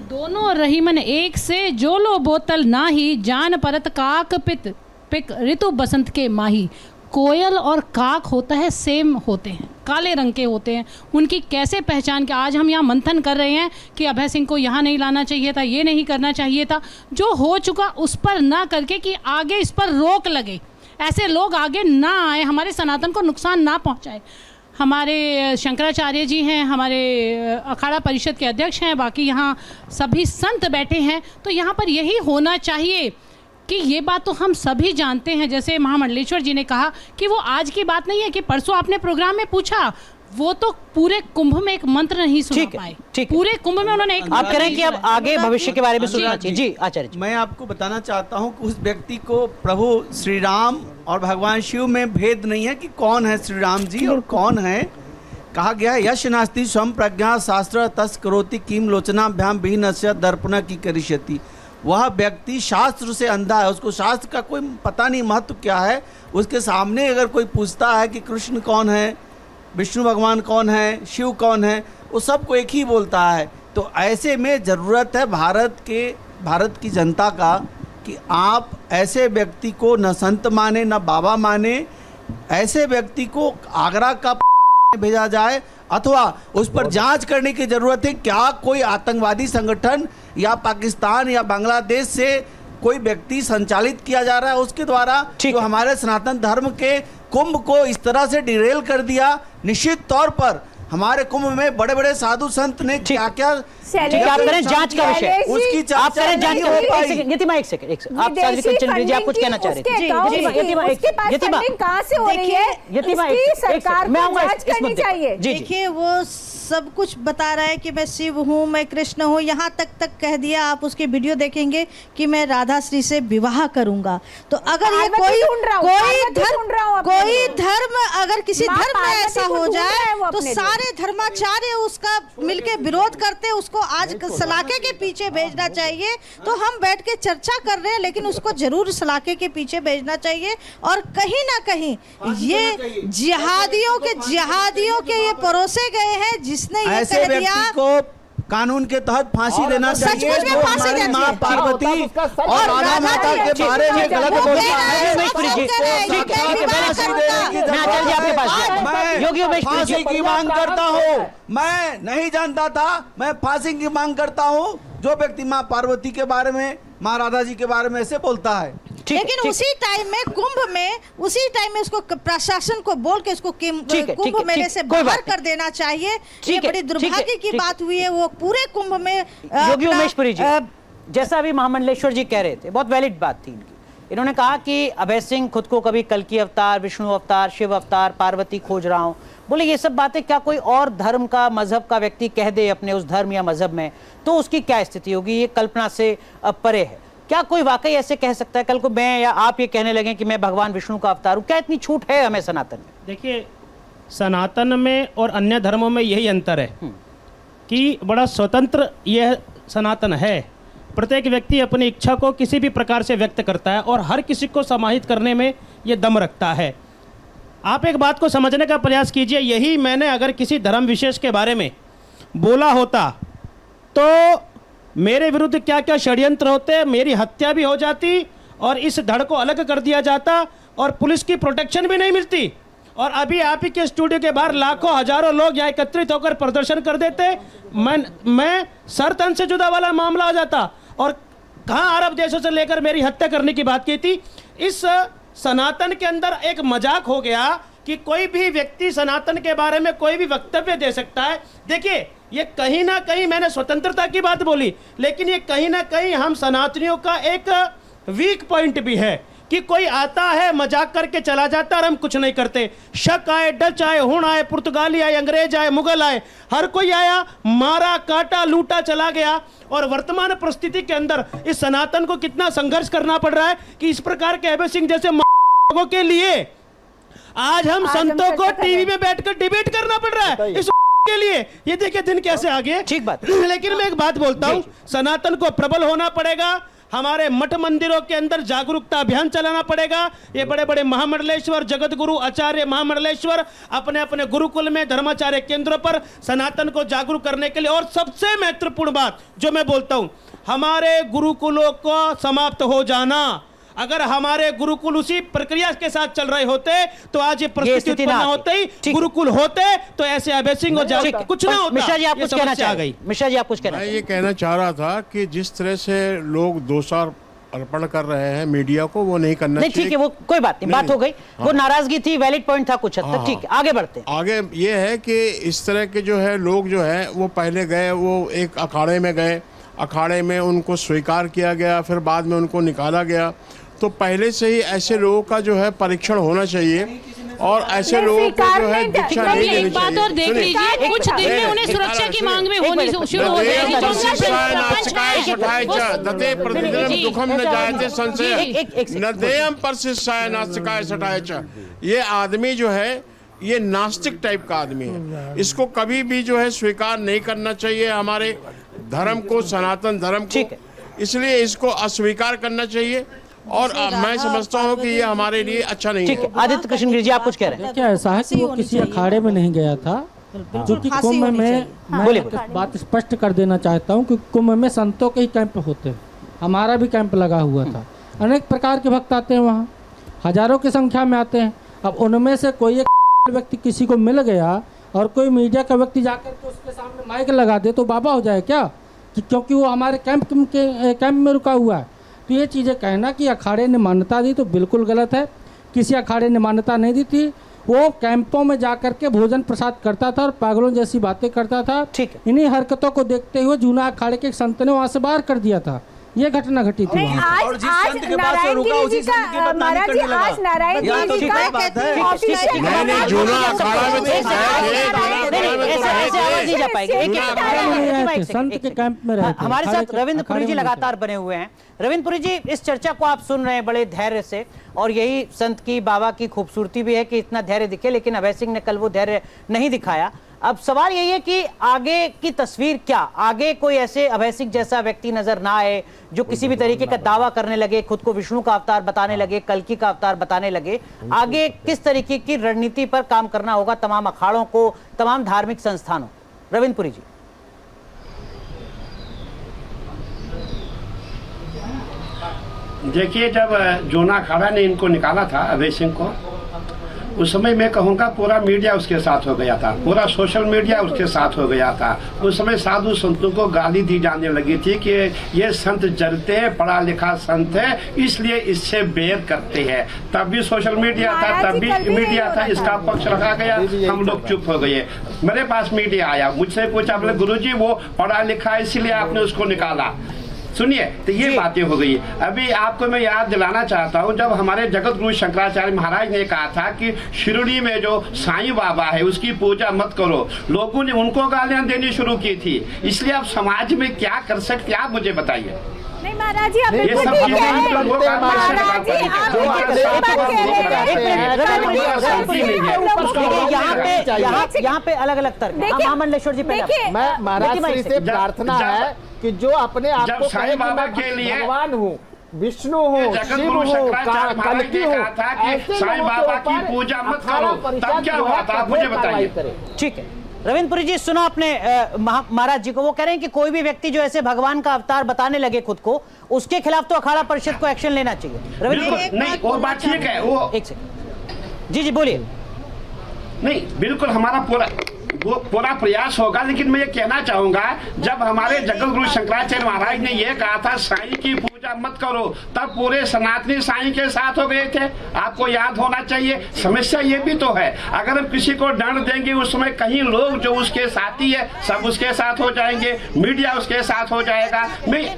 दोनों रहीमन एक से जो लो बोतल नाही, जान परत काक पिक ऋतु बसंत के माही। कोयल और काक होता है सेम होते हैं, काले रंग के होते हैं, उनकी कैसे पहचान के आज हम यहाँ मंथन कर रहे हैं कि अभय सिंह को यहाँ नहीं लाना चाहिए था, ये नहीं करना चाहिए था। जो हो चुका उस पर ना करके कि आगे इस पर रोक लगे, ऐसे लोग आगे ना आए, हमारे सनातन को नुकसान ना पहुँचाए। हमारे शंकराचार्य जी हैं, हमारे अखाड़ा परिषद के अध्यक्ष हैं, बाकी यहाँ सभी संत बैठे हैं, तो यहाँ पर यही होना चाहिए कि ये बात तो हम सभी जानते हैं। जैसे महामंडलेश्वर जी ने कहा कि वो आज की बात नहीं है कि परसों आपने प्रोग्राम में पूछा, वो तो पूरे कुंभ में एक मंत्र नहीं सुना पाए, पूरे कुंभ में उन्होंने एक, आप कह रहे हैं कि अब आगे भविष्य के बारे में सुनना चाहिए। जी आचार्य जी, मैं आपको बताना चाहता हूं कि उस व्यक्ति को प्रभु श्री राम और भगवान शिव में भेद नहीं है कि कौन है श्री राम जी और कौन है। कहा गया है यश नास्ति स्वयं प्रज्ञा शास्त्र तस् करोति किम लोचनाभ्याम विहीनस्य दर्पण की करिष्यति। वह व्यक्ति शास्त्र से अंधा है, उसको शास्त्र का कोई पता नहीं महत्व क्या है। उसके सामने अगर कोई पूछता है कि कृष्ण कौन है, विष्णु भगवान कौन है, शिव कौन है, वो सबको एक ही बोलता है। तो ऐसे में ज़रूरत है भारत की जनता का कि आप ऐसे व्यक्ति को न संत माने न बाबा माने, ऐसे व्यक्ति को आगरा का भेजा जाए अथवा उस पर जांच करने की ज़रूरत है। क्या कोई आतंकवादी संगठन या पाकिस्तान या बांग्लादेश से कोई व्यक्ति संचालित किया जा रहा है उसके द्वारा जो हमारे सनातन धर्म के कुंभ को इस तरह से डिरेल कर दिया। निश्चित तौर पर हमारे कुंभ में बड़े बड़े साधु संत ने क्या क्या आप करें जांच का विषय, उसकी आप करें जांच का विषय। यतिमा एक सेकंड आप साध्वी चंद्र जी आप कुछ कहना चाह रहे थे। यतिमा कहां से हो रही है, यतिमा सरकार मैं आऊंगा जांच करनी चाहिए। देखिए वो सब कुछ बता रहा है कि मैं शिव हूँ, मैं कृष्ण हूँ, यहाँ तक कह दिया। आप उसके वीडियो देखेंगे कि मैं राधा श्री से विवाह करूंगा। तो अगर ये कोई धर्म अगर किसी धर्म में ऐसा हो जाए तो सारे सारे धर्माचार्य उसका मिलके विरोध करते, उसको आज सलाखे के पीछे भेजना चाहिए। तो हम बैठ के चर्चा कर रहे हैं, लेकिन उसको जरूर सलाखे के पीछे भेजना चाहिए। और कहीं ना कहीं ये जिहादियों के ये परोसे गए हैं, जिसने ये ऐसे कह दिया व्यक्ति को कानून के तहत फांसी देना चाहिए जो हमारी माँ पार्वती और राधा माता के बारे में गलत बोलता है। मैं फांसी की मांग करता हूँ। मैं नहीं जानता था, मैं फांसी की मांग करता हूँ जो व्यक्ति माँ पार्वती के बारे में, माँ राधा जी के बारे में ऐसे बोलता है। लेकिन उसी टाइम में कुंभ में उसको प्रशासन को बोल के उसको कुंभ मेले से बाहर कर देना चाहिए। ये बड़ी दुर्भाग्य की बात हुई है। वो पूरे कुंभ में योगी उमेशपुरी जी, जैसा अभी महामंडलेश्वर जी कह रहे थे, बहुत वैलिड बात थी इनकी। इन्होंने कहा कि अभय सिंह खुद को कभी कल्कि अवतार, विष्णु अवतार, शिव अवतार, पार्वती खोज रहा हूं। बोले ये सब बातें क्या कोई और धर्म का, मजहब का व्यक्ति कह दे अपने उस धर्म या मजहब में, तो उसकी क्या स्थिति होगी? ये कल्पना से परे है। क्या कोई वाकई ऐसे कह सकता है? कल को मैं या आप ये कहने लगे कि मैं भगवान विष्णु का अवतार हूं, क्या इतनी छूट है हमें सनातन में? देखिए, सनातन में और अन्य धर्मों में यही अंतर है कि बड़ा स्वतंत्र यह सनातन है। प्रत्येक व्यक्ति अपनी इच्छा को किसी भी प्रकार से व्यक्त करता है और हर किसी को समाहित करने में ये दम रखता है। आप एक बात को समझने का प्रयास कीजिए, यही मैंने अगर किसी धर्म विशेष के बारे में बोला होता तो मेरे विरुद्ध क्या क्या षड्यंत्र होते, मेरी हत्या भी हो जाती और इस धड़ को अलग कर दिया जाता और पुलिस की प्रोटेक्शन भी नहीं मिलती। और अभी आप ही के स्टूडियो के बाहर लाखों हजारों लोग यहाँ एकत्रित होकर प्रदर्शन कर देते, मैं सर तन से जुदा वाला मामला हो जाता। और कहाँ अरब देशों से लेकर मेरी हत्या करने की बात की थी। इस सनातन के अंदर एक मजाक हो गया कि कोई भी व्यक्ति सनातन के बारे में कोई भी वक्तव्य दे सकता है। देखिए, ये कहीं ना कहीं मैंने स्वतंत्रता की बात बोली, लेकिन ये कहीं ना कहीं हम सनातनियों का एक वीक पॉइंट भी है कि कोई आता है मजाक करके चला जाता और हम कुछ नहीं करते। शक आए, डच आए, हुण आए, पुर्तगाली आए, अंग्रेज आए, मुगल आए, हर कोई आया, मारा, काटा, लूटा, चला गया। और वर्तमान परिस्थिति के अंदर इस सनातन को कितना संघर्ष करना पड़ रहा है कि इस प्रकार के अभय सिंह जैसे लोगों के लिए आज हम संतों को टीवी में बैठकर डिबेट करना पड़ रहा है इस के लिए। ये देखिए दिन कैसे आ गए। ठीक बात। लेकिन मैं एक बात बोलता हूँ, सनातन को प्रबल होना पड़ेगा। हमारे मठ मंदिरों के अंदर जागरूकता अभियान चलाना पड़ेगा। ये बड़े बड़े महामंडलेश्वर, जगत गुरु, आचार्य महामंडलेश्वर अपने अपने गुरुकुल में, धर्माचार्य केंद्रों पर सनातन को जागरूक करने के लिए। और सबसे महत्वपूर्ण बात जो मैं बोलता हूँ, हमारे गुरुकुलों को समाप्त हो जाना। अगर हमारे गुरुकुल उसी प्रक्रिया के साथ चल रहे होते तो आज ये परिस्थिति उत्पन्न होते ही, गुरुकुल होते तो ऐसे अभय सिंह और कुछ ना होता। मिश्रा जी आप कुछ कहना चाह गई? मिश्रा जी आप कुछ कहना? मैं ये कहना चाह रहा था कि जिस तरह से लोग दोषारोपण कर रहे हैं मीडिया को, वो नहीं करना चाहिए। ठीक है, वो कोई बात नहीं, बात हो गई। वो नाराजगी थी, वैलिड पॉइंट था कुछ हद तक। ठीक है, आगे बढ़ते हैं। आगे ये है कि इस तरह के जो है लोग जो है वो पहले गए, वो एक अखाड़े में गए, अखाड़े में उनको स्वीकार किया गया, फिर बाद में उनको निकाला गया। तो पहले से ही ऐसे लोगों का जो है परीक्षण होना चाहिए और ऐसे लोगों को जो है दीक्षा नहीं देनी चाहिए। एक बात और देख लीजिए, कुछ दिन में उन्हें सुरक्षा की मांग में होनी शुरू हो जाएगी। ये आदमी जो है ये नास्तिक टाइप का आदमी है, इसको कभी भी जो है स्वीकार नहीं करना चाहिए हमारे धर्म को, सनातन धर्म को। इसलिए इसको अस्वीकार करना चाहिए और मैं समझता हूँ कि ये हमारे लिए अच्छा नहीं है। आदित्य कृष्ण गिरी जी आप कुछ कह रहे हैं? क्या ऐसा है कि वो किसी अखाड़े में नहीं गया था, जो कि कुंभ में, मैं बात स्पष्ट कर देना चाहता हूँ कि कुंभ में संतों के ही कैंप होते हैं। हमारा भी कैंप लगा हुआ था, अनेक प्रकार के भक्त आते हैं वहाँ, हजारों की संख्या में आते हैं। अब उनमें से कोई एक व्यक्ति किसी को मिल गया और कोई मीडिया का व्यक्ति जाकर के उसके सामने माइक लगा दे तो बाबा हो जाए क्या? क्योंकि वो हमारे कैंप में रुका हुआ है। तो ये चीज़ें कहना कि अखाड़े ने मान्यता दी तो बिल्कुल गलत है। किसी अखाड़े ने मान्यता नहीं दी थी। वो कैंपों में जाकर के भोजन प्रसाद करता था और पागलों जैसी बातें करता था। ठीक है। इन्हीं हरकतों को देखते हुए जूना अखाड़े के एक संत ने वहाँ से बाहर कर दिया था। ये घटना घटी थी। और जिस संत के पास से रुका उसी संत की बदनामी करने लगा। आज नारायण गिरी जी का मैंने जूना अखाड़ा में संत के कैंप में रहे। हमारे साथ रविंद्र पुरी जी लगातार बने हुए हैं। रविंद्र पुरी जी, इस चर्चा को आप सुन रहे हैं बड़े धैर्य से, और यही संत की, बाबा की खूबसूरती भी है कि इतना धैर्य दिखे। लेकिन अभय सिंह ने कल वो धैर्य नहीं दिखाया। अब सवाल यही है कि आगे की तस्वीर क्या, आगे कोई ऐसे अभय सिंह जैसा व्यक्ति नजर ना आए जो किसी भी तरीके का दावा करने लगे, खुद को विष्णु का अवतार बताने लगे, कल्कि का अवतार बताने लगे। आगे किस तरीके की रणनीति पर काम करना होगा तमाम अखाड़ों को, तमाम धार्मिक संस्थानों? रविंद्र पुरी जी। देखिए, जब जोना अखाड़ा ने इनको निकाला था अभय सिंह को, उस समय मैं कहूँगा पूरा मीडिया उसके साथ हो गया था, पूरा सोशल मीडिया उसके साथ हो गया था। उस समय साधु संतों को गाली दी जाने लगी थी कि ये संत जलते हैं, पढ़ा लिखा संत है, इसलिए इससे बैर करते हैं। तब भी सोशल मीडिया था, तब भी मीडिया था, इसका पक्ष रखा गया, हम लोग चुप हो गए। मेरे पास मीडिया आया, मुझसे पूछा, बोले गुरुजी वो पढ़ा लिखा है इसलिए आपने उसको निकाला। सुनिए, तो ये बातें हो गई। अभी आपको मैं याद दिलाना चाहता हूँ, जब हमारे जगत गुरु शंकराचार्य महाराज ने कहा था कि शिरडी में जो साईं बाबा है उसकी पूजा मत करो, लोगों ने उनको गालियां देनी शुरू की थी। इसलिए आप समाज में क्या कर सकते, आप मुझे बताइए। नहीं महाराज जी, आप ये सब यहाँ पे अलग अलग तर्क। महामंडलेश्वर जी, मैं महाराज श्री से प्रार्थना है कि जो अपने आप को साईं बाबा के लिए भगवान हूँ, विष्णु हूँ, शिव हूँ, कल्कि हूँ, ऐसे साईं बाबा की पूजा मत करो, तब क्या हुआ था, आप मुझे बताइए। ठीक है रविंद्र पुरी जी, सुनो अपने महाराज जी को। वो कह रहे हैं कि कोई भी व्यक्ति जो ऐसे भगवान का अवतार बताने लगे खुद को, उसके खिलाफ तो अखाड़ा परिषद को एक्शन लेना चाहिए। रविंद्र नहीं, वो बात ठीक है, वो एक सेकंड जी बोलिए। नहीं, बिल्कुल हमारा पूरा प्रयास होगा, लेकिन मैं ये कहना चाहूंगा, जब हमारे जगत गुरु शंकराचार्य महाराज ने ये कहा था साईं की पूजा मत करो, तब पूरे सनातनी साईं के साथ हो गए थे। आपको याद होना चाहिए। समस्या ये भी तो है, अगर हम किसी को दंड देंगे उस समय कहीं लोग जो उसके साथी है सब उसके साथ हो जाएंगे, मीडिया उसके साथ हो जाएगा।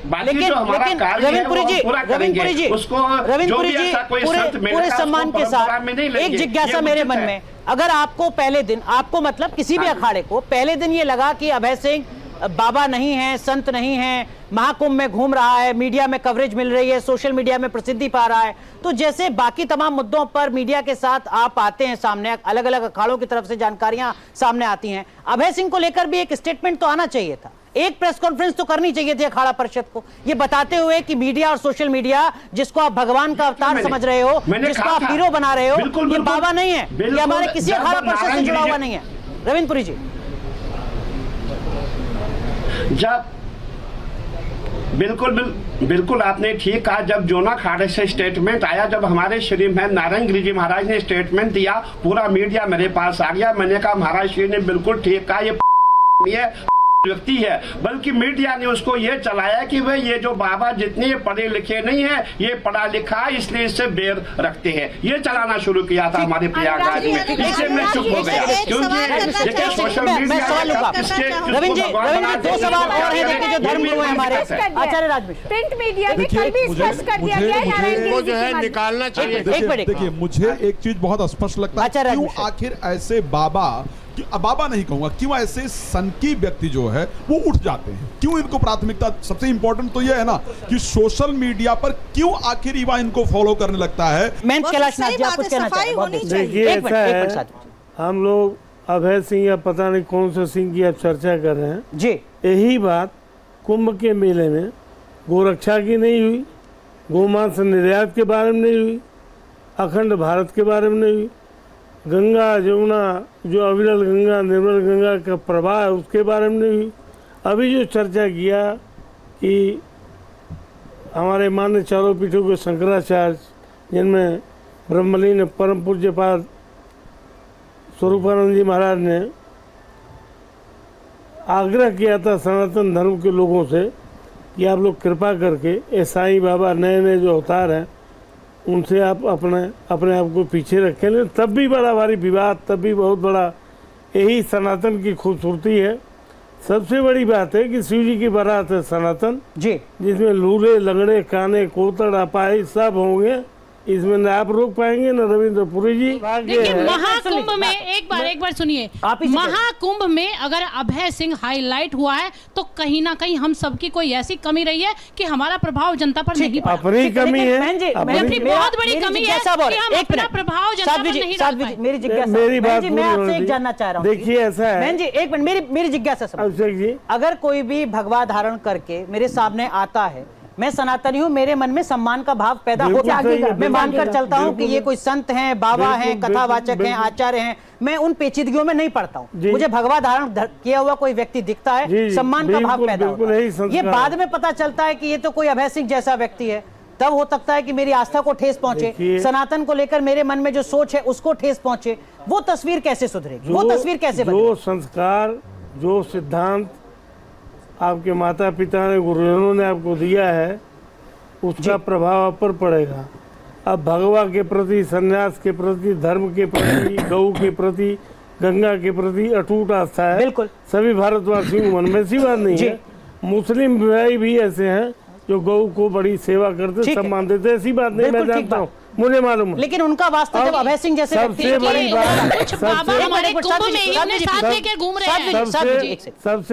बाकी जो हमारा कार्य है वो पूरा करेंगे। उसको जो भी ऐसा कोई संत पूरे सम्मान के साथ एक जिज्ञासा मेरे मन में, अगर आपको पहले दिन, आपको मतलब किसी भी अखाड़े को पहले दिन ये लगा कि अभय सिंह बाबा नहीं है, संत नहीं है, महाकुंभ में घूम रहा है, मीडिया में कवरेज मिल रही है, सोशल मीडिया में प्रसिद्धि पा रहा है, तो जैसे बाकी तमाम मुद्दों पर मीडिया के साथ आप आते हैं सामने, अलग अलग अखाड़ों की तरफ से जानकारियां सामने आती हैं, अभय सिंह को लेकर भी एक स्टेटमेंट तो आना चाहिए था, एक प्रेस कॉन्फ्रेंस तो करनी चाहिए थी अखाड़ा परिषद को, ये बताते हुए कि मीडिया और सोशल मीडिया जिसको आप भगवान का अवतार समझ रहे हो, जिसको आप हीरो बना रहे हो, ये बाबा नहीं है, ये हमारे किसी अखाड़ा परिषद से जुड़ा हुआ नहीं है। रविंद्र पुरी जी, जब बिल्कुल आपने ठीक कहा, जब जोना खाड़े से स्टेटमेंट आया, जब हमारे श्री नारायण गिरी जी महाराज ने स्टेटमेंट दिया, पूरा मीडिया मेरे पास आ गया। मैंने कहा महाराज श्री ने बिल्कुल ठीक कहा, ये व्यक्ति है, बल्कि मीडिया ने उसको ये चलाया कि भाई ये जो बाबा जितने पढ़े लिखे नहीं है, ये पढ़ा लिखा इसलिए इससे बैर रखते हैं, ये चलाना शुरू किया था हमारे प्रयागराज में। इससे मैं चुप हो गया, क्योंकि सोशल मीडिया दो सवाल और हैं देखिए जो धर्मगुरु हैं हमारे आचार्य राजमिश्र। प्रिंट मीडिया में कल भी स्पष्ट कर दिया गया है, जो है निकालना चाहिए। देखिए मुझे एक चीज बहुत स्पष्ट लगता है, क्यों आखिर ऐसे बाबा, बाबा नहीं कहूंगा, क्यों ऐसे सनकी व्यक्ति जो है वो उठ जाते हैं, क्यों इनको प्राथमिकता? सबसे इंपॉर्टेंट तो ये है ना कि सोशल मीडिया पर क्यों आखिर युवा इनको फॉलो करने लगता है। देखिए ऐसा है, हम लोग अभय सिंह या पता नहीं कौन से सिंह की अब चर्चा कर रहे हैं जी। यही बात कुंभ के मेले में गोरक्षा की नहीं हुई, गोमांस निर्यात के बारे में नहीं हुई, अखंड भारत के बारे में नहीं हुई, गंगा जमुना जो अविरल गंगा निर्मल गंगा का प्रवाह है उसके बारे में नहीं हुई। अभी जो चर्चा किया कि हमारे मान्य चारों पीठों के शंकराचार्य, जिनमें ब्रह्मलीन परम पूज्यपाद स्वरूपानंद जी महाराज ने आग्रह किया था सनातन धर्म के लोगों से कि आप लोग कृपा करके ये साईं बाबा नए नए जो अवतार हैं उनसे आप अपने आप को पीछे रखें, लेकिन तब भी बड़ा भारी विवाद, तब भी बहुत बड़ा, यही सनातन की खूबसूरती है। सबसे बड़ी बात है कि शिव जी की बारात है सनातन जी, जिसमें लूले लंगड़े काने कोतड़ अपाही सब होंगे इसमें न आप रोक पाएंगे न रविंद्र पुरी जी। देखिए महाकुंभ में एक बार सुनिए, महाकुंभ में अगर अभय सिंह हाईलाइट हुआ है तो कहीं ना कहीं हम सबकी कोई ऐसी कमी रही है कि हमारा प्रभाव जनता पर नहीं पड़ा। अपनी कमी है, अपनी बहुत बड़ी कमी है कि हम अपना प्रभाव जनता पर नहीं डाल पाए। मेरी जिज्ञासा, मेरी बात मैं आपसे एक जानना चाह रहा हूँ। देखिए ऐसा है बहन जी, एक मिनट, मेरी जिज्ञासा समझिए। अगर कोई भी भगवा धारण करके मेरे सामने आता है, मैं सनातनी हूँ, मेरे मन में सम्मान का भाव पैदा होता है, मैं मानकर चलता हूँ कि ये कोई संत हैं, बाबा हैं, कथावाचक हैं, आचार्य हैं, मैं उन पेचीदगियों में नहीं पड़ता हूँ। मुझे भगवा धारण किया हुआ कोई व्यक्ति दिखता है, सम्मान का भाव पैदा होता है। ये बाद में पता चलता है कि ये तो कोई अभय सिंह जैसा व्यक्ति है, तब हो सकता है कि मेरी आस्था को ठेस पहुंचे, सनातन को लेकर मेरे मन में जो सोच है उसको ठेस पहुंचे। वो तस्वीर कैसे सुधरेगी, वो तस्वीर कैसे बनेगी? जो संस्कार, जो सिद्धांत आपके माता पिता ने, गुरुजनों ने आपको दिया है, उसका प्रभाव आप पर पड़ेगा। अब भगवा के प्रति, सन्यास के प्रति, धर्म के प्रति, गौ के प्रति, गंगा के प्रति अटूट आस्था है बिल्कुल सभी भारतवासियों मन में। ऐसी बात नहीं है, मुस्लिम भाई भी ऐसे हैं जो गौ को बड़ी सेवा करते, सम्मान देते, ऐसी बात नहीं, मैं जानता हूँ, मुझे मालूम है। लेकिन उनका वास्तव जब अभय सिंह जैसे सबसे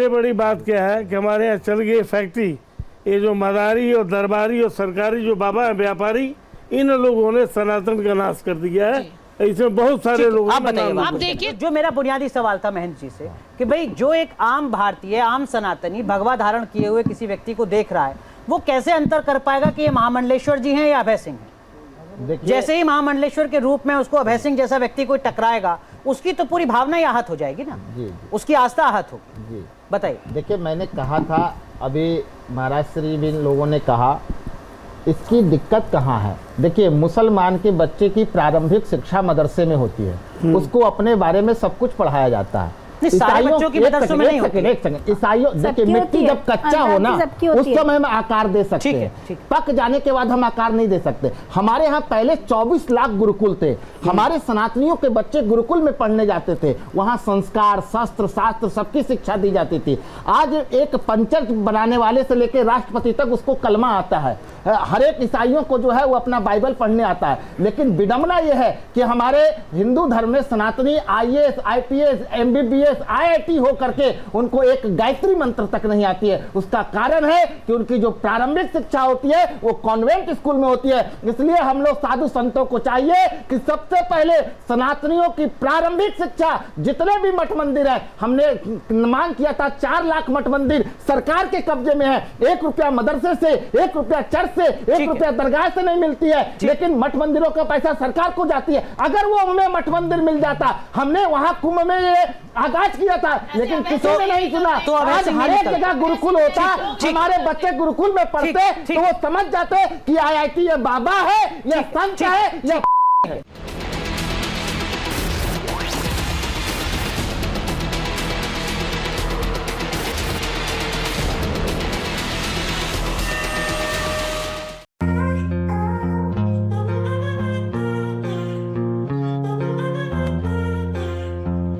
बड़ी बात क्या है कि हमारे यहाँ चल गई फैक्ट्री, ये जो मदारी और दरबारी और सरकारी जो बाबा है, व्यापारी, इन लोगों ने सनातन का नाश कर दिया है। इसमें बहुत सारे लोग। आप बताइए, आप देखिए, जो मेरा बुनियादी सवाल था महंत जी से कि भाई जो एक आम भारतीय, आम सनातनी भगवा धारण किए हुए किसी व्यक्ति को देख रहा है, वो कैसे अंतर कर पाएगा कि ये महामंडलेश्वर जी हैं या अभय सिंह हैं? जैसे ही महामंडलेश्वर के रूप में उसको अभय सिंह जैसा व्यक्ति कोई टकराएगा, उसकी तो पूरी भावना ही आहत हो जाएगी ना, उसकी आस्था आहत होगी। बताइए। देखिए, मैंने कहा था, अभी महाराज श्री भी लोगों ने कहा, इसकी दिक्कत कहाँ है? देखिए, मुसलमान के बच्चे की प्रारंभिक शिक्षा मदरसे में होती है, उसको अपने बारे में सब कुछ पढ़ाया जाता है। ईसाइयों की मदरसों में नहीं होती। एक सेकंड, ईसाइयों, देखिए मिट्टी जब कच्चा हो ना, उस समय हम आकार दे सकते हैं, पक जाने के बाद हम आकार नहीं दे सकते। हमारे यहाँ पहले 24 लाख गुरुकुल थे, हमारे सनातनियों के बच्चे गुरुकुल में पढ़ने जाते थे, वहाँ संस्कार, शस्त्र, शास्त्र सबकी शिक्षा दी जाती थी। आज एक पंचर बनाने वाले से लेकर राष्ट्रपति तक उसको कलमा आता है, हर एक ईसाइयों को जो है वो अपना बाइबल पढ़ने आता है। लेकिन विडंबना यह है कि हमारे हिंदू धर्म में सनातनी IAS, IPS, MBBS, IIT हो करके उनको एक गायत्री मंत्र तक नहीं आती है। उसका कारण है कि उनकी जो प्रारंभिक शिक्षा होती है वो कॉन्वेंट स्कूल में होती है। इसलिए हम लोग साधु संतों को चाहिए कि सबसे पहले सनातनियों की प्रारंभिक शिक्षा, जितने भी मठ मंदिर है, हमने मांग किया था 4 लाख मठ मंदिर सरकार के कब्जे में है, 1 रुपया मदरसे से, 1 रुपया चर्च से, 1 रुपया दरगाह से नहीं मिलती है, लेकिन मठ मंदिरों का पैसा सरकार को जाती है। अगर वो हमें मठ मंदिर मिल जाता, हमने वहां कुंभ में ये आगाज किया था, लेकिन किसी ने नहीं सुना। तो आज हर एक जगह गुरुकुल होता, हमारे बच्चे गुरुकुल में पढ़ते तो वो समझ जाते कि IIT ये बाबा है या संत है या है।